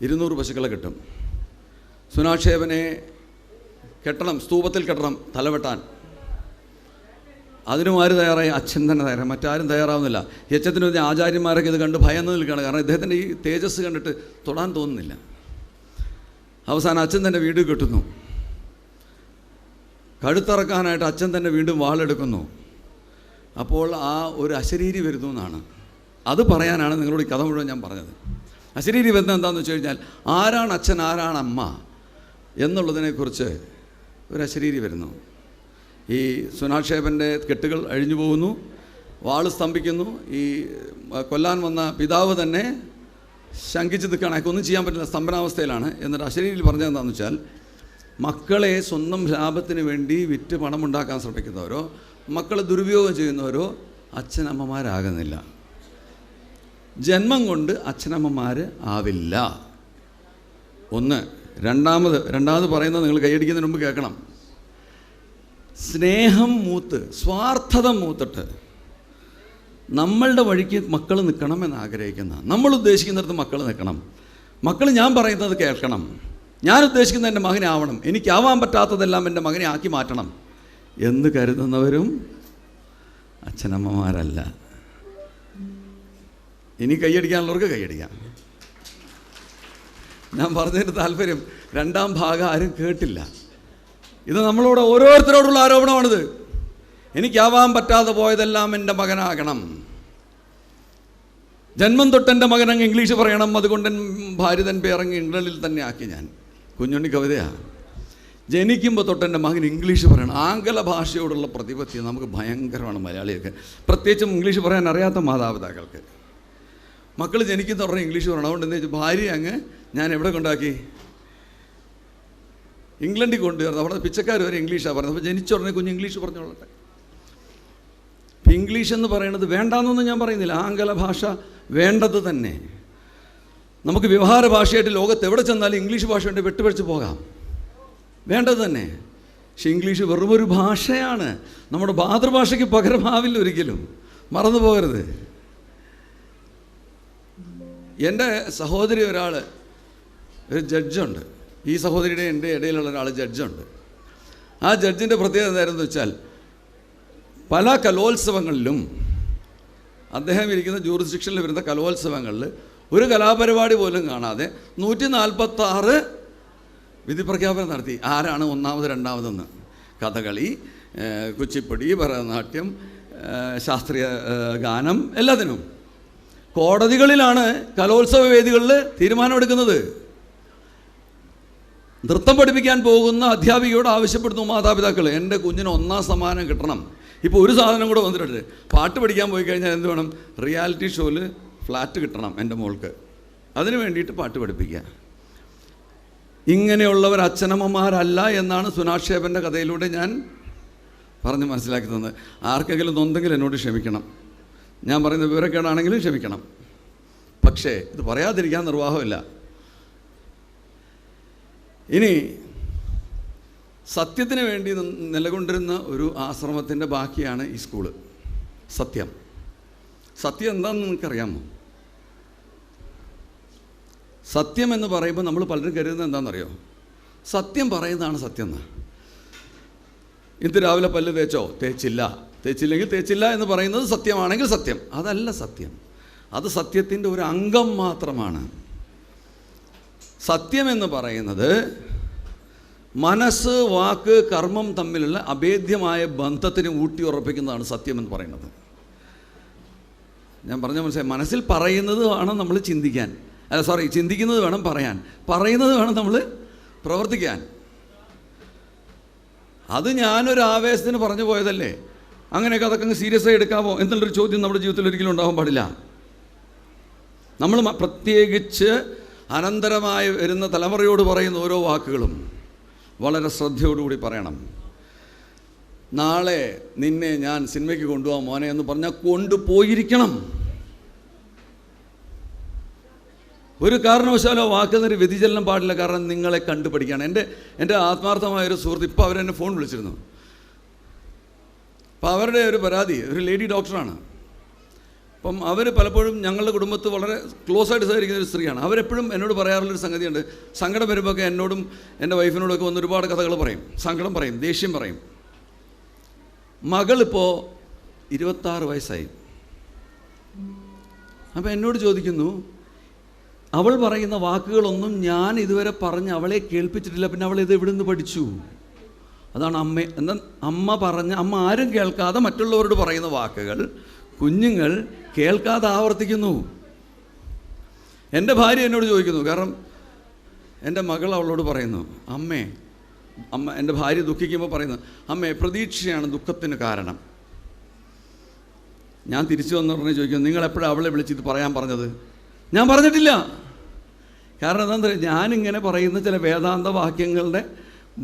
200 പശുക്കളെ കിട്ടും. സുനാക്ഷേപനെ കെട്ടണം, സ്തൂപത്തിൽ കെട്ടണം, തലവെട്ടാൻ. അതിനും ആര് തയ്യാറായി? അച്ഛൻ തന്നെ തയ്യാറായി, മറ്റാരും തയ്യാറാവുന്നില്ല. യച്ചത്തിന് പറഞ്ഞ ആചാര്യന്മാരൊക്കെ ഇത് കണ്ട് ഭയന്ന് നിൽക്കുകയാണ്, കാരണം ഇദ്ദേഹത്തിൻ്റെ ഈ തേജസ് കണ്ടിട്ട് തൊടാൻ തോന്നുന്നില്ല. അവസാനം അച്ഛൻ തന്നെ വീട് കെട്ടുന്നു. കഴുത്തറക്കാനായിട്ട് അച്ഛൻ തന്നെ വീണ്ടും വാളെടുക്കുന്നു. അപ്പോൾ ആ ഒരു അശരീരി വരുന്നു എന്നാണ്. അത് പറയാനാണ് നിങ്ങളോട് ഈ കഥ മുഴുവൻ ഞാൻ പറഞ്ഞത്. അശരീരി വരുന്നത് എന്താണെന്ന് വെച്ച് കഴിഞ്ഞാൽ ആരാണ് അച്ഛൻ ആരാണ് അമ്മ എന്നുള്ളതിനെക്കുറിച്ച് ഒരു അശരീരി വരുന്നു. ഈ സുനാക്ഷേപൻ്റെ കെട്ടുകൾ അഴിഞ്ഞു പോകുന്നു, വാള് സ്തംഭിക്കുന്നു. ഈ കൊല്ലാൻ വന്ന പിതാവ് തന്നെ ശങ്കിച്ച് നിൽക്കുകയാണ്, അയാൾക്കൊന്നും ചെയ്യാൻ പറ്റില്ല, സ്തംഭനാവസ്ഥയിലാണ്. എന്നിട്ട് അശരീരിയിൽ പറഞ്ഞത് എന്താണെന്ന് വെച്ചാൽ മക്കളെ സ്വന്തം ലാഭത്തിന് വേണ്ടി വിറ്റ് പണമുണ്ടാക്കാൻ ശ്രമിക്കുന്നവരോ മക്കളെ ദുരുപയോഗം ചെയ്യുന്നവരോ അച്ഛനമ്മമാരാകുന്നില്ല. ജന്മം കൊണ്ട് അച്ഛനമ്മമാർ ആവില്ല. ഒന്ന്. രണ്ടാമത് പറയുന്നത് നിങ്ങൾ കൈയടിക്കുന്നതിന് മുമ്പ് കേൾക്കണം. സ്നേഹം മൂത്ത് സ്വാർത്ഥത മൂത്തിട്ട് നമ്മളുടെ വഴിക്ക് മക്കൾ നിൽക്കണം എന്ന് ആഗ്രഹിക്കുന്ന, നമ്മൾ ഉദ്ദേശിക്കുന്നിടത്ത് മക്കൾ നിൽക്കണം, മക്കൾ ഞാൻ പറയുന്നത് കേൾക്കണം, ഞാൻ ഉദ്ദേശിക്കുന്ന എൻ്റെ മകനാവണം, എനിക്കാവാൻ പറ്റാത്തതെല്ലാം എൻ്റെ മകനെ ആക്കി മാറ്റണം എന്ന് കരുതുന്നവരും അച്ഛനമ്മമാരല്ല. ഇനി കൈയടിക്കാനുള്ളവർക്ക് കൈയടിക്കാം. ഞാൻ പറഞ്ഞതിൻ്റെ താല്പര്യം രണ്ടാം ഭാഗം ആരും കേട്ടില്ല. ഇത് നമ്മളോട് ഓരോരുത്തരോടുള്ള ആരോപണമാണിത്. എനിക്കാവാൻ പറ്റാതെ പോയതെല്ലാം എൻ്റെ മകനാകണം, ജന്മം തൊട്ടെൻ്റെ മകൻ അങ്ങ് ഇംഗ്ലീഷ് പറയണം, അതുകൊണ്ട് ഭാര്യതൻ പേരങ്ങ് ഇംഗ്ലണ്ടിൽ തന്നെ ആക്കി. ഞാൻ കുഞ്ഞുണ്ണി കവിതയാണ്. ജനിക്കുമ്പോൾ തൊട്ടെൻ്റെ മകൻ ഇംഗ്ലീഷ് പറയണം. ആംഗല ഭാഷയോടുള്ള പ്രതിപത്തി നമുക്ക് ഭയങ്കരമാണ് മലയാളിയൊക്കെ, പ്രത്യേകിച്ചും ഇംഗ്ലീഷ് പറയാൻ അറിയാത്ത മാതാപിതാക്കൾക്ക്. മക്കൾ ജനിക്കുന്ന ഉടനെ ഇംഗ്ലീഷ് പറയണം. അതുകൊണ്ട് എന്താ വെച്ചാൽ ഭാര്യ അങ്ങ് ഞാൻ എവിടെ കൊണ്ടാക്കി? ഇംഗ്ലണ്ടിൽ കൊണ്ടുവരുന്നത്. അവിടെ പിച്ചക്കാർ വരെ ഇംഗ്ലീഷാണ് പറയുന്നത്. അപ്പോൾ ജനിച്ച ഉടനെ കുഞ്ഞ് ഇംഗ്ലീഷ് പറഞ്ഞോളട്ടെ. ഇപ്പം ഇംഗ്ലീഷ് എന്ന് പറയുന്നത് വേണ്ടാന്നൊന്നും ഞാൻ പറയുന്നില്ല, ആംഗല ഭാഷ വേണ്ടത് തന്നെ. നമുക്ക് വ്യവഹാര ഭാഷയായിട്ട് ലോകത്ത് എവിടെ ചെന്നാലും ഇംഗ്ലീഷ് ഭാഷ കൊണ്ട് വെട്ടുപഴിച്ച് പോകാം, വേണ്ടത് തന്നെ. പക്ഷെ ഇംഗ്ലീഷ് വെറുമൊരു ഭാഷയാണ്, നമ്മുടെ മാതൃഭാഷയ്ക്ക് പകരമാവില്ല ഒരിക്കലും, മറന്നു പോകരുത്. എൻ്റെ സഹോദരി ഒരാൾ ഒരു ജഡ്ജുണ്ട്. ഈ സഹോദരിയുടെ എൻ്റെ ഇടയിലുള്ള ഒരാൾ ജഡ്ജുണ്ട്. ആ ജഡ്ജിൻ്റെ പ്രത്യേകത എന്തായിരുന്നു വെച്ചാൽ പല കലോത്സവങ്ങളിലും അദ്ദേഹം ഇരിക്കുന്ന ജൂറിസ്ഡിക്ഷനിൽ വരുന്ന കലോത്സവങ്ങളിൽ ഒരു കലാപരിപാടി പോലും കാണാതെ 146 വിധി പ്രഖ്യാപനം നടത്തി. ആരാണ് ഒന്നാമത് രണ്ടാമതെന്ന്. കഥകളി, കുച്ചിപ്പുടി, ഭരതനാട്യം, ശാസ്ത്രീയ ഗാനം, എല്ലാത്തിനും. കോടതികളിലാണ് കലോത്സവ വേദികളിൽ തീരുമാനമെടുക്കുന്നത്. നൃത്തം പഠിപ്പിക്കാൻ പോകുന്ന അധ്യാപികയോട് ആവശ്യപ്പെടുന്നു മാതാപിതാക്കൾ, എൻ്റെ കുഞ്ഞിന് 1ാം സമ്മാനം കിട്ടണം. ഇപ്പോൾ ഒരു സാധനം കൂടെ വന്നിട്ടുണ്ട്, പാട്ട് പഠിക്കാൻ പോയി കഴിഞ്ഞാൽ എന്ത് വേണം? റിയാലിറ്റി ഷോയിൽ ഫ്ലാറ്റ് കിട്ടണം എൻ്റെ മോൾക്ക്, അതിന് വേണ്ടിയിട്ട് പാട്ട് പഠിപ്പിക്കുക. ഇങ്ങനെയുള്ളവർ അച്ഛനമ്മമാരല്ല എന്നാണ് സുനാക്ഷേപൻ്റെ കഥയിലൂടെ ഞാൻ പറഞ്ഞ് മനസ്സിലാക്കി തന്നത്. ആർക്കെങ്കിലും നൊന്തെങ്കിലും എന്നോട് ക്ഷമിക്കണം, ഞാൻ പറയുന്ന വിവരക്കേടാണെങ്കിലും ക്ഷമിക്കണം. പക്ഷേ ഇത് പറയാതിരിക്കാൻ നിർവാഹമില്ല. ഇനി സത്യത്തിന് വേണ്ടി നിലകൊണ്ടിരുന്ന ഒരു ആശ്രമത്തിൻ്റെ ബാക്കിയാണ് ഈ സ്കൂള്. സത്യം എന്താണെന്ന് നിങ്ങൾക്കറിയാമോ? സത്യം എന്ന് പറയുമ്പോൾ നമ്മൾ പലരും കരുതുന്നത് എന്താണെന്നറിയോ? സത്യം പറയുന്നതാണ് സത്യം എന്ന്. ഇന്ന് രാവിലെ പല്ല് തേച്ചോ? തേച്ചില്ല. തേച്ചില്ലെങ്കിൽ തേച്ചില്ല എന്ന് പറയുന്നത് സത്യമാണെങ്കിൽ സത്യം. അതല്ല സത്യം. അത് സത്യത്തിൻ്റെ ഒരു അംഗം മാത്രമാണ്. സത്യം എന്ന് പറയുന്നത് മനസ്സ്, വാക്ക്, കർമ്മം തമ്മിലുള്ള അഭേദ്യമായ ബന്ധത്തിന് ഊട്ടിയുറപ്പിക്കുന്നതാണ് സത്യം എന്ന് പറയുന്നത്. ഞാൻ പറഞ്ഞ മനസ്സിലായി. മനസ്സിൽ പറയുന്നത് വേണം നമ്മൾ ചിന്തിക്കാൻ, ചിന്തിക്കുന്നത് വേണം പറയാൻ, പറയുന്നത് വേണം നമ്മൾ പ്രവർത്തിക്കാൻ. അത് ഞാനൊരു ആവേശത്തിന് പറഞ്ഞു പോയതല്ലേ. അങ്ങനെയൊക്കെ അതൊക്കെ അങ്ങ് സീരിയസ് ആയി എടുക്കാമോ എന്നുള്ളൊരു ചോദ്യം നമ്മുടെ ജീവിതത്തിൽ ഒരിക്കലും ഉണ്ടാവാൻ പാടില്ല. നമ്മൾ പ്രത്യേകിച്ച് അനന്തരമായി വരുന്ന തലമുറയോട് പറയുന്ന ഓരോ വാക്കുകളും വളരെ ശ്രദ്ധയോടുകൂടി പറയണം. നാളെ നിന്നെ ഞാൻ സിനിമയ്ക്ക് കൊണ്ടുപോകാൻ മോനെ എന്ന് പറഞ്ഞാൽ കൊണ്ടുപോയിരിക്കണം. ഒരു കാരണവശാലോ വാക്കുന്നൊരു വ്യതിചലനം പാടില്ല. കാരണം നിങ്ങളെ കണ്ടുപഠിക്കുകയാണ്. എൻ്റെ ആത്മാർത്ഥമായൊരു സുഹൃത്ത് ഇപ്പോൾ അവരെന്നെ ഫോൺ വിളിച്ചിരുന്നു. അപ്പോൾ അവരുടെ ഒരു പരാതി, ഒരു ലേഡി ഡോക്ടറാണ്. അപ്പം അവർ പലപ്പോഴും ഞങ്ങളുടെ കുടുംബത്ത് വളരെ ക്ലോസ് ആയിട്ട് സഹകരിക്കുന്ന ഒരു സ്ത്രീയാണ്. അവരെപ്പോഴും എന്നോട് പറയാറുള്ളൊരു സംഗതിയുണ്ട്. സങ്കടം വരുമ്പോഴൊക്കെ എന്നോടും എൻ്റെ വൈഫിനോടൊക്കെ വന്ന് ഒരുപാട് കഥകൾ പറയും, സങ്കടം പറയും, ദേഷ്യം പറയും. മകളിപ്പോൾ 26 വയസ്സായി. അപ്പോൾ എന്നോട് ചോദിക്കുന്നു, അവൾ പറയുന്ന വാക്കുകളൊന്നും ഞാൻ ഇതുവരെ പറഞ്ഞ് അവളെ കേൾപ്പിച്ചിട്ടില്ല, പിന്നെ അവൾ ഇത് എവിടെ നിന്ന് പഠിച്ചു? അതാണ് അമ്മ ആരും കേൾക്കാതെ മറ്റുള്ളവരോട് പറയുന്ന വാക്കുകൾ കുഞ്ഞുങ്ങൾ കേൾക്കാതെ ആവർത്തിക്കുന്നു. എൻ്റെ ഭാര്യ എന്നോട് ചോദിക്കുന്നു, കാരണം എൻ്റെ മകൾ അവളോട് പറയുന്നു, അമ്മ എൻ്റെ ഭാര്യ ദുഃഖിക്കുമ്പോൾ പറയുന്നു, അമ്മേ പ്രതീക്ഷയാണ് ദുഃഖത്തിന് കാരണം. ഞാൻ തിരിച്ചു വന്ന് പറഞ്ഞ് ചോദിക്കുന്നു, നിങ്ങളെപ്പോഴാണ് അവളെ വിളിച്ചിത് പറയാൻ പറഞ്ഞത്? ഞാൻ പറഞ്ഞിട്ടില്ല. കാരണം എന്താണെന്ന് പറയുക, ഞാനിങ്ങനെ പറയുന്ന ചില വേദാന്ത വാക്യങ്ങളുടെ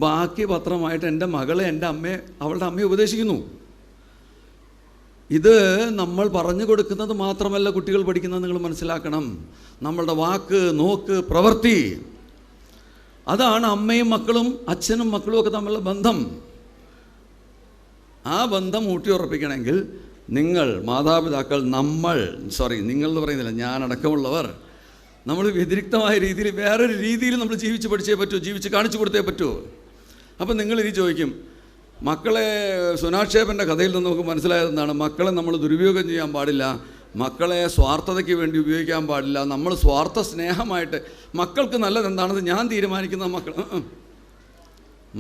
ബാക്കി പത്രമായിട്ട് എൻ്റെ മകളെ അവളുടെ അമ്മയെ ഉപദേശിക്കുന്നു. ഇത് നമ്മൾ പറഞ്ഞു കൊടുക്കുന്നത് മാത്രമല്ല കുട്ടികൾ പഠിക്കുന്നത്, നിങ്ങൾ മനസ്സിലാക്കണം. നമ്മളുടെ വാക്ക്, നോക്ക്, പ്രവൃത്തി, അതാണ് അമ്മയും മക്കളും അച്ഛനും മക്കളും ഒക്കെ തമ്മിലുള്ള ബന്ധം. ആ ബന്ധം ഊട്ടിയുറപ്പിക്കണമെങ്കിൽ നിങ്ങൾ മാതാപിതാക്കൾ, നിങ്ങൾ എന്ന് പറയുന്നില്ല, ഞാനടക്കമുള്ളവർ, നമ്മൾ വ്യതിരിക്തമായ രീതിയിൽ വേറൊരു രീതിയിൽ നമ്മൾ ജീവിച്ച് പഠിച്ചേ പറ്റൂ, ജീവിച്ച് കാണിച്ചു കൊടുത്തേ പറ്റൂ. അപ്പം നിങ്ങളിനി ചോദിക്കും, മക്കളെ സുനാക്ഷേപൻ്റെ കഥയിൽ നിന്ന് നമുക്ക് മനസ്സിലായതെന്താണ്? മക്കളെ നമ്മൾ ദുരുപയോഗം ചെയ്യാൻ പാടില്ല, മക്കളെ സ്വാർത്ഥതയ്ക്ക് വേണ്ടി ഉപയോഗിക്കാൻ പാടില്ല, നമ്മൾ സ്വാർത്ഥ സ്നേഹമായിട്ട് മക്കൾക്ക് നല്ലതെന്താണെന്ന് ഞാൻ തീരുമാനിക്കുന്ന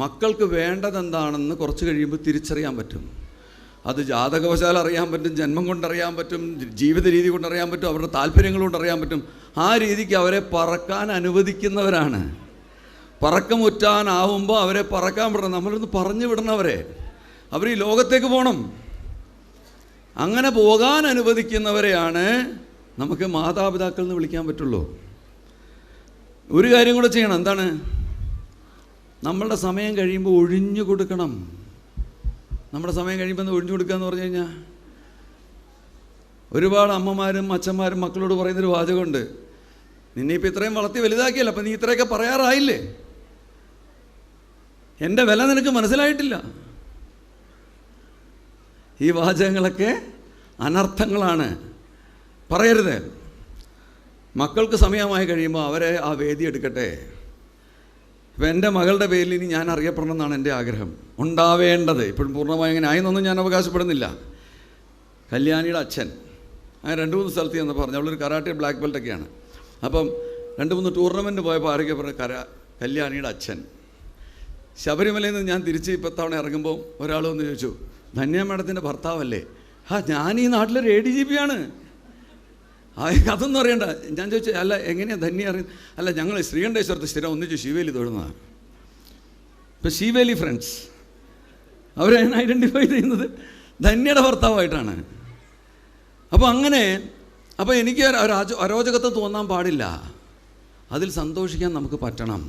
മക്കൾക്ക് വേണ്ടതെന്താണെന്ന് കുറച്ച് കഴിയുമ്പോൾ തിരിച്ചറിയാൻ പറ്റും. അത് ജാതകവശാൽ അറിയാൻ പറ്റും, ജന്മം കൊണ്ടറിയാൻ പറ്റും, ജീവിത രീതി കൊണ്ടറിയാൻ പറ്റും, അവരുടെ താല്പര്യങ്ങൾ കൊണ്ടറിയാൻ പറ്റും. ആ രീതിക്ക് അവരെ പറക്കാൻ അനുവദിക്കുന്നവരാണ്. പറക്കമുറ്റാനാവുമ്പോൾ അവരെ പറക്കാൻ വിടണം. നമ്മളൊന്ന് പറഞ്ഞു വിടണവരെ, അവർ ഈ ലോകത്തേക്ക് പോകണം. അങ്ങനെ പോകാൻ അനുവദിക്കുന്നവരെയാണ് നമുക്ക് മാതാപിതാക്കൾ എന്ന് വിളിക്കാൻ പറ്റുള്ളൂ. ഒരു കാര്യം കൂടെ ചെയ്യണം. എന്താണ്? നമ്മളുടെ സമയം കഴിയുമ്പോൾ ഒഴിഞ്ഞു കൊടുക്കണം. നമ്മുടെ സമയം കഴിയുമ്പോൾ ഒഴിഞ്ഞു കൊടുക്കുക എന്ന് പറഞ്ഞു കഴിഞ്ഞാൽ, ഒരുപാട് അമ്മമാരും അച്ഛന്മാരും മക്കളോട് പറയുന്നൊരു വാചകമുണ്ട്, നിന്നെ ഇപ്പം ഇത്രയും വളർത്തി വലുതാക്കിയല്ലോ, അപ്പം നീ ഇത്രയൊക്കെ പറയാറായില്ലേ, എൻ്റെ വില നിനക്ക് മനസ്സിലായിട്ടില്ല. ഈ വാചകങ്ങളൊക്കെ അനർത്ഥങ്ങളാണ്, പറയരുത്. മക്കൾക്ക് സമയമായി കഴിയുമ്പോൾ അവരെ ആ വേദി എടുക്കട്ടെ. ഇപ്പം എൻ്റെ മകളുടെ പേരിൽ ഇനി ഞാൻ അറിയപ്പെടണം എന്നാണ് എൻ്റെ ആഗ്രഹം, ഉണ്ടാവേണ്ടത്. ഇപ്പോഴും പൂർണ്ണമായി അങ്ങനെ ആയെന്നൊന്നും ഞാൻ അവകാശപ്പെടുന്നില്ല. കല്യാണിയുടെ അച്ഛൻ അങ്ങനെ 2-3 സ്ഥലത്ത് എന്ന് പറഞ്ഞു, അവളൊരു കരാട്ടെ ബ്ലാക്ക് ബെൽറ്റൊക്കെയാണ്. അപ്പം 2-3 ടൂർണമെൻറ്റ് പോയപ്പോൾ ആരൊക്കെ പറഞ്ഞു, കല്യാണിയുടെ അച്ഛൻ. ശബരിമലയിൽ നിന്ന് ഞാൻ തിരിച്ച് ഇപ്പത്തവണ ഇറങ്ങുമ്പോൾ ഒരാൾ വന്ന് ചോദിച്ചു, ധന്യ മാഡത്തിൻ്റെ ഭർത്താവല്ലേ? ഞാൻ ഈ നാട്ടിലൊരു ADGP ആണ്. അതൊന്നും അറിയണ്ട. ഞാൻ ചോദിച്ചു, അല്ല എങ്ങനെയാണ് ധന്യ അറിയുന്നത്? അല്ല, ഞങ്ങൾ ശ്രീകണ്ഠേശ്വരത്ത് സ്ഥിരം ഒന്നിച്ച് ശിവേലി തൊഴുന്നതാണ്. ഇപ്പം ശിവേലി ഫ്രണ്ട്സ് അവരെ ഐഡൻറ്റിഫൈ ചെയ്യുന്നത് ധന്യയുടെ ഭർത്താവായിട്ടാണ്. അപ്പോൾ എനിക്ക് അരോചകത്വം തോന്നാൻ പാടില്ല. അതിൽ സന്തോഷിക്കാൻ നമുക്ക് പറ്റണം.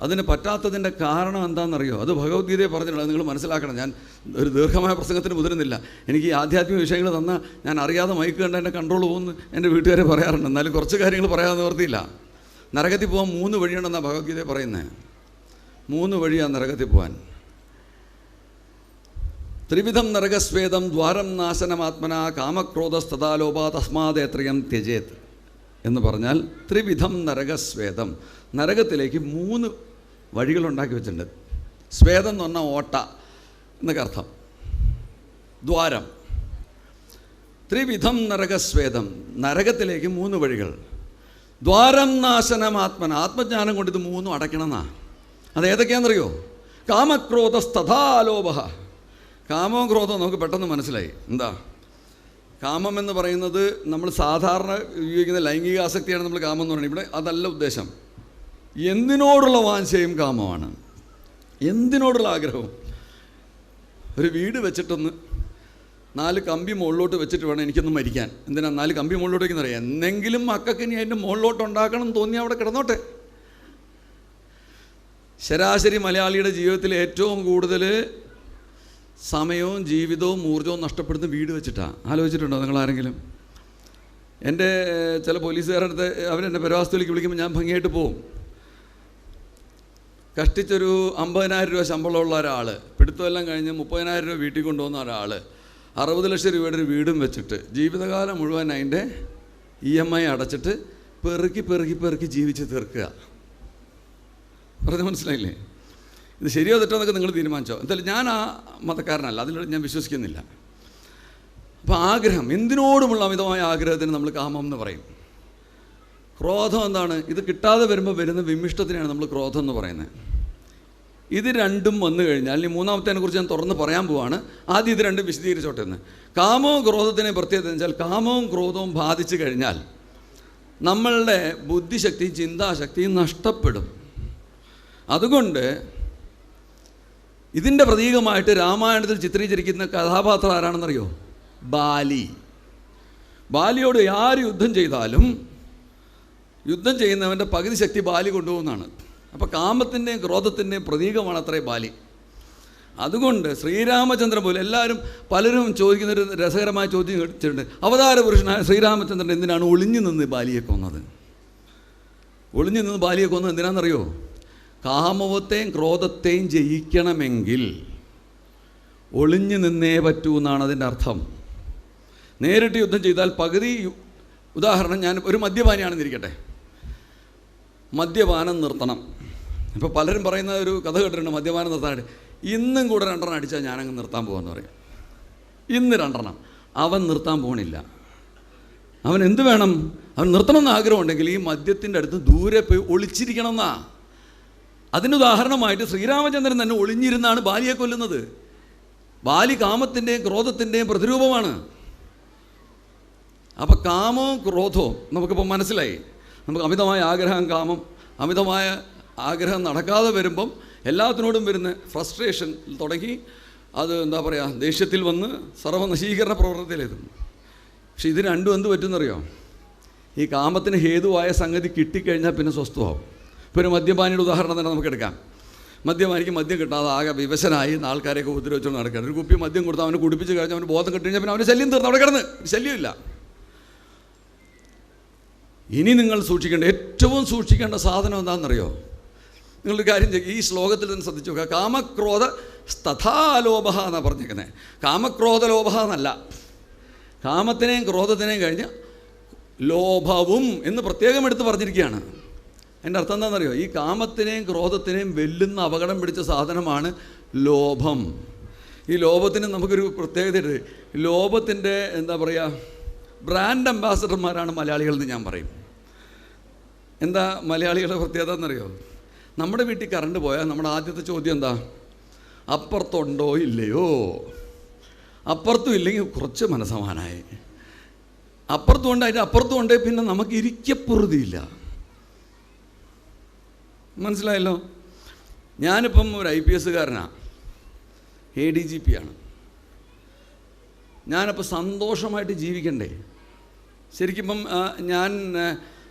അതിന് പറ്റാത്തതിൻ്റെ കാരണം എന്താണെന്നറിയോ? അത് ഭഗവത്ഗീതയെ പറഞ്ഞിട്ടുള്ളത് നിങ്ങൾ മനസ്സിലാക്കണം. ഞാൻ ഒരു ദീർഘമായ പ്രസംഗത്തിന് മുതിരുന്നില്ല. എനിക്ക് ഈ ആധ്യാത്മിക വിഷയങ്ങൾ തന്നാൽ ഞാൻ അറിയാതെ മൈക്ക് കണ്ട എൻ്റെ കൺട്രോൾ പോകുന്നു എൻ്റെ വീട്ടുകാരെ പറയാറുണ്ട്. എന്നാലും കുറച്ച് കാര്യങ്ങൾ പറയാതെ നിവർത്തിയില്ല. നരകത്തിൽ പോകാൻ 3 വഴിയുണ്ടെന്നാണ് ഭഗവത്ഗീതയെ പറയുന്നത്. 3 വഴിയാണ് നരകത്തിൽ പോകാൻ. ത്രിവിധം നരകസ്വേദം ദ്വാരം നാശനമാത്മന കാമക്രോധസ്തഥാലോപാ തസ്മാദേത്രയം ത്യജേത്. എന്ന് പറഞ്ഞാൽ ത്രിവിധം നരകസ്വേദം. നരകത്തിലേക്ക് 3 വഴികളുണ്ടാക്കി വെച്ചിട്ടുണ്ട്. സ്വേദം എന്ന് പറഞ്ഞാൽ ഓട്ട എന്നൊക്കെ അർത്ഥം, ദ്വാരം. ത്രിവിധം നരകസ്വേദം, നരകത്തിലേക്ക് 3 വഴികൾ. ദ്വാരം നാശനം ആത്മന, ആത്മജ്ഞാനം കൊണ്ട് ഇത് 3 അടയ്ക്കണമെന്നാ. അത് ഏതൊക്കെയാണെന്നറിയോ? കാമക്രോധസ്തഥാലോഭ. കാമവും ക്രോധവും നമുക്ക് പെട്ടെന്ന് മനസ്സിലായി. എന്താ കാമം എന്ന് പറയുന്നത്? നമ്മൾ സാധാരണ ഉപയോഗിക്കുന്ന ലൈംഗിക ആസക്തിയാണ് നമ്മൾ കാമം എന്ന് പറയുന്നത്. ഇവിടെ അതല്ല ഉദ്ദേശം. എന്തിനോടുള്ള വാഞ്ചയും കാമമാണ്, എന്തിനോടുള്ള ആഗ്രഹവും. ഒരു വീട് വെച്ചിട്ടൊന്ന് 4 കമ്പി മുകളിലോട്ട് വെച്ചിട്ട് വേണം എനിക്കൊന്ന് മരിക്കാൻ. എന്തിനാ 4 കമ്പി മുകളിലോട്ട് വയ്ക്കുന്നറിയാം? എന്തെങ്കിലും മക്കൾക്ക് ഇനി അതിൻ്റെ മുകളിലോട്ട് ഉണ്ടാക്കണം എന്ന് തോന്നി അവിടെ കിടന്നോട്ടെ. ശരാശരി മലയാളിയുടെ ജീവിതത്തിൽ ഏറ്റവും കൂടുതൽ സമയവും ജീവിതവും ഊർജ്ജവും നഷ്ടപ്പെടുന്ന വീട് വെച്ചിട്ടാണ്. ആലോചിച്ചിട്ടുണ്ടോ നിങ്ങളാരെങ്കിലും? എൻ്റെ ചില പോലീസുകാരുടെ അടുത്ത് അവരെന്നെ പരവാസത്തിലേക്ക് വിളിക്കുമ്പോൾ ഞാൻ ഭംഗിയായിട്ട് പോവും. കഷ്ടിച്ചൊരു 50,000 രൂപ ശമ്പളമുള്ള ഒരാൾ, പിടുത്തമെല്ലാം കഴിഞ്ഞ് 30,000 രൂപ വീട്ടിൽ കൊണ്ടുപോകുന്ന ഒരാൾ 60 ലക്ഷം രൂപയുടെ ഒരു വീടും വെച്ചിട്ട് ജീവിതകാലം മുഴുവൻ അതിൻ്റെ EMI അടച്ചിട്ട് പെറുക്കി പെറുക്കി പെറുക്കി ജീവിച്ച് തീർക്കുക. പറഞ്ഞ് മനസ്സിലായില്ലേ? ഇത് ശരിയോ തെറ്റോ എന്നൊക്കെ നിങ്ങൾ തീരുമാനിച്ചോ. എന്തായാലും ഞാൻ ആ മതക്കാരനല്ല, അതിലൂടെ ഞാൻ വിശ്വസിക്കുന്നില്ല. അപ്പോൾ ആഗ്രഹം, എന്തിനോടുമുള്ള അമിതമായ ആഗ്രഹത്തിന് നമ്മൾ കാമം എന്ന് പറയും. ക്രോധം എന്താണ്? ഇത് കിട്ടാതെ വരുമ്പോൾ വരുന്ന വിമിഷ്ടത്തിനാണ് നമ്മൾ ക്രോധം എന്ന് പറയുന്നത്. ഇത് രണ്ടും വന്നു കഴിഞ്ഞാൽ, ഇനി മൂന്നാമത്തേനെ കുറിച്ച് ഞാൻ തുറന്ന് പറയാൻ പോവാണ്. ആദ്യം ഇത് രണ്ടും വിശദീകരിച്ചോട്ടെ എന്ന്. കാമവും ക്രോധത്തിനെ പ്രത്യേകത എന്ന് വെച്ചാൽ, കാമവും ക്രോധവും ബാധിച്ചു കഴിഞ്ഞാൽ നമ്മളുടെ ബുദ്ധിശക്തിയും ചിന്താശക്തിയും നഷ്ടപ്പെടും. അതുകൊണ്ട് ഇതിൻ്റെ പ്രതീകമായിട്ട് രാമായണത്തിൽ ചിത്രീകരിക്കുന്ന കഥാപാത്രം ആരാണെന്നറിയോ? ബാലി. ബാലിയോട് ആര് യുദ്ധം ചെയ്താലും യുദ്ധം ചെയ്യുന്നവൻ്റെ പകുതി ശക്തി ബാലി കൊണ്ടുപോകുന്നതാണ്. അപ്പോൾ കാമത്തിൻ്റെയും ക്രോധത്തിൻ്റെയും പ്രതീകമാണ് അത്രേ ബാലി. അതുകൊണ്ട് ശ്രീരാമചന്ദ്രൻ പോലും പലരും ചോദിക്കുന്നൊരു രസകരമായ ചോദ്യം കേട്ടിട്ടുണ്ട്. അവതാര പുരുഷനായ ശ്രീരാമചന്ദ്രൻ എന്തിനാണ് ഒളിഞ്ഞു നിന്ന് ബാലിയെ കൊന്നത്? ഒളിഞ്ഞു നിന്ന് ബാലിയെ കൊന്നത് എന്തിനാണെന്നറിയോ? കാമവത്തെയും ക്രോധത്തെയും ജയിക്കണമെങ്കിൽ ഒളിഞ്ഞു നിന്നേ പറ്റൂ എന്നാണ് അതിൻ്റെ അർത്ഥം. നേരിട്ട് യുദ്ധം ചെയ്താൽ പകുതി. ഉദാഹരണം, ഞാൻ ഒരു മദ്യപാനിയാണെന്നിരിക്കട്ടെ, മദ്യപാനം നിർത്തണം. ഇപ്പോൾ പലരും പറയുന്ന ഒരു കഥ കേട്ടിട്ടുണ്ട്, മദ്യപാനം നിർത്താനായിട്ട്. ഇന്നും കൂടെ 2 എണ്ണം അടിച്ചാൽ ഞാനങ്ങ് നിർത്താൻ പോകാമെന്ന് പറയും. ഇന്ന് 2 എണ്ണം. അവൻ നിർത്താൻ പോകണില്ല. അവൻ എന്ത് വേണം? അവൻ നിർത്തണമെന്ന് ആഗ്രഹമുണ്ടെങ്കിൽ ഈ മദ്യത്തിൻ്റെ അടുത്ത് ദൂരെ പോയി ഒളിച്ചിരിക്കണമെന്നാ. അതിനുദാഹരണമായിട്ട് ശ്രീരാമചന്ദ്രൻ തന്നെ ഒളിഞ്ഞിരുന്നാണ് ബാലിയെ കൊല്ലുന്നത്. ബാലി കാമത്തിൻ്റെയും ക്രോധത്തിൻ്റെയും പ്രതിരൂപമാണ്. അപ്പോൾ കാമവും ക്രോധവും നമുക്കിപ്പോൾ മനസ്സിലായി. നമുക്ക് അമിതമായ ആഗ്രഹം കാമം, അമിതമായ ആഗ്രഹം നടക്കാതെ വരുമ്പം എല്ലാത്തിനോടും വരുന്ന ഫ്രസ്ട്രേഷൻ തുടങ്ങി അത് എന്താ പറയുക, ദേഷ്യത്തിൽ വന്ന് സർവ്വനശീകരണ പ്രവർത്തനത്തിലെത്തുന്നു. പക്ഷെ ഇത് രണ്ടും എന്ത് പറ്റുമെന്നറിയോ? ഈ കാമത്തിന് ഹേതുവായ സംഗതി കിട്ടിക്കഴിഞ്ഞാൽ പിന്നെ സ്വസ്ഥമാവും. ഇപ്പോൾ ഒരു മദ്യപാനിയുടെ ഉദാഹരണം തന്നെ നമുക്ക് എടുക്കാം. മദ്യപാനിക്ക് മദ്യം കിട്ടാതെ ആകെ വിവശനായി ആൾക്കാരെയൊക്കെ ഉപദ്രവിച്ചുകൊണ്ട് നടക്കുകയാണ്. ഒരു കുപ്പി മദ്യം കൊടുത്ത് അവനെ കുടിപ്പിച്ച് കഴിഞ്ഞാൽ അവന് ബോധം കിട്ടി കഴിഞ്ഞാൽ പിന്നെ അവൻ്റെ ശല്യം തീർന്നു, അവിടെ കിടന്ന് ശല്യമില്ല. ഇനി നിങ്ങൾ സൂക്ഷിക്കേണ്ട, ഏറ്റവും സൂക്ഷിക്കേണ്ട സാധനം എന്താണെന്നറിയോ? നിങ്ങളൊരു കാര്യം ചെയ്യും, ഈ ശ്ലോകത്തിൽ തന്നെ ശ്രദ്ധിച്ചു നോക്കുക. കാമക്രോധ തഥാലോഭ എന്നാണ് പറഞ്ഞിരിക്കുന്നത്. കാമക്രോധലോഭ എന്നല്ല. കാമത്തിനെയും ക്രോധത്തിനെയും കഴിഞ്ഞ് ലോഭവും എന്ന് പ്രത്യേകം എടുത്ത് പറഞ്ഞിരിക്കുകയാണ്. എൻ്റെ അർത്ഥം എന്താണെന്നറിയോ? ഈ കാമത്തിനെയും ക്രോധത്തിനെയും വെല്ലുന്ന അപകടം പിടിച്ച സാധനമാണ് ലോഭം. ഈ ലോഭത്തിന് നമുക്കൊരു പ്രത്യേകതയുണ്ട്. ലോഭത്തിൻ്റെ എന്താ പറയുക, ബ്രാൻഡ് അംബാസഡർമാരാണ് മലയാളികളെന്ന് ഞാൻ പറയും. എന്താ മലയാളികളുടെ പ്രത്യേകത എന്നറിയോ? നമ്മുടെ വീട്ടിൽ കറണ്ട് പോയാൽ നമ്മുടെ ആദ്യത്തെ ചോദ്യം എന്താ? അപ്പുറത്തുണ്ടോ ഇല്ലയോ? അപ്പുറത്തും ഇല്ലെങ്കിൽ കുറച്ച് മനസ്സമാനായി. അപ്പുറത്തും ഉണ്ട്, അതിൻ്റെ അപ്പുറത്തും ഉണ്ട്, പിന്നെ നമുക്ക് ഇരിക്കപ്പുറതിയില്ല. മനസ്സിലായല്ലോ? ഞാനിപ്പം ഒരു IPS കാരനാണ്, ADGP ആണ്. ഞാനപ്പോൾ സന്തോഷമായിട്ട് ജീവിക്കണ്ടേ? ശരിക്കും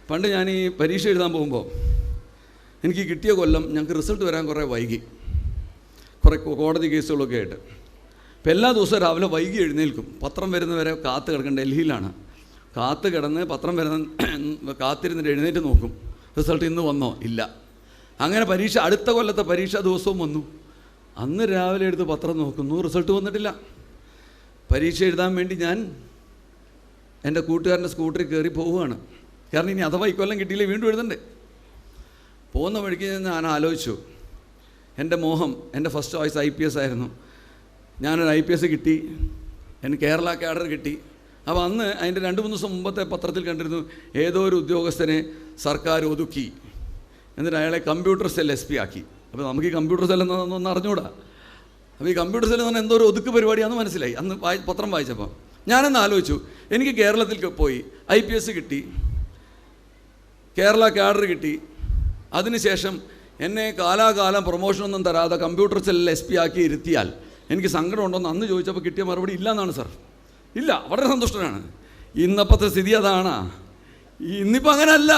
പണ്ട് ഞാൻ ഈ പരീക്ഷ എഴുതാൻ പോകുമ്പോൾ എനിക്ക് കിട്ടിയ കൊല്ലം ഞങ്ങൾക്ക് റിസൾട്ട് വരാൻ കുറേ വൈകി, കുറേ കോടതി കേസുകളൊക്കെ ആയിട്ട്. അപ്പോൾ എല്ലാ ദിവസവും രാവിലെ വൈകി എഴുന്നേൽക്കും. പത്രം വരുന്നവരെ കാത്ത് കിടക്കണം. ഡൽഹിയിലാണ്. കാത്ത് കിടന്ന് പത്രം വരുന്ന കാത്തിരുന്നിട്ട് എഴുന്നേറ്റ് നോക്കും, റിസൾട്ട് ഇന്ന് വന്നോ? ഇല്ല. അങ്ങനെ പരീക്ഷ, അടുത്ത കൊല്ലത്തെ പരീക്ഷാ ദിവസവും വന്നു. അന്ന് രാവിലെ എടുത്ത് പത്രം നോക്കുന്നു, റിസൾട്ട് വന്നിട്ടില്ല. പരീക്ഷ എഴുതാൻ വേണ്ടി ഞാൻ എൻ്റെ കൂട്ടുകാരൻ്റെ സ്കൂട്ടറിൽ കയറി പോവുകയാണ്. കാരണം ഇനി അഥവാ ഇക്കൊല്ലം കിട്ടിയില്ലേ വീണ്ടും എഴുതണ്ടേ. പോകുന്ന വഴിക്ക് ഞാൻ ആലോചിച്ചു, എൻ്റെ മോഹം, എൻ്റെ ഫസ്റ്റ് ചോയ്സ് IPS ആയിരുന്നു. ഞാനൊരു IPS കിട്ടി, എനിക്ക് കേരള കാഡർ കിട്ടി. അപ്പോൾ അന്ന് അതിൻ്റെ 2-3 ദിവസം മുമ്പത്തെ പത്രത്തിൽ കണ്ടിരുന്നു, ഏതോ ഒരു ഉദ്യോഗസ്ഥനെ സർക്കാർ ഒതുക്കി, എന്നിട്ട് അയാളെ കമ്പ്യൂട്ടർ സെൽ SP ആക്കി. അപ്പോൾ നമുക്ക് ഈ കമ്പ്യൂട്ടർ സെൽ എന്നൊന്നും അറിഞ്ഞുകൂടാ. അപ്പോൾ ഈ കമ്പ്യൂട്ടർ സെൽ എന്ന് പറഞ്ഞാൽ എന്തോ ഒരു ഒതുക്ക് പരിപാടിയാണെന്ന് മനസ്സിലായി അന്ന് പത്രം വായിച്ചപ്പോൾ. ഞാനെന്ന് ആലോചിച്ചു, എനിക്ക് കേരളത്തിൽ പോയി IPS കിട്ടി, കേരള കാഡർ കിട്ടി, അതിനുശേഷം എന്നെ കാലാകാലം പ്രൊമോഷനൊന്നും തരാതെ കമ്പ്യൂട്ടർ സെല്ലിൽ SP ആക്കി ഇരുത്തിയാൽ എനിക്ക് സങ്കടം ഉണ്ടോയെന്ന് അന്ന് ചോദിച്ചപ്പോൾ കിട്ടിയ മറുപടി ഇല്ല എന്നാണ് സാർ. ഇല്ല, വളരെ സന്തുഷ്ടനാണ്. ഇന്നപ്പോഴത്തെ സ്ഥിതി അതാണ്. ഇന്നിപ്പോൾ അങ്ങനെയല്ല.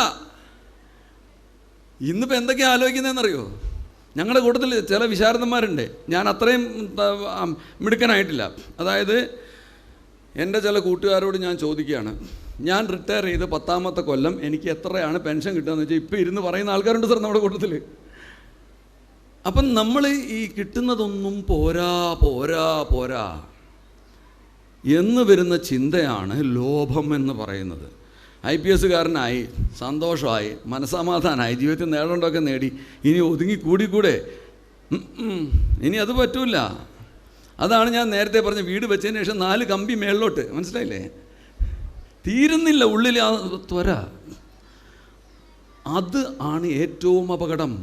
ഇന്നിപ്പോൾ എന്തൊക്കെയാണ് ആലോചിക്കുന്നതെന്നറിയോ? ഞങ്ങളുടെ കൂട്ടത്തിൽ ചില വിശാരദന്മാരുണ്ട്, ഞാൻ അത്രയും മിടുക്കനായിട്ടില്ല. അതായത് എൻ്റെ ചില കൂട്ടുകാരോട് ഞാൻ ചോദിക്കുകയാണ്, ഞാൻ റിട്ടയർ ചെയ്ത് 10ാമത്തെ കൊല്ലം എനിക്ക് എത്രയാണ് പെൻഷൻ കിട്ടുകയെന്ന് വെച്ചാൽ ഇപ്പോൾ ഇരുന്ന് പറയുന്ന ആൾക്കാരുണ്ട് സാർ നമ്മുടെ കൂട്ടത്തിൽ. അപ്പം നമ്മൾ ഈ കിട്ടുന്നതൊന്നും പോരാ പോരാ പോരാ എന്ന് വരുന്ന ചിന്തയാണ് ലോഭം എന്ന് പറയുന്നത്. IPSകാരനായി, സന്തോഷമായി, മനസ്സമാധാനമായി, ജീവിതത്തിൽ നേടേണ്ടതൊക്കെ നേടി, ഇനി ഒതുങ്ങി കൂടിക്കൂടെ? ഇനി അത് പറ്റൂല. അതാണ് ഞാൻ നേരത്തെ പറഞ്ഞ വീട് വെച്ചതിന് ശേഷം 4 കമ്പി മേളിലോട്ട്, മനസ്സിലായില്ലേ? തീരുന്നില്ല ഉള്ളിൽ ആ ത്വര. അത് ആണ് ഏറ്റവും അപകടം.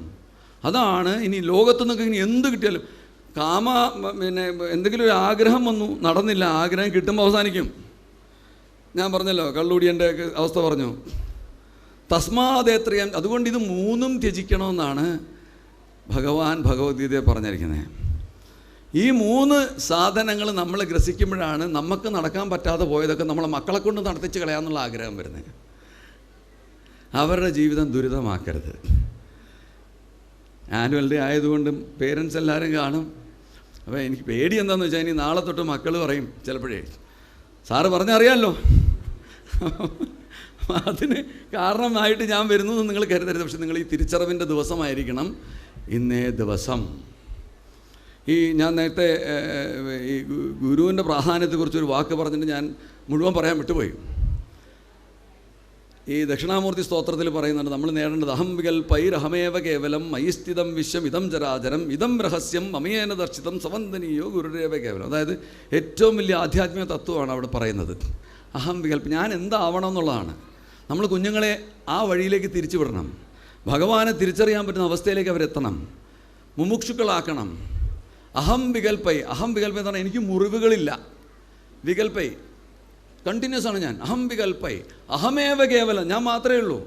അതാണ് ഇനി ലോകത്തു നിന്നൊക്കെ ഇനി എന്ത് കിട്ടിയാലും പിന്നെ എന്തെങ്കിലും ഒരു ആഗ്രഹം വന്നു, നടന്നില്ല, ആഗ്രഹം കിട്ടുമ്പോൾ അവസാനിക്കും. ഞാൻ പറഞ്ഞല്ലോ, കള്ളുടിയൻ്റെ അവസ്ഥ പറഞ്ഞു. തസ്മാദേത്രയം, അതുകൊണ്ട് ഇത് 3 ത്യജിക്കണമെന്നാണ് ഭഗവാൻ ഭഗവത്ഗീതയെ പറഞ്ഞിരിക്കുന്നത്. ഈ 3 സാധനങ്ങൾ നമ്മൾ ഗ്രസിക്കുമ്പോഴാണ് നമുക്ക് നടക്കാൻ പറ്റാതെ പോയതൊക്കെ നമ്മളെ മക്കളെ കൊണ്ട് നടത്തിച്ച് കളയാമെന്നുള്ള ആഗ്രഹം വരുന്നത്. അവരുടെ ജീവിതം ദുരിതമാക്കരുത്. ആനുവൽ ഡേ ആയതുകൊണ്ടും പേരൻസ് എല്ലാവരും കാണും. അപ്പോൾ എനിക്ക് പേടി എന്താണെന്ന് വെച്ചാൽ, ഇനി നാളെ തൊട്ട് മക്കൾ പറയും ചിലപ്പോഴേ, സാറ് പറഞ്ഞറിയാമല്ലോ, അതിന് കാരണമായിട്ട് ഞാൻ വരുന്നു എന്ന് നിങ്ങൾ കരുതരുത്. പക്ഷെ നിങ്ങൾ ഈ തിരിച്ചറിവിൻ്റെ ദിവസമായിരിക്കണം ഇന്നേ ദിവസം. ഈ ഞാൻ നേരത്തെ ഈ ഗുരുവിൻ്റെ പ്രാധാന്യത്തെക്കുറിച്ചൊരു വാക്ക് പറഞ്ഞിട്ട് ഞാൻ മുഴുവൻ പറയാൻ വിട്ടുപോയി. ഈ ദക്ഷിണാമൂർത്തി സ്തോത്രത്തിൽ പറയുന്നുണ്ട്, നമ്മൾ നേടേണ്ടത് അഹം വികൽപൈരഹമേവ കേവലം മയിസ്ഥിതം വിശ്വം ഇതം ചരാചരം ഇതം രഹസ്യം മമയേന ദർശിതം സവന്ദനീയോ ഗുരുരേവ കേവലം. അതായത് ഏറ്റവും വലിയ ആധ്യാത്മിക തത്വമാണ് അവിടെ പറയുന്നത്. അഹം വികൽപ്പം, ഞാൻ എന്താവണം എന്നുള്ളതാണ്. നമ്മൾ കുഞ്ഞുങ്ങളെ ആ വഴിയിലേക്ക് തിരിച്ചു വിടണം. ഭഗവാനെ തിരിച്ചറിയാൻ പറ്റുന്ന അവസ്ഥയിലേക്ക് അവരെത്തണം, മുമുക്ഷുക്കളാക്കണം. അഹം വികൽപ്പൈ, അഹം വികൽപ്പൈ എന്ന് പറഞ്ഞാൽ എനിക്ക് മുറിവുകളില്ല. വികൽപ്പൈ കണ്ടിന്യൂസ് ആണ് ഞാൻ. അഹം വികൽപ്പൈ അഹമേവ കേവലം, ഞാൻ മാത്രമേ ഉള്ളൂ.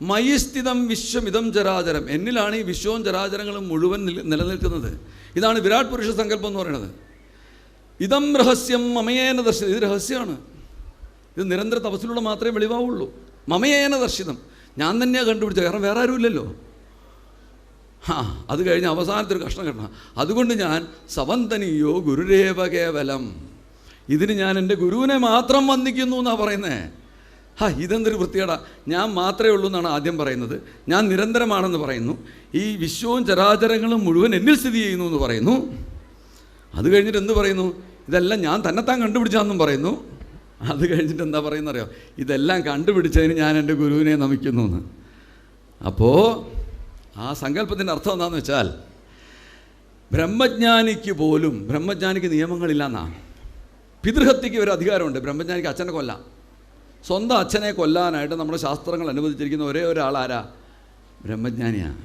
മയിസ്ഥിതം വിശ്വം ഇതം ചരാചരം, എന്നിലാണ് ഈ വിശ്വവും ചരാചരങ്ങളും മുഴുവൻ നിലനിൽക്കുന്നത്. ഇതാണ് വിരാട് പുരുഷ സങ്കല്പം എന്ന് പറയുന്നത്. ഇതം രഹസ്യം മമയേന ദർശിതം, ഇത് രഹസ്യമാണ്. ഇത് നിരന്തര തപസ്സിലൂടെ മാത്രമേ വെളിവാവുള്ളൂ. മമയേന ദർശിതം, ഞാൻ തന്നെയാണ് കണ്ടുപിടിച്ചത്, കാരണം വേറെ ആരും ഇല്ലല്ലോ. അത് കഴിഞ്ഞ് അവസാനത്തെ ഒരു കഷ്ണം കിട്ടണം. അതുകൊണ്ട് ഞാൻ സവന്തനീയോ ഗുരുരേവ കേവലം, ഇതിന് ഞാൻ എൻ്റെ ഗുരുവിനെ മാത്രം വന്ദിക്കുന്നു എന്നാണ് പറയുന്നത്. ഇതെന്തൊരു വൃത്തികേടാ. ഞാൻ മാത്രമേ ഉള്ളൂ എന്നാണ് ആദ്യം പറയുന്നത്. ഞാൻ നിരന്തരമാണെന്ന് പറയുന്നു. ഈ വിശ്വവും ചരാചരങ്ങളും മുഴുവൻ എന്നിൽ സ്ഥിതി ചെയ്യുന്നു എന്ന് പറയുന്നു. അത് കഴിഞ്ഞിട്ട് എന്ത് പറയുന്നു? ഇതെല്ലാം ഞാൻ തന്നെത്താൻ കണ്ടുപിടിച്ചാന്നും പറയുന്നു. അത് കഴിഞ്ഞിട്ട് എന്താ പറയുന്നറിയോ? ഇതെല്ലാം കണ്ടുപിടിച്ചതിന് ഞാൻ എൻ്റെ ഗുരുവിനെ നമിക്കുന്നു എന്ന്. അപ്പോൾ ആ സങ്കല്പത്തിൻ്റെ അർത്ഥം എന്താണെന്ന് വെച്ചാൽ, ബ്രഹ്മജ്ഞാനിക്ക് പോലും, ബ്രഹ്മജ്ഞാനിക്ക് നിയമങ്ങളില്ല എന്നാണ്. പിതൃഹത്യയ്ക്ക് ഒരു അധികാരമുണ്ട്. ബ്രഹ്മജ്ഞാനിക്ക് അച്ഛനെ കൊല്ലാം. സ്വന്തം അച്ഛനെ കൊല്ലാനായിട്ട് നമ്മുടെ ശാസ്ത്രങ്ങൾ അനുവദിച്ചിരിക്കുന്ന ഒരേ ഒരാളാരാ? ബ്രഹ്മജ്ഞാനിയാണ്.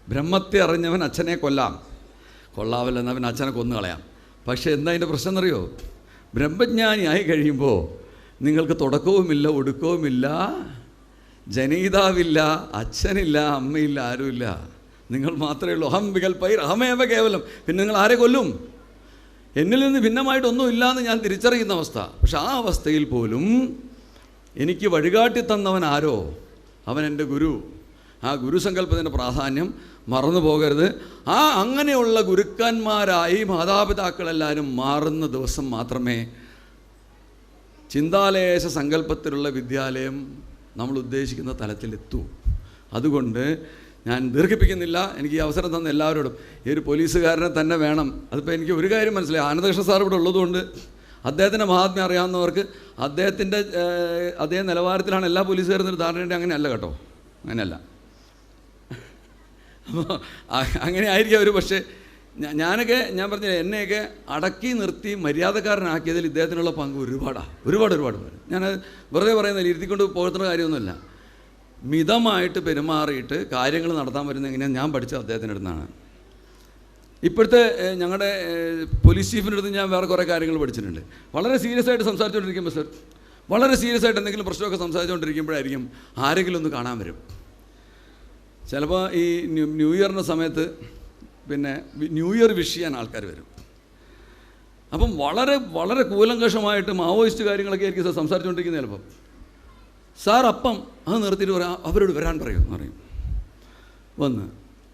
ബ്രഹ്മത്തെ അറിഞ്ഞവൻ അച്ഛനെ കൊല്ലാം, കൊള്ളാവില്ലെന്നവൻ അച്ഛനെ കൊന്നു കളയാം. പക്ഷേ എന്താ അതിൻ്റെ പ്രശ്നം എന്നറിയോ? ബ്രഹ്മജ്ഞാനിയായി കഴിയുമ്പോൾ നിങ്ങൾക്ക് തുടക്കവുമില്ല, ഒടുക്കവുമില്ല, ജനയിതാവില്ല, അച്ഛനില്ല, അമ്മയില്ല, ആരുമില്ല, നിങ്ങൾ മാത്രമേ ഉള്ളൂ. അഹം വികൽപ്പൈർ അഹമേവ കേവലം. പിന്നെ നിങ്ങൾ ആരെ കൊല്ലും? എന്നിൽ നിന്ന് ഭിന്നമായിട്ടൊന്നും ഇല്ലയെന്ന് ഞാൻ തിരിച്ചറിയുന്ന അവസ്ഥ. പക്ഷെ ആ അവസ്ഥയിൽ പോലും എനിക്ക് വഴികാട്ടി തന്നവൻ ആരോ, അവൻ എൻ്റെ ഗുരു. ആ ഗുരുസങ്കല്പത്തിൻ്റെ പ്രാധാന്യം മറന്നു പോകരുത്. അങ്ങനെയുള്ള ഗുരുക്കന്മാരായി മാതാപിതാക്കളെല്ലാവരും മാറുന്ന ദിവസം മാത്രമേ ചിന്താലേശ സങ്കല്പത്തിലുള്ള വിദ്യാലയം നമ്മൾ ഉദ്ദേശിക്കുന്ന തലത്തിലെത്തൂ. അതുകൊണ്ട് ഞാൻ ദീർഘിപ്പിക്കുന്നില്ല. എനിക്ക് ഈ അവസരം തന്ന എല്ലാവരോടും, ഈ ഒരു പോലീസുകാരനെ തന്നെ വേണം. അതിപ്പോൾ എനിക്ക് ഒരു കാര്യം മനസ്സിലായി, ആനന്ദകൃഷ്ണ സാർ ഇവിടെ ഉള്ളതുകൊണ്ട് അദ്ദേഹത്തിൻ്റെ മഹാത്മ്യം അറിയാവുന്നവർക്ക് അദ്ദേഹത്തിൻ്റെ അതേ നിലവാരത്തിലാണ് എല്ലാ പോലീസുകാരും ധാരണയുണ്ട്. അങ്ങനെയല്ല കേട്ടോ, അങ്ങനെയല്ല. അപ്പോൾ അങ്ങനെ ആയിരിക്കും അവർ. പക്ഷേ ഞാൻ പറഞ്ഞില്ല, എന്നെയൊക്കെ അടക്കി നിർത്തി മര്യാദക്കാരനാക്കിയതിൽ ഇദ്ദേഹത്തിനുള്ള പങ്ക് ഒരുപാട് പേര്. ഞാൻ വെറുതെ പറയുന്നില്ല, ഇരുത്തിക്കൊണ്ട് പോകുന്ന കാര്യമൊന്നുമില്ല. മിതമായിട്ട് പെരുമാറിയിട്ട് കാര്യങ്ങൾ നടത്താൻ പറ്റുന്ന എങ്ങനെയാണ് ഞാൻ പഠിച്ചത് അദ്ദേഹത്തിൻ്റെ അടുത്താണ്. ഇപ്പോഴത്തെ ഞങ്ങളുടെ പോലീസ് ചീഫിൻ്റെ അടുത്ത് ഞാൻ വേറെ കുറേ കാര്യങ്ങൾ പഠിച്ചിട്ടുണ്ട്. വളരെ സീരിയസ് ആയിട്ട് സംസാരിച്ചുകൊണ്ടിരിക്കുമ്പോൾ സർ, വളരെ സീരിയസ് ആയിട്ട് എന്തെങ്കിലും പ്രശ്നമൊക്കെ സംസാരിച്ചുകൊണ്ടിരിക്കുമ്പോഴായിരിക്കും ആരെങ്കിലും ഒന്ന് കാണാൻ വരും. ചിലപ്പോൾ ഈ ന്യൂ ഇയറിൻ്റെ സമയത്ത് പിന്നെ ന്യൂ ഇയർ വിഷ് ചെയ്യാൻ ആൾക്കാർ വരും. അപ്പം വളരെ കൂലങ്കഷമായിട്ട് മാവോയിസ്റ്റ് കാര്യങ്ങളൊക്കെ ആയിരിക്കും സാർ സംസാരിച്ചുകൊണ്ടിരിക്കുന്നത്. ചിലപ്പം സാർ അപ്പം അത് നിർത്തിയിട്ട് പറയാം, അവരോട് വരാൻ പറയും എന്ന് പറയും.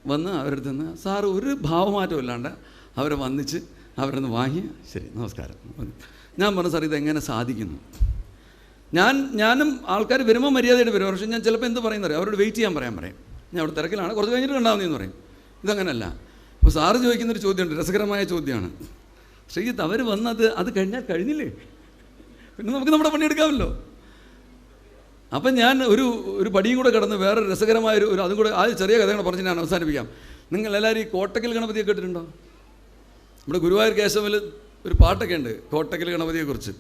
വന്ന് അവരുടെ അടുത്ത് നിന്ന് സാർ ഒരു ഭാവമാറ്റം ഇല്ലാണ്ട് അവരെ വന്നിച്ച് അവരൊന്ന് വാങ്ങി ശരി നമസ്കാരം. ഞാൻ പറഞ്ഞു സാർ ഇതെങ്ങനെ സാധിക്കുന്നു? ഞാനും ആൾക്കാർ വരുമ്പോൾ മര്യാദയായിട്ട് വരും. പക്ഷേ ഞാൻ ചിലപ്പോൾ എന്ത് പറയുന്നറിയാം, അവരോട് വെയിറ്റ് ചെയ്യാൻ പറയും. ഞാൻ അവിടെ തിരക്കിലാണ്, കുറച്ച് കഴിഞ്ഞിട്ട് കണ്ടാവുന്നതെന്ന് പറയും. ഇതങ്ങനല്ല. അപ്പോൾ സാറ് ചോദിക്കുന്നൊരു ചോദ്യമുണ്ട്, രസകരമായ ചോദ്യമാണ്. ശ്രീജിത്ത്, അവർ വന്നത് അത് കഴിഞ്ഞില്ലേ, പിന്നെ നമുക്ക് നമ്മുടെ പണിയെടുക്കാമല്ലോ. അപ്പം ഞാൻ ഒരു പടിയും കൂടെ കടന്ന് വേറെ രസകരമായ അതും കൂടെ ആ ചെറിയ കഥകൾ പറഞ്ഞ് ഞാൻ അവസാനിപ്പിക്കാം. നിങ്ങളെല്ലാവരും ഈ കോട്ടക്കൽ ഗണപതിയെ കേട്ടിട്ടുണ്ടോ? നമ്മുടെ ഗുരുവായൂർ കേശവൽ ഒരു പാട്ടൊക്കെ ഉണ്ട് കോട്ടക്കൽ ഗണപതിയെക്കുറിച്ച്.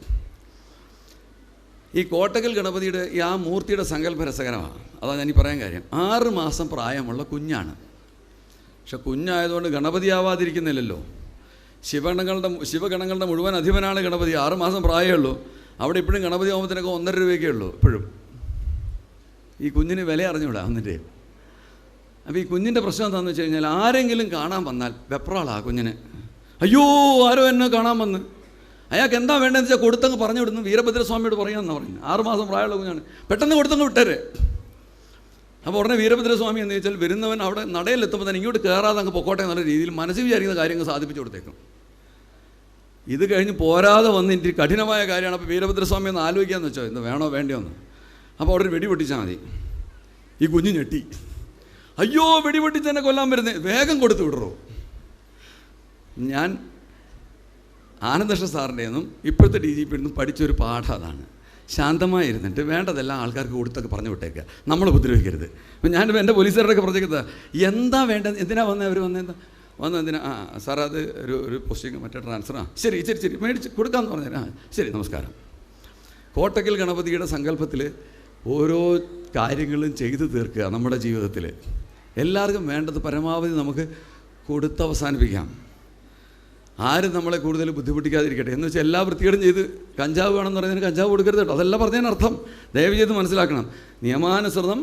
ഈ കോട്ടക്കൽ ഗണപതിയുടെ ആ മൂർത്തിയുടെ സങ്കല്പ രസകരമാണ്. അതാണ് ഞാൻ ഈ പറയാൻ കാര്യം. 6 മാസം പ്രായമുള്ള കുഞ്ഞാണ്. പക്ഷെ കുഞ്ഞായതുകൊണ്ട് ഗണപതിയാവാതിരിക്കുന്നില്ലല്ലോ. ശിവഗണങ്ങളുടെ മുഴുവൻ അധിപനാണ് ഗണപതി. 6 മാസം പ്രായമേ ഉള്ളൂ. അവിടെ ഇപ്പോഴും ഗണപതി ഹോമത്തിനൊക്കെ 1.5 രൂപയൊക്കെ ഉള്ളൂ ഇപ്പോഴും. ഈ കുഞ്ഞിന് വില അറിഞ്ഞുകൂടാ എന്നിട്ട്. അപ്പോൾ ഈ കുഞ്ഞിൻ്റെ പ്രശ്നം എന്താണെന്ന് വെച്ച് കഴിഞ്ഞാൽ, ആരെങ്കിലും കാണാൻ വന്നാൽ വെപ്രാളാ കുഞ്ഞിന്. അയ്യോ ആരോ എന്നെ കാണാൻ വന്ന്, അയാൾക്ക് എന്താ വേണ്ടതെന്ന് വെച്ചാൽ കൊടുത്തങ്ങ് പറഞ്ഞു വിടുന്നു. വീരഭദ്രസ്വാമിയോട് പറയാമെന്നാണ് പറയുന്നത്. 6 മാസം പ്രായമുള്ള കുഞ്ഞാണ്, പെട്ടെന്ന് കൊടുത്തങ്ങ് വിട്ടേരെ. അപ്പോൾ ഉടനെ വീരഭദ്രസ്വാമി എന്ന് വെച്ചാൽ വരുന്നവൻ അവിടെ നടയിലെത്തുമ്പോൾ തന്നെ ഇങ്ങോട്ട് കയറാതെ അങ്ങ് പൊക്കോട്ടെ എന്നുള്ള രീതിയിൽ മനസ്സിൽ വിചാരിക്കുന്ന കാര്യങ്ങൾ സാധിപ്പിച്ചു കൊടുത്തേക്കും. ഇത് കഴിഞ്ഞ് പോരാതെ വന്ന് എനിക്ക് കഠിനമായ കാര്യമാണ്. അപ്പോൾ വീരഭദ്രസ്വാമി ഒന്ന് ആലോചിക്കാമെന്ന് വെച്ചോ, എന്ത് വേണോ വേണ്ടയോ എന്ന്. അപ്പോൾ അവിടെ ഒരു വെടി പൊട്ടിച്ചാൽ മതി. ഈ കുഞ്ഞ് ഞെട്ടി, അയ്യോ വെടി പൊട്ടിച്ച് തന്നെ കൊല്ലാൻ വരുന്നത്, വേഗം കൊടുത്തു വിടറോ. ഞാൻ ആനന്ദകൃഷ്ണ സാറിൻ്റെ നിന്നും ഇപ്പോഴത്തെ DGP നിന്നും പഠിച്ചൊരു പാഠം അതാണ്. ശാന്തമായിരുന്നിട്ട് വേണ്ടതെല്ലാം ആൾക്കാർക്ക് കൊടുത്തൊക്കെ പറഞ്ഞു വിട്ടേക്കുക, നമ്മൾ ഉപദ്രവിക്കരുത്. അപ്പം ഞാൻ എൻ്റെ പോലീസുകാരുടെയൊക്കെ പറഞ്ഞേക്കുന്നത്, എന്താ വേണ്ടത്, എന്തിനാ വന്നത്, അവർ വന്ന് എന്തിനാ, സാർ അത് ഒരു പോസ്റ്റിങ് മറ്റേ ട്രാൻസ്ഫർ, ശരി മേടിച്ച് കൊടുക്കാമെന്ന് പറഞ്ഞാൽ ശരി നമസ്കാരം. കോട്ടക്കൽ ഗണപതിയുടെ സങ്കല്പത്തിൽ ഓരോ കാര്യങ്ങളും ചെയ്തു തീർക്കുക. നമ്മുടെ ജീവിതത്തിൽ എല്ലാവർക്കും വേണ്ടത് പരമാവധി നമുക്ക് കൊടുത്തവസാനിപ്പിക്കാം. ആരും നമ്മളെ കൂടുതൽ ബുദ്ധിമുട്ടിക്കാതിരിക്കട്ടെ എന്ന് വെച്ചാൽ എല്ലാ വൃത്തികേടും ചെയ്ത് കഞ്ചാവ് വേണമെന്ന് പറയുന്നതിന് കഞ്ചാവ് കൊടുക്കരുത് കേട്ടോ. അതല്ല പറഞ്ഞതിനർത്ഥം. ദയവ് ചെയ്ത് മനസ്സിലാക്കണം. നിയമാനുസൃതം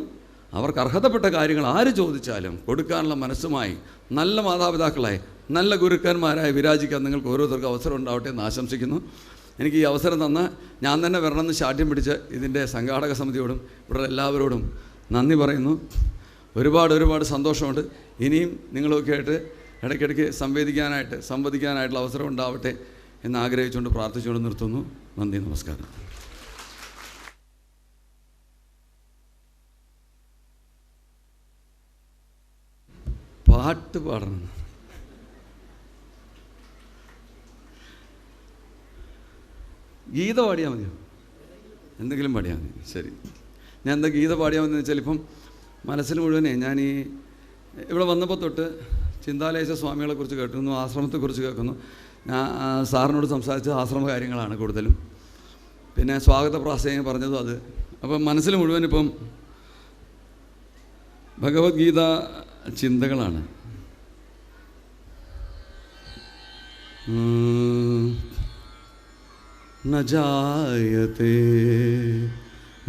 അവർക്ക് അർഹതപ്പെട്ട കാര്യങ്ങൾ ആര് ചോദിച്ചാലും കൊടുക്കാനുള്ള മനസ്സുമായി നല്ല മാതാപിതാക്കളായി നല്ല ഗുരുക്കന്മാരായി വിരാജിക്കാൻ നിങ്ങൾക്ക് ഓരോരുത്തർക്കും അവസരം ഉണ്ടാവട്ടെ എന്ന് ആശംസിക്കുന്നു. എനിക്ക് ഈ അവസരം തന്ന ഞാൻ തന്നെ വരണമെന്ന് ശാഠ്യം പിടിച്ച് ഇതിൻ്റെ സംഘാടക സമിതിയോടും ഇവിടെ എല്ലാവരോടും നന്ദി പറയുന്നു. ഒരുപാട് സന്തോഷമുണ്ട്. ഇനിയും നിങ്ങളൊക്കെ ആയിട്ട് ഇടയ്ക്കിടയ്ക്ക് സംവദിക്കാനായിട്ടുള്ള അവസരം ഉണ്ടാവട്ടെ എന്ന് ആഗ്രഹിച്ചുകൊണ്ട് പ്രാർത്ഥിച്ചുകൊണ്ട് നിർത്തുന്നു. നന്ദി, നമസ്കാരം. പാട്ട് പാടണം. ഗീത പാടിയാൽ മതിയോ? എന്തെങ്കിലും പാടിയാൽ മതി. ശരി, ഞാൻ എന്താ ഗീത പാടിയാൽ മതി എന്ന് വെച്ചാൽ, ഇപ്പം മനസ്സിൽ മുഴുവനേ ഞാൻ ഈ ഇവിടെ വന്നപ്പോൾ തൊട്ട് ചിന്താലേശ സ്വാമികളെക്കുറിച്ച് കേട്ടിരുന്നു, ആശ്രമത്തെക്കുറിച്ച് കേൾക്കുന്നു. ഞാൻ സാറിനോട് സംസാരിച്ച ആശ്രമ കാര്യങ്ങളാണ് കൂടുതലും. പിന്നെ സ്വാഗത പ്രാസംഗികം പറഞ്ഞതും അത്. അപ്പം മനസ്സിൽ മുഴുവൻ ഇപ്പം ഭഗവത്ഗീത ചിന്തകളാണ്. ന ജായത്തെ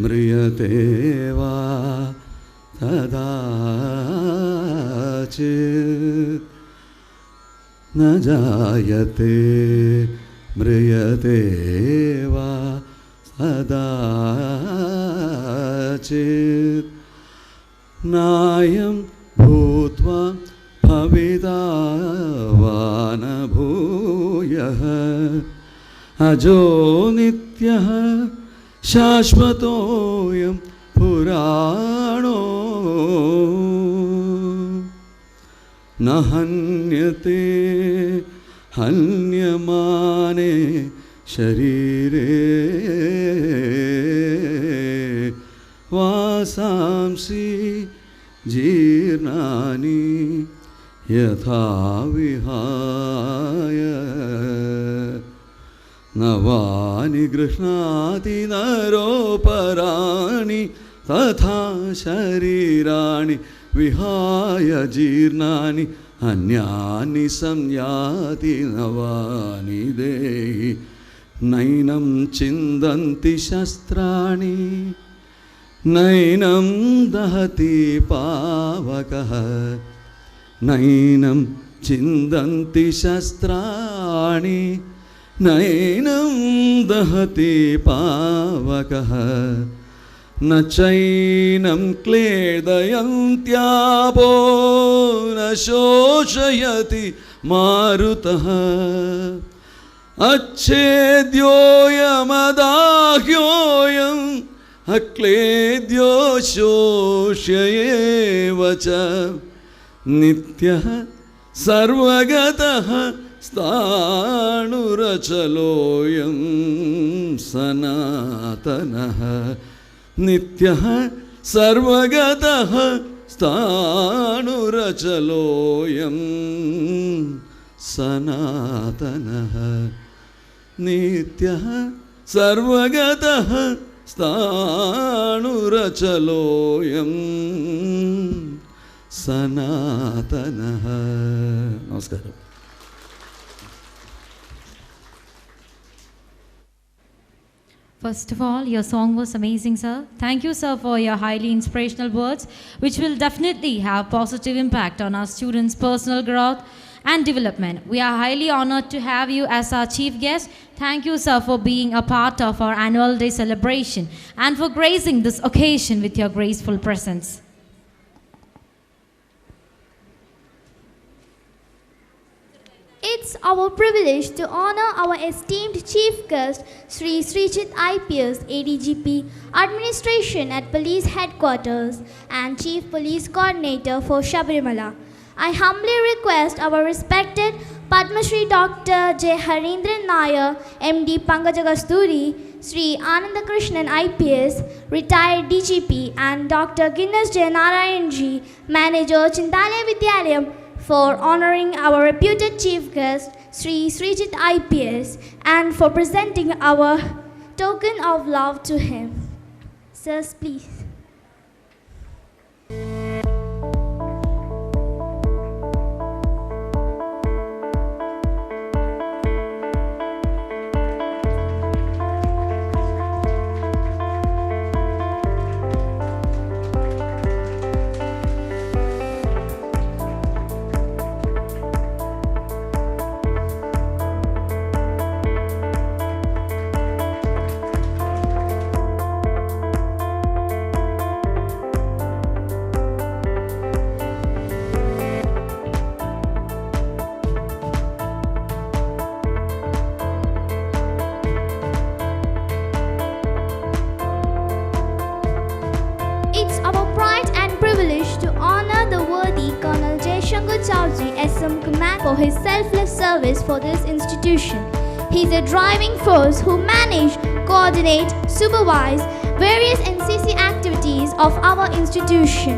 മ്രിയത്തെ വാ കദാചിത് ന ജായത്തെ മ്രിയത്തെ വാ കദാചിത് നായം ഭൂത്വാ ഭവിതാ വാ ന ഭൂയഃ അജോ നിത്യഃ ശാശ്വതോയം പുരാണോ ന ഹന്യത്തെ ഹന്യമാനേ ശരീരേ വാസാംസി ജീർണാനി യഥാ വിഹായ നവാനി ഗൃഹ്ണാതി നരോപരാണി തഥാ ശരീരാണി വിഹായ ജീർണാനി അന്യാനി സംയാതി നവാനി ദേഹി നൈനം ചിന്തന്തി ശസ്ത്രാണി നൈനം ദഹതി പാവകഃ നൈനം ചിന്തന്തി ശസ്ത്രാണി നൈനം ദഹതി പാവകഃ ന ചൈനം ക്ലേദയന്ത്യാപോ ന ശോഷയതി മാരുതഃ अच्छेद्योऽयमदाह्योऽयम् अक्लेद्यो शोष्येव च नित्यः सर्वगतः स्थाणुरचलोऽयं सनातनः नित्यः सर्वगतः स्थाणुरचलोऽयं सनातनः नित्यः सर्वगतः स्थाणुरचलोऽयं सनातनः. നമസ്കാരം. First of all, your song was amazing, sir. Thank you, sir, for your highly inspirational words, which will definitely have positive impact on our students' personal growth and development. We are highly honored to have you as our chief guest. Thank you, sir, for being a part of our annual day celebration and for gracing this occasion with your graceful presence. It's our privilege to honor our esteemed chief guest, Sri Srijit IPS, ADGP, Administration at Police Headquarters and Chief Police Coordinator for Sabarimala. I humbly request our respected Padma Shri Dr. J. Harindran Nair, MD Pangajagasturi, Sri Anandakrishnan IPS, retired DGP, and Dr. Guinness J. Narayan Ji, Manager Chindalaya Vidyalayam, for honoring our reputed chief guest, Sri Srijit IPS, and for presenting our token of love to him. Sirs, please. It's our pride and privilege to honor the worthy Colonel Jaishankar Chowdhury, SM Command, for his selfless service for this institution. He's a driving force who manage, coordinate, supervise various NCC activities of our institution.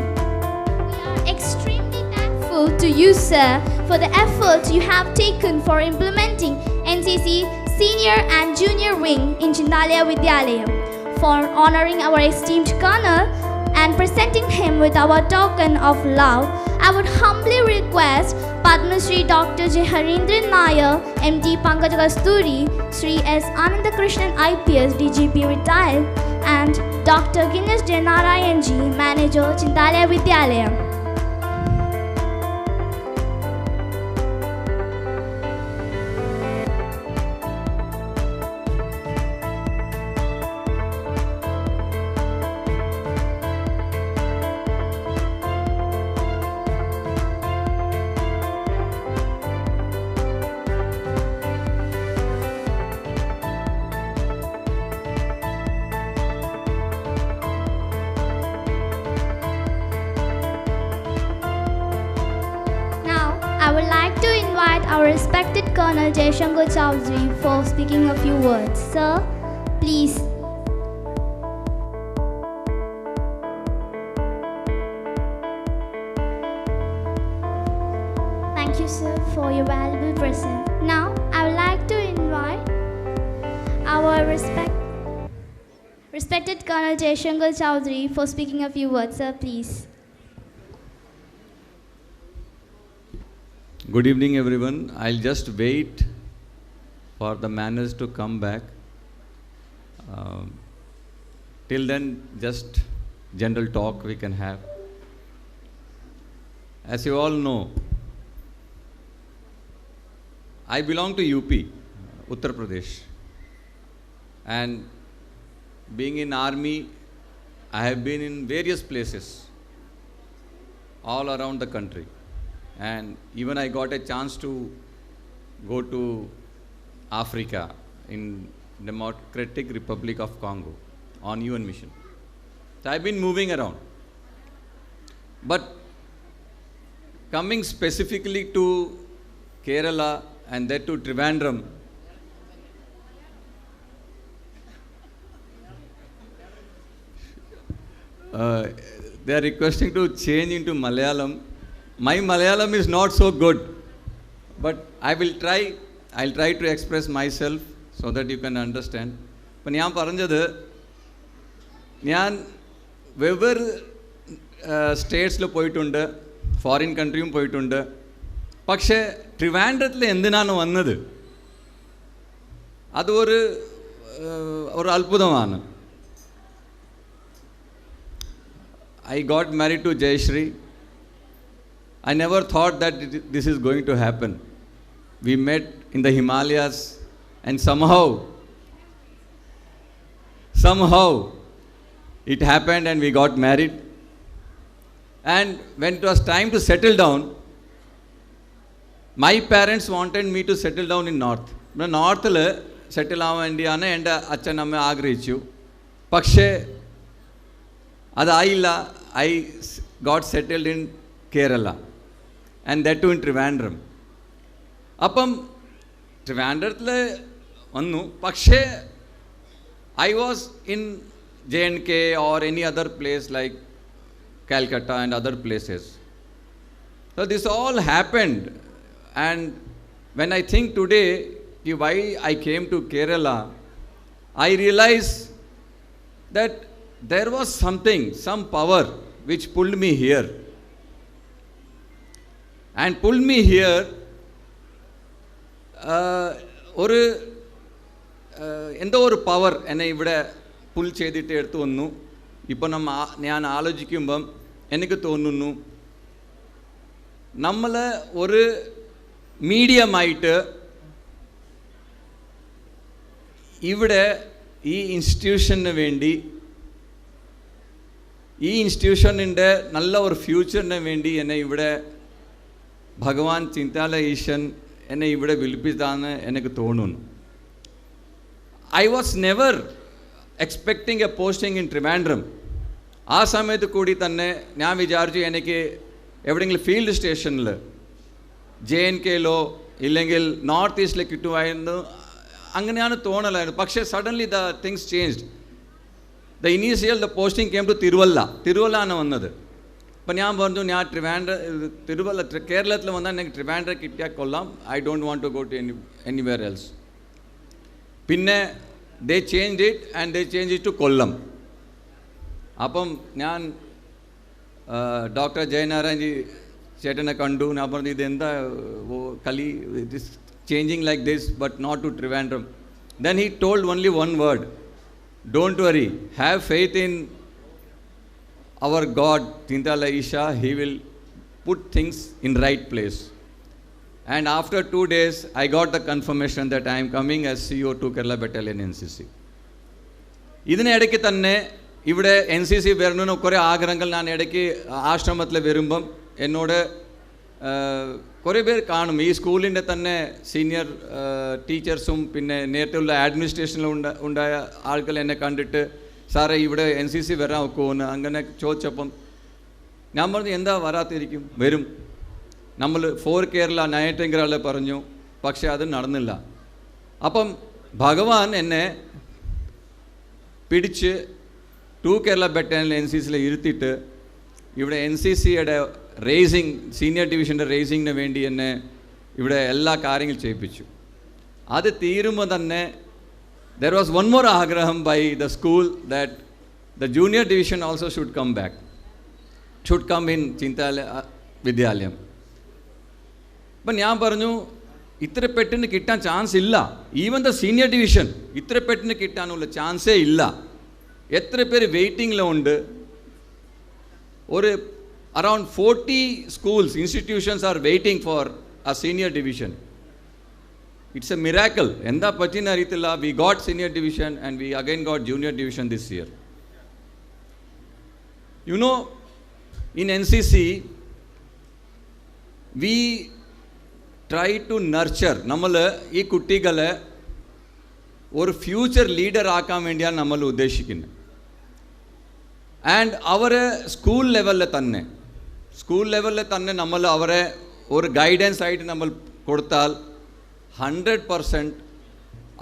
We are extremely thankful to you, sir, for the effort you have taken for implementing NCC Senior and Junior Wing in Chindalaya Vidyalayam, for honoring our esteemed Colonel and presenting him with our token of love. I would humbly request Padma Shri Dr. J. Harindran Nair, MD Pangajagasturi, Sri S. Anandakrishnan IPS, DGP retired, and Dr. Guinness J. Narayan Ji, Manager Chindalaya Vidyalayam. our respected Colonel Jaishankar Chowdhury for speaking a few words. Sir, please. Thank you, sir, for your valuable presence. Now, I would like to invite our respected Colonel Jaishankar Chowdhury for speaking a few words. Sir, please. Good evening, everyone. I'll just wait for the manners to come back. Till then, just general talk we can have. As you all know, I belong to UP, Uttar Pradesh, and being in army, I have been in various places all around the country, and even I got a chance to go to Africa in Democratic Republic of Congo on UN mission. So I've been moving around, but coming specifically to Kerala and then to Trivandrum, they are requesting to change into Malayalam. My Malayalam is not so good, but I'll try to express myself so that you can understand. But I am states foreign country പക്ഷേ ട്രിവാൻഡ്രത്തിൽ എന്തിനാണ് വന്നത്? അത് ഒരു അത്ഭുതമാണ്. I got married to Jayashree. I never thought that this is going to happen. We met in the Himalayas and somehow it happened and we got married. And when it was time to settle down, my parents wanted me to settle down in north. North settle avendiyana ende achan amma agrahichu. Pakshe adayilla, I got settled in Kerala and that too in Trivandrum. Appam Trivandrumile vannu, pakshe I was in JNK or any other place like Calcutta and other places. So this all happened. And when I think today why I came to Kerala, I realized that there was some power which pulled me here. And pulled me here, എന്തോ ഒരു power എന്നെ ഇവിടെ pull ചെയ്തിട്ട് എടുത്തു വന്നു. ഇപ്പം ഞാൻ ആലോചിക്കുമ്പം എനിക്ക് തോന്നുന്നു നമ്മൾ ഒരു മീഡിയമായിട്ട് ഇവിടെ ഈ ഇൻസ്റ്റിറ്റ്യൂഷന് വേണ്ടി, ഈ ഇൻസ്റ്റിറ്റ്യൂഷനിൻ്റെ നല്ല ഒരു ഫ്യൂച്ചറിന് വേണ്ടി എന്നെ ഇവിടെ ഭഗവാൻ ചിന്താല ഈശൻ എന്നെ ഇവിടെ വിളിപ്പിച്ചാന്ന് എനിക്ക് തോന്നുന്നു. I was never expecting a posting in Trivandrum. ആ സമയത്ത് കൂടി തന്നെ ഞാൻ വിചാരിച്ചു എനിക്ക് എവിടെയെങ്കിലും ഫീൽഡ് സ്റ്റേഷനിൽ JNKയിലോ ഇല്ലെങ്കിൽ നോർത്ത് ഈസ്റ്റിലേക്ക് കിട്ടുമായിരുന്നു, അങ്ങനെയാണ് തോന്നലായിരുന്നു. പക്ഷേ suddenly the things changed. The initial the posting came to തിരുവല്ലാണ് വന്നത്. അപ്പം ഞാൻ പറഞ്ഞു ഞാൻ കേരളത്തിൽ വന്നാൽ എനിക്ക് ട്രിവാൻഡ്രം കിട്ടിയാൽ കൊള്ളാം. I don't want to go to anywhere else. പിന്നെ they change it and they change it to Kollam. അപ്പം ഞാൻ ഡോക്ടർ ജയനാരായൺജി ചേട്ടനെ കണ്ടു. ഞാൻ പറഞ്ഞു ഇതെന്താ കളി, this changing like this but not to Trivandrum. Then he told only one word, don't worry, have faith in our God, Tintala Isha, he will put things in right place. And after 2 days, I got the confirmation that I am coming as CEO to Kerala Battalion NCC. ഇതിനിടയ്ക്ക് തന്നെ ഇവിടെ NCC വരണമെന്ന് കുറേ ആഗ്രഹങ്ങൾ ഞാൻ ഇടയ്ക്ക് ആശ്രമത്തിൽ വരുമ്പം എന്നോട് കുറേ പേർ കാണും. ഈ സ്കൂളിൻ്റെ തന്നെ സീനിയർ ടീച്ചേഴ്സും പിന്നെ നേരത്തെയുള്ള അഡ്മിനിസ്ട്രേഷനിൽ ഉണ്ടായ ആളുകൾ എന്നെ കണ്ടിട്ട് സാറേ ഇവിടെ NCC വരാൻ ഒക്കുമെന്ന് അങ്ങനെ ചോദിച്ചപ്പം ഞാൻ പറഞ്ഞു എന്താ വരാത്തിരിക്കും, വരും. നമ്മൾ 4 കേരള നയറ്റങ്കരാളെ പറഞ്ഞു, പക്ഷെ അത് നടന്നില്ല. അപ്പം ഭഗവാൻ എന്നെ പിടിച്ച് 2 കേരള ബറ്റാലിയൻ NCCയിൽ ഇരുത്തിയിട്ട് ഇവിടെ NCCയുടെ റേസിംഗ് സീനിയർ ഡിവിഷൻ്റെ റേസിങ്ങിന് വേണ്ടി എന്നെ ഇവിടെ എല്ലാ കാര്യങ്ങളും ചെയ്യിപ്പിച്ചു. അത് തീരുമ്പോൾ തന്നെ there was one more ആഗ്രഹം by the school that the junior division also should come back, should come in ചിന്താലയ വിദ്യാലയം. അപ്പം ഞാൻ പറഞ്ഞു ഇത്ര പെട്ടെന്ന് കിട്ടാൻ ചാൻസ് ഇല്ല. ഈവൻ ദ സീനിയർ ഡിവിഷൻ ഇത്ര പെട്ടെന്ന് കിട്ടാനുള്ള ചാൻസേ ഇല്ല. എത്ര പേര് വെയിറ്റിങ്ങിലുണ്ട്. ഒരു around 40 schools, institutions are waiting for a senior division. It's a miracle. എന്താ പറ്റിയെന്ന് അറിയത്തില്ല. We got senior division and we again got junior division this year. You know, in NCC, we try to nurture. നമ്മൾ ഈ കുട്ടികളെ ഒരു future leader ആക്കാൻ വേണ്ടിയാണ് നമ്മൾ ഉദ്ദേശിക്കുന്നത്. ആൻഡ് അവരെ സ്കൂൾ ലെവലിൽ തന്നെ നമ്മൾ അവരെ ഒരു ഗൈഡൻസ് ആയിട്ട് നമ്മൾ കൊടുത്താൽ 100%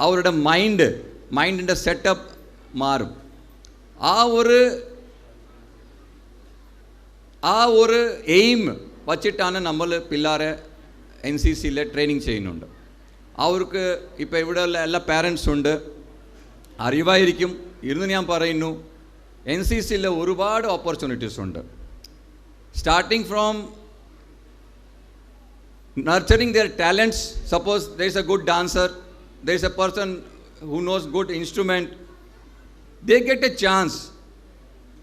അവരുടെ മൈൻഡിൻ്റെ സെറ്റപ്പ് മാറും. ആ ഒരു എയിം വച്ചിട്ടാണ് നമ്മൾ പിള്ളേരെ NCCയിൽ ട്രെയിനിങ് ചെയ്യുന്നുണ്ട്. അവർക്ക് ഇപ്പോൾ ഇവിടെയുള്ള എല്ലാ പാരൻസ് ഉണ്ട്, അറിവായിരിക്കും. ഇരുന്ന് ഞാൻ പറയുന്നു, NCCയിൽ ഒരുപാട് ഓപ്പർച്യൂണിറ്റീസ് ഉണ്ട്. Starting from nurturing their talents. Suppose there is a good dancer, there is a person who knows good instrument, they get a chance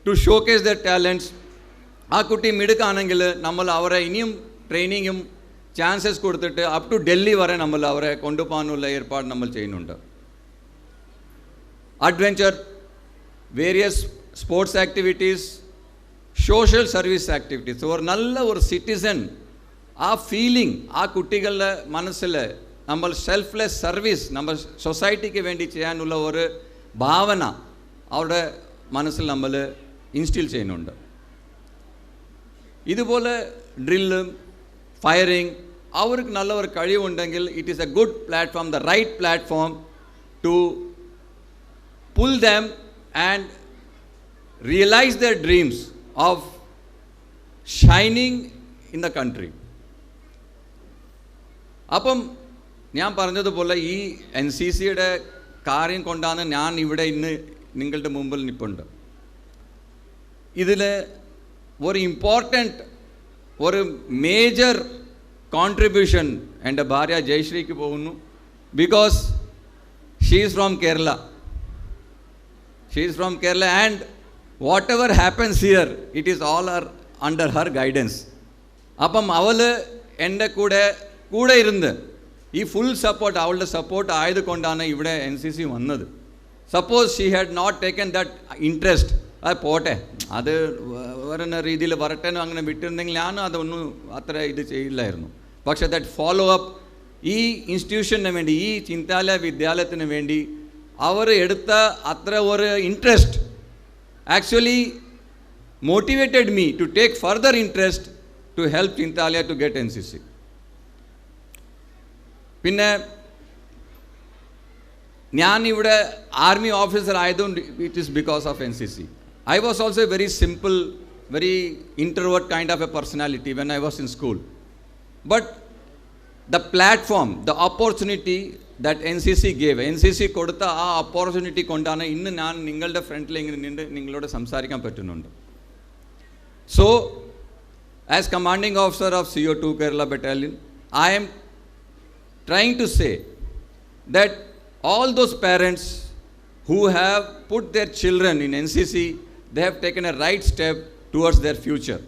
to showcase their talents. ആ കുട്ടി മിടുക്കാണെങ്കിൽ നമ്മൾ അവരെ ഇനിയും ട്രെയിനിങ്ങും ചാൻസസ് കൊടുത്തിട്ട് അപ് ടു ഡൽഹി വരെ നമ്മൾ അവരെ കൊണ്ടുപോകാനുള്ള ഏർപ്പാട് നമ്മൾ ചെയ്യുന്നുണ്ട്. Adventure, various sports activities, social service activities. ഒരു നല്ല ഒരു സിറ്റിസൺ ആ ഫീലിംഗ് ആ കുട്ടികളുടെ മനസ്സിൽ നമ്മൾ സെൽഫ്ലെസ് സർവീസ് നമ്മൾ സൊസൈറ്റിക്ക് വേണ്ടി ചെയ്യാനുള്ള ഒരു ഭാവന അവരുടെ മനസ്സിൽ നമ്മൾ ഇൻസ്റ്റിൽ ചെയ്യുന്നുണ്ട്. ഇതുപോലെ ഡ്രില്ലും ഫയറിങ് അവർക്ക് നല്ല ഒരു കഴിവുണ്ടെങ്കിൽ it is a good platform, the right platform to pull them and realise their dreams of shining in the country. അപ്പം ഞാൻ പറഞ്ഞതുപോലെ ഈ NCCയുടെ കാര്യം കൊണ്ടാണ് ഞാൻ ഇവിടെ ഇന്ന് നിങ്ങളുടെ മുമ്പിൽ നിൽപ്പുണ്ട്. ഇതിൽ ഒരു ഇമ്പോർട്ടൻറ്റ് ഒരു മേജർ കോൺട്രിബ്യൂഷൻ എൻ്റെ ഭാര്യ ജയശ്രീക്ക് പോകുന്നു. Because she is from Kerala and what ever happens here it is all are under Har guidance. അപ്പം അവൾ എൻ്റെ കൂടെ ഇരുന്ന് ഈ ഫുൾ സപ്പോർട്ട് അവളുടെ സപ്പോർട്ട് ആയതുകൊണ്ടാണ് ഇവിടെ NCC വന്നത്. Suppose she had not taken that interest, അത് പോട്ടെ, അത് വരുന്ന രീതിയിൽ വരട്ടെന്നോ അങ്ങനെ വിട്ടിരുന്നെങ്കിൽ ഞാനും അതൊന്നും അത്ര ഇത് ചെയ്യില്ലായിരുന്നു. പക്ഷേ ദാറ്റ് ഫോളോ അപ്പ് ഈ ഇൻസ്റ്റിറ്റ്യൂഷന് വേണ്ടി, ഈ ചിന്താലയ വിദ്യാലയത്തിന് വേണ്ടി അവർ എടുത്ത അത്ര ഒരു interest actually motivated me to take further interest to help Chinthalaya to get NCC. പിന്നെ ഞാനിവിടെ ആർമി ഓഫീസർ ആയതുകൊണ്ട് it is because of NCC. I was also a very simple, very introvert kind of a personality when I was in school. But the platform, the opportunity that NCC gave, NCC കൊടുത്ത ആ opportunity കൊണ്ടാണ് ഇന്ന് ഞാൻ നിങ്ങളുടെ ഫ്രണ്ടിൽ ഇങ്ങനെ നിന്ന് നിങ്ങളോട് സംസാരിക്കാൻ പറ്റുന്നുണ്ട്. So, as commanding officer of CO2 Kerala Battalion, I am trying to say that all those parents who have put their children in NCC, they have taken a right step towards their future.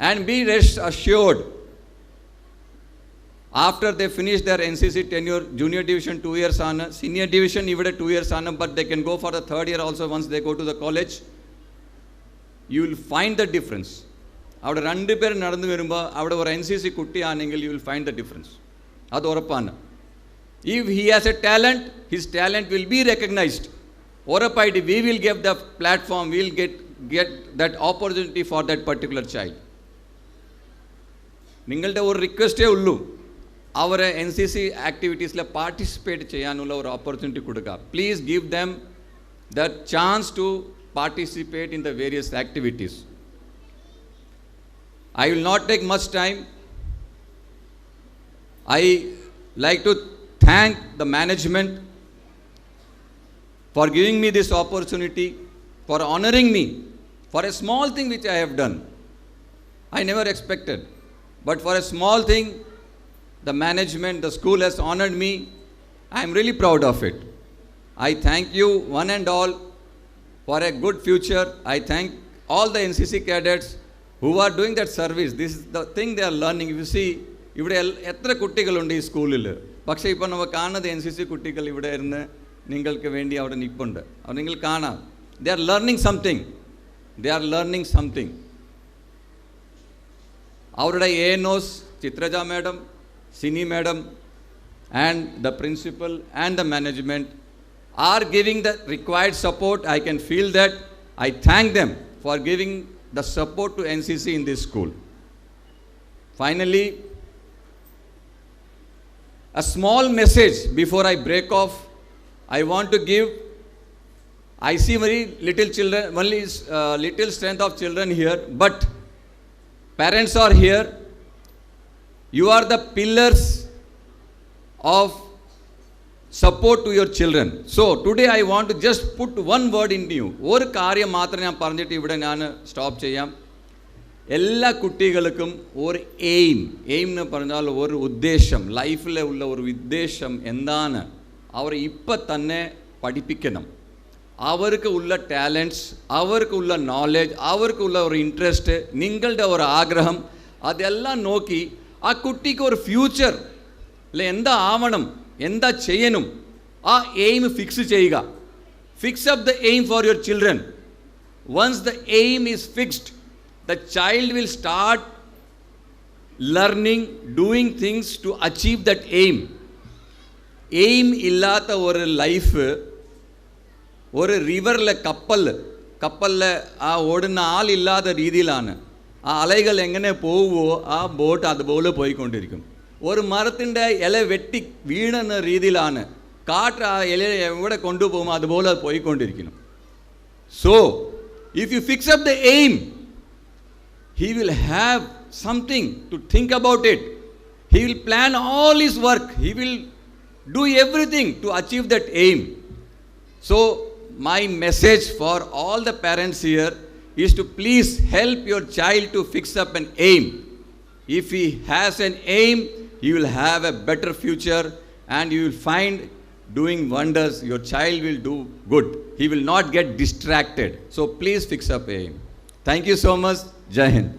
And be rest assured, after they finish their NCC tenure, junior division 2 years on, senior division even 2 years on, but they can go for the 3rd year also once they go to the college. You will find the difference. അവിടെ 2 പേർ നടന്നു വരുമ്പോൾ അവിടെ ഒരു NCC കുട്ടിയാണെങ്കിൽ you will find the difference. അത് ഉറപ്പാണ്. If he has a talent, his talent will be recognized. ഉറപ്പായിട്ട് we will give the platform, we will get that opportunity for that particular child. നിങ്ങളുടെ ഒരു റിക്വസ്റ്റേ ഉള്ളൂ, അവരെ NCC ആക്ടിവിറ്റീസിൽ പാർട്ടിസിപ്പേറ്റ് ചെയ്യാനുള്ള ഒരു opportunity കൊടുക്കുക. Please give them the chance to participate in the various activities. I will not take much time. I like to thank the management for giving me this opportunity, for honoring me for a small thing which I have done. I never expected, but for a small thing, the management, the school has honored me. I am really proud of it. I thank you one and all for a good future. I thank all the NCC cadets who are doing that service. This is the thing they are learning. If you see, ഇവിടെ എത്ര കുട്ടികളുണ്ട് ഈ സ്കൂളിൽ, പക്ഷേ ഇപ്പോൾ നമ്മൾ കാണുന്നത് NCC കുട്ടികൾ ഇവിടെ ഇരുന്ന് നിങ്ങൾക്ക് വേണ്ടി അവിടെ നിൽപ്പുണ്ട്. അവർ നിങ്ങൾ കാണാം, they are learning something. They are learning something. അവരുടെ ANOs, Chithraja madam, Sini madam, and the principal and the management are giving the required support. I can feel that. I thank them for giving the support to NCC in this school. Finally, a small message before I break off. I want to give. I see very little children, only little strength of children here, but parents are here. You are the pillars of support to your children. So today I want to just put one word in you. ഒരു കാര്യം മാത്രം ഞാൻ പറഞ്ഞിട്ട് ഇവിടെ ഞാൻ stop ചെയ്യാം. എല്ലാ കുട്ടികൾക്കും ഒരു എയിം എന്ന് പറഞ്ഞാൽ ഒരു ഉദ്ദേശം, ലൈഫിലെ ഉള്ള ഒരു ഉദ്ദേശം എന്താണ് അവർ ഇപ്പം തന്നെ പഠിപ്പിക്കണം. അവർക്ക് ഉള്ള ടാലൻറ്റ്സ്, അവർക്കുള്ള നോളജ്, അവർക്കുള്ള ഒരു ഇൻട്രസ്റ്റ്, നിങ്ങളുടെ ഒരു ആഗ്രഹം, അതെല്ലാം നോക്കി ആ കുട്ടിക്ക് ഒരു ഫ്യൂച്ചർ അല്ലെ എന്താ ആവണം, എന്താ ചെയ്യണം, ആ എയിം ഫിക്സ് ചെയ്യുക. Fix up the aim for your children. Once the aim is fixed, the child will start learning, doing things to achieve that aim. Aim ഇല്ലാത്ത ഒരു ലൈഫ് ഒരു റിവറിലെ കപ്പലിൽ ആ ഓടുന്ന ആളില്ലാത്ത രീതിയിലാണ്. ആ അലകൾ എങ്ങനെ പോവുമോ ആ ബോട്ട് അതുപോലെ പോയിക്കൊണ്ടിരിക്കും. ഒരു മരത്തിൻ്റെ ഇല വെട്ടി വീഴുന്ന രീതിയിലാണ്, കാറ്റ് ആ ഇല എവിടെ കൊണ്ടുപോകുമോ അതുപോലെ പോയിക്കൊണ്ടിരിക്കണം. So if you fix up the aim, he will have something to think about it. He will plan all his work. He will do everything to achieve that aim. So my message for all the parents here is to please help your child to fix up an aim. If he has an aim, he will have a better future and you will find doing wonders. Your child will do good. He will not get distracted. So please fix up aim. Thank you so much. Jai Hind.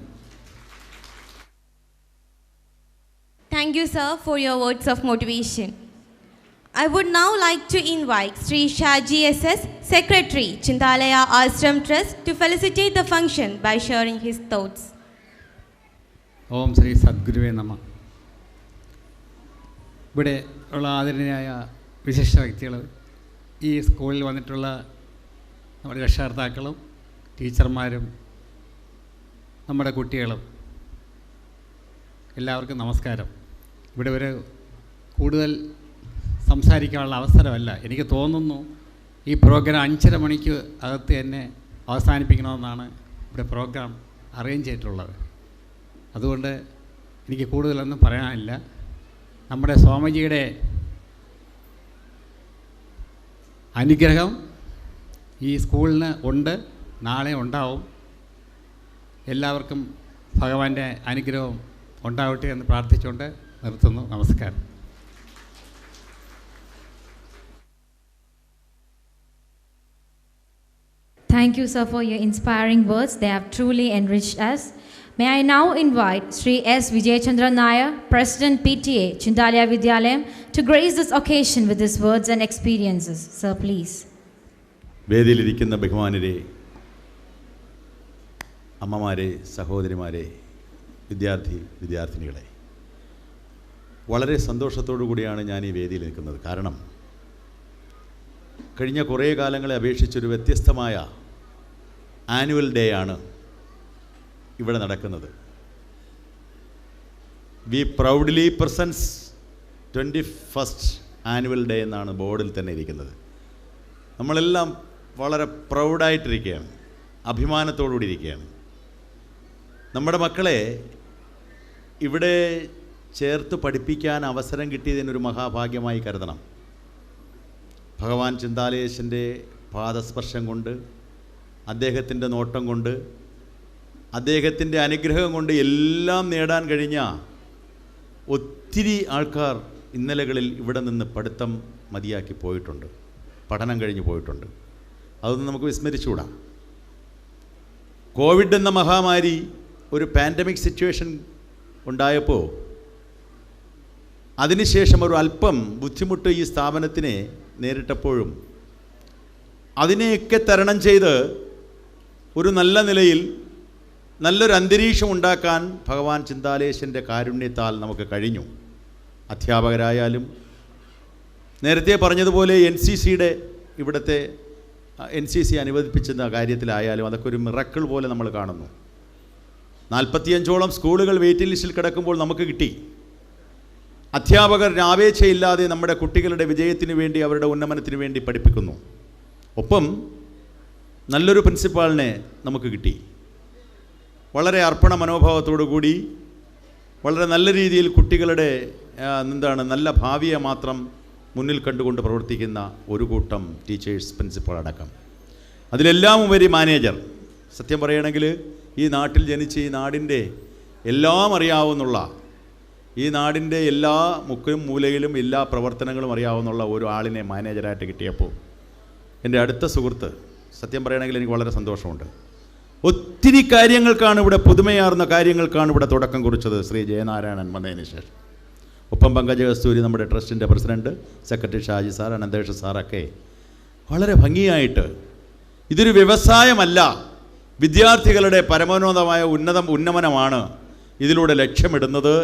Thank you, sir, for your words of motivation. I would now like to invite Sri Shaji SS, Secretary, Chindalaya Ashram Trust, to felicitate the function by sharing his thoughts. ഓം ശ്രീ സദ്ഗുരുവേ നമ. ഇവിടെ ഉള്ള ആദരണീയായ വിശിഷ്ട വ്യക്തികൾ, ഈ സ്കൂളിൽ വന്നിട്ടുള്ള നമ്മുടെ രക്ഷകർത്താക്കളും ടീച്ചർമാരും നമ്മുടെ കുട്ടികളും എല്ലാവർക്കും നമസ്കാരം. ഇവിടെ ഒരു കൂടുതൽ സംസാരിക്കാനുള്ള അവസരമല്ല. എനിക്ക് തോന്നുന്നു ഈ പ്രോഗ്രാം 5:30 മണിക്ക് അകത്ത് തന്നെ അവസാനിപ്പിക്കണമെന്നാണ് ഇവിടെ പ്രോഗ്രാം അറേഞ്ച് ചെയ്തിട്ടുള്ളത്. അതുകൊണ്ട് എനിക്ക് കൂടുതലൊന്നും പറയാനില്ല. നമ്മുടെ സ്വാമിജിയുടെ അനുഗ്രഹം ഈ സ്കൂളിന് ഉണ്ട്, നാളെ ഉണ്ടാവും. എല്ലാവർക്കും ഭഗവാന്റെ അനുഗ്രഹം ഉണ്ടാവട്ടെ എന്ന് പ്രാർത്ഥിച്ചുകൊണ്ട് നിർത്തുന്നു. നമസ്കാരം. Thank you, sir, for your inspiring words. They have truly enriched us. May I now invite Sri S. Vijaychandra Nair, President PTA, Chindalaya Vidyalayam, to grace this occasion with his words and experiences. Sir, please. വേദിയിലിരിക്കുന്ന ബഹുമാനരെ, അമ്മമാരെ, സഹോദരിമാരെ, വിദ്യാർത്ഥിനികളെ, വളരെ സന്തോഷത്തോടു കൂടിയാണ് ഞാൻ ഈ വേദിയിൽ നിൽക്കുന്നത്. കാരണം കഴിഞ്ഞ കുറേ കാലങ്ങളെ അപേക്ഷിച്ചൊരു വ്യത്യസ്തമായ ആനുവൽ ഡേ ആണ് ഇവിടെ നടക്കുന്നത്. We proudly presents 21st annual day എന്നാണ് ബോർഡിൽ തന്നെ ഇരിക്കുന്നത്. നമ്മളെല്ലാം വളരെ പ്രൗഡായിട്ടിരിക്കുകയാണ്, അഭിമാനത്തോടുകൂടി ഇരിക്കുകയാണ്. നമ്മുടെ മക്കളെ ഇവിടെ ചേർത്ത് പഠിപ്പിക്കാൻ അവസരം കിട്ടിയതിനൊരു മഹാഭാഗ്യമായി കരുതണം. ഭഗവാൻ ചിന്താലേശൻ്റെ പാദസ്പർശം കൊണ്ട്, അദ്ദേഹത്തിൻ്റെ നോട്ടം കൊണ്ട്, അദ്ദേഹത്തിൻ്റെ അനുഗ്രഹം കൊണ്ട് എല്ലാം നേടാൻ കഴിഞ്ഞ ഒത്തിരി ആൾക്കാർ ഇന്നലകളിൽ ഇവിടെ നിന്ന് പഠിത്തം മതിയാക്കി പോയിട്ടുണ്ട്, പഠനം കഴിഞ്ഞ് പോയിട്ടുണ്ട്. അതൊന്നും നമുക്ക് വിസ്മരിച്ചുകൂടാ. കോവിഡ് എന്ന മഹാമാരി ഒരു പാൻഡമിക് സിറ്റുവേഷൻ ഉണ്ടായപ്പോൾ അതിനുശേഷം ഒരു അല്പം ബുദ്ധിമുട്ട് ഈ സ്ഥാപനത്തിനെ നേരിട്ടപ്പോഴും അതിനെയൊക്കെ തരണം ചെയ്ത് ഒരു നല്ല നിലയിൽ നല്ലൊരു അന്തരീക്ഷം ഉണ്ടാക്കാൻ ഭഗവാൻ ചിന്താലേശൻ്റെ കാരുണ്യത്താൽ നമുക്ക് കഴിഞ്ഞു. അധ്യാപകരായാലും നേരത്തെ പറഞ്ഞതുപോലെ NCCയുടെ ഇവിടുത്തെ NCC അനുവദിപ്പിച്ചെന്ന കാര്യത്തിലായാലും അതൊക്കെ ഒരു മിറക്കിൾ പോലെ നമ്മൾ കാണുന്നു. 45ഓളം സ്കൂളുകൾ വെയിറ്റിംഗ് ലിസ്റ്റിൽ കിടക്കുമ്പോൾ നമുക്ക് കിട്ടി. അധ്യാപകർ ആവേശയില്ലാതെ നമ്മുടെ കുട്ടികളുടെ വിജയത്തിന് വേണ്ടി, അവരുടെ ഉന്നമനത്തിന് വേണ്ടി പഠിപ്പിക്കുന്നു. ഒപ്പം നല്ലൊരു പ്രിൻസിപ്പാളിനെ നമുക്ക് കിട്ടി. വളരെ അർപ്പണ മനോഭാവത്തോടു കൂടി വളരെ നല്ല രീതിയിൽ കുട്ടികളുടെ നല്ല ഭാവിയെ മാത്രം മുന്നിൽ കണ്ടുകൊണ്ട് പ്രവർത്തിക്കുന്ന ഒരു കൂട്ടം ടീച്ചേഴ്സ്, പ്രിൻസിപ്പൾ അടക്കം. അതിലെല്ലാം ഉപരി മാനേജർ. സത്യം പറയുകയാണെങ്കിൽ ഈ നാട്ടിൽ ജനിച്ച് ഈ നാടിൻ്റെ എല്ലാം അറിയാവുന്നുള്ള, ഈ നാടിൻ്റെ എല്ലാ മുക്കിലും മൂലയിലും എല്ലാ പ്രവർത്തനങ്ങളും അറിയാവുന്നുള്ള ഒരു ആളിനെ മാനേജറായിട്ട് കിട്ടിയപ്പോൾ എൻ്റെ അടുത്ത സുഹൃത്ത്, സത്യം പറയുകയാണെങ്കിൽ എനിക്ക് വളരെ സന്തോഷമുണ്ട്. ഒത്തിരി കാര്യങ്ങൾക്കാണ് ഇവിടെ, പുതുമയാർന്ന കാര്യങ്ങൾക്കാണ് ഇവിടെ തുടക്കം കുറിച്ചത് ശ്രീ ജയനാരായണൻ വന്നതിന് ശേഷം. ഒപ്പം പങ്കജ കസ്തൂരി, നമ്മുടെ ട്രസ്റ്റിൻ്റെ പ്രസിഡൻറ്റ്, സെക്രട്ടറി ഷാജി സാർ, അനന്തേഷ് സാറൊക്കെ വളരെ ഭംഗിയായിട്ട്, ഇതൊരു വ്യവസായമല്ല, വിദ്യാർത്ഥികളുടെ പരമോന്നതമായ ഉന്നമനമാണ് ഇതിലൂടെ ലക്ഷ്യമിടുന്നത്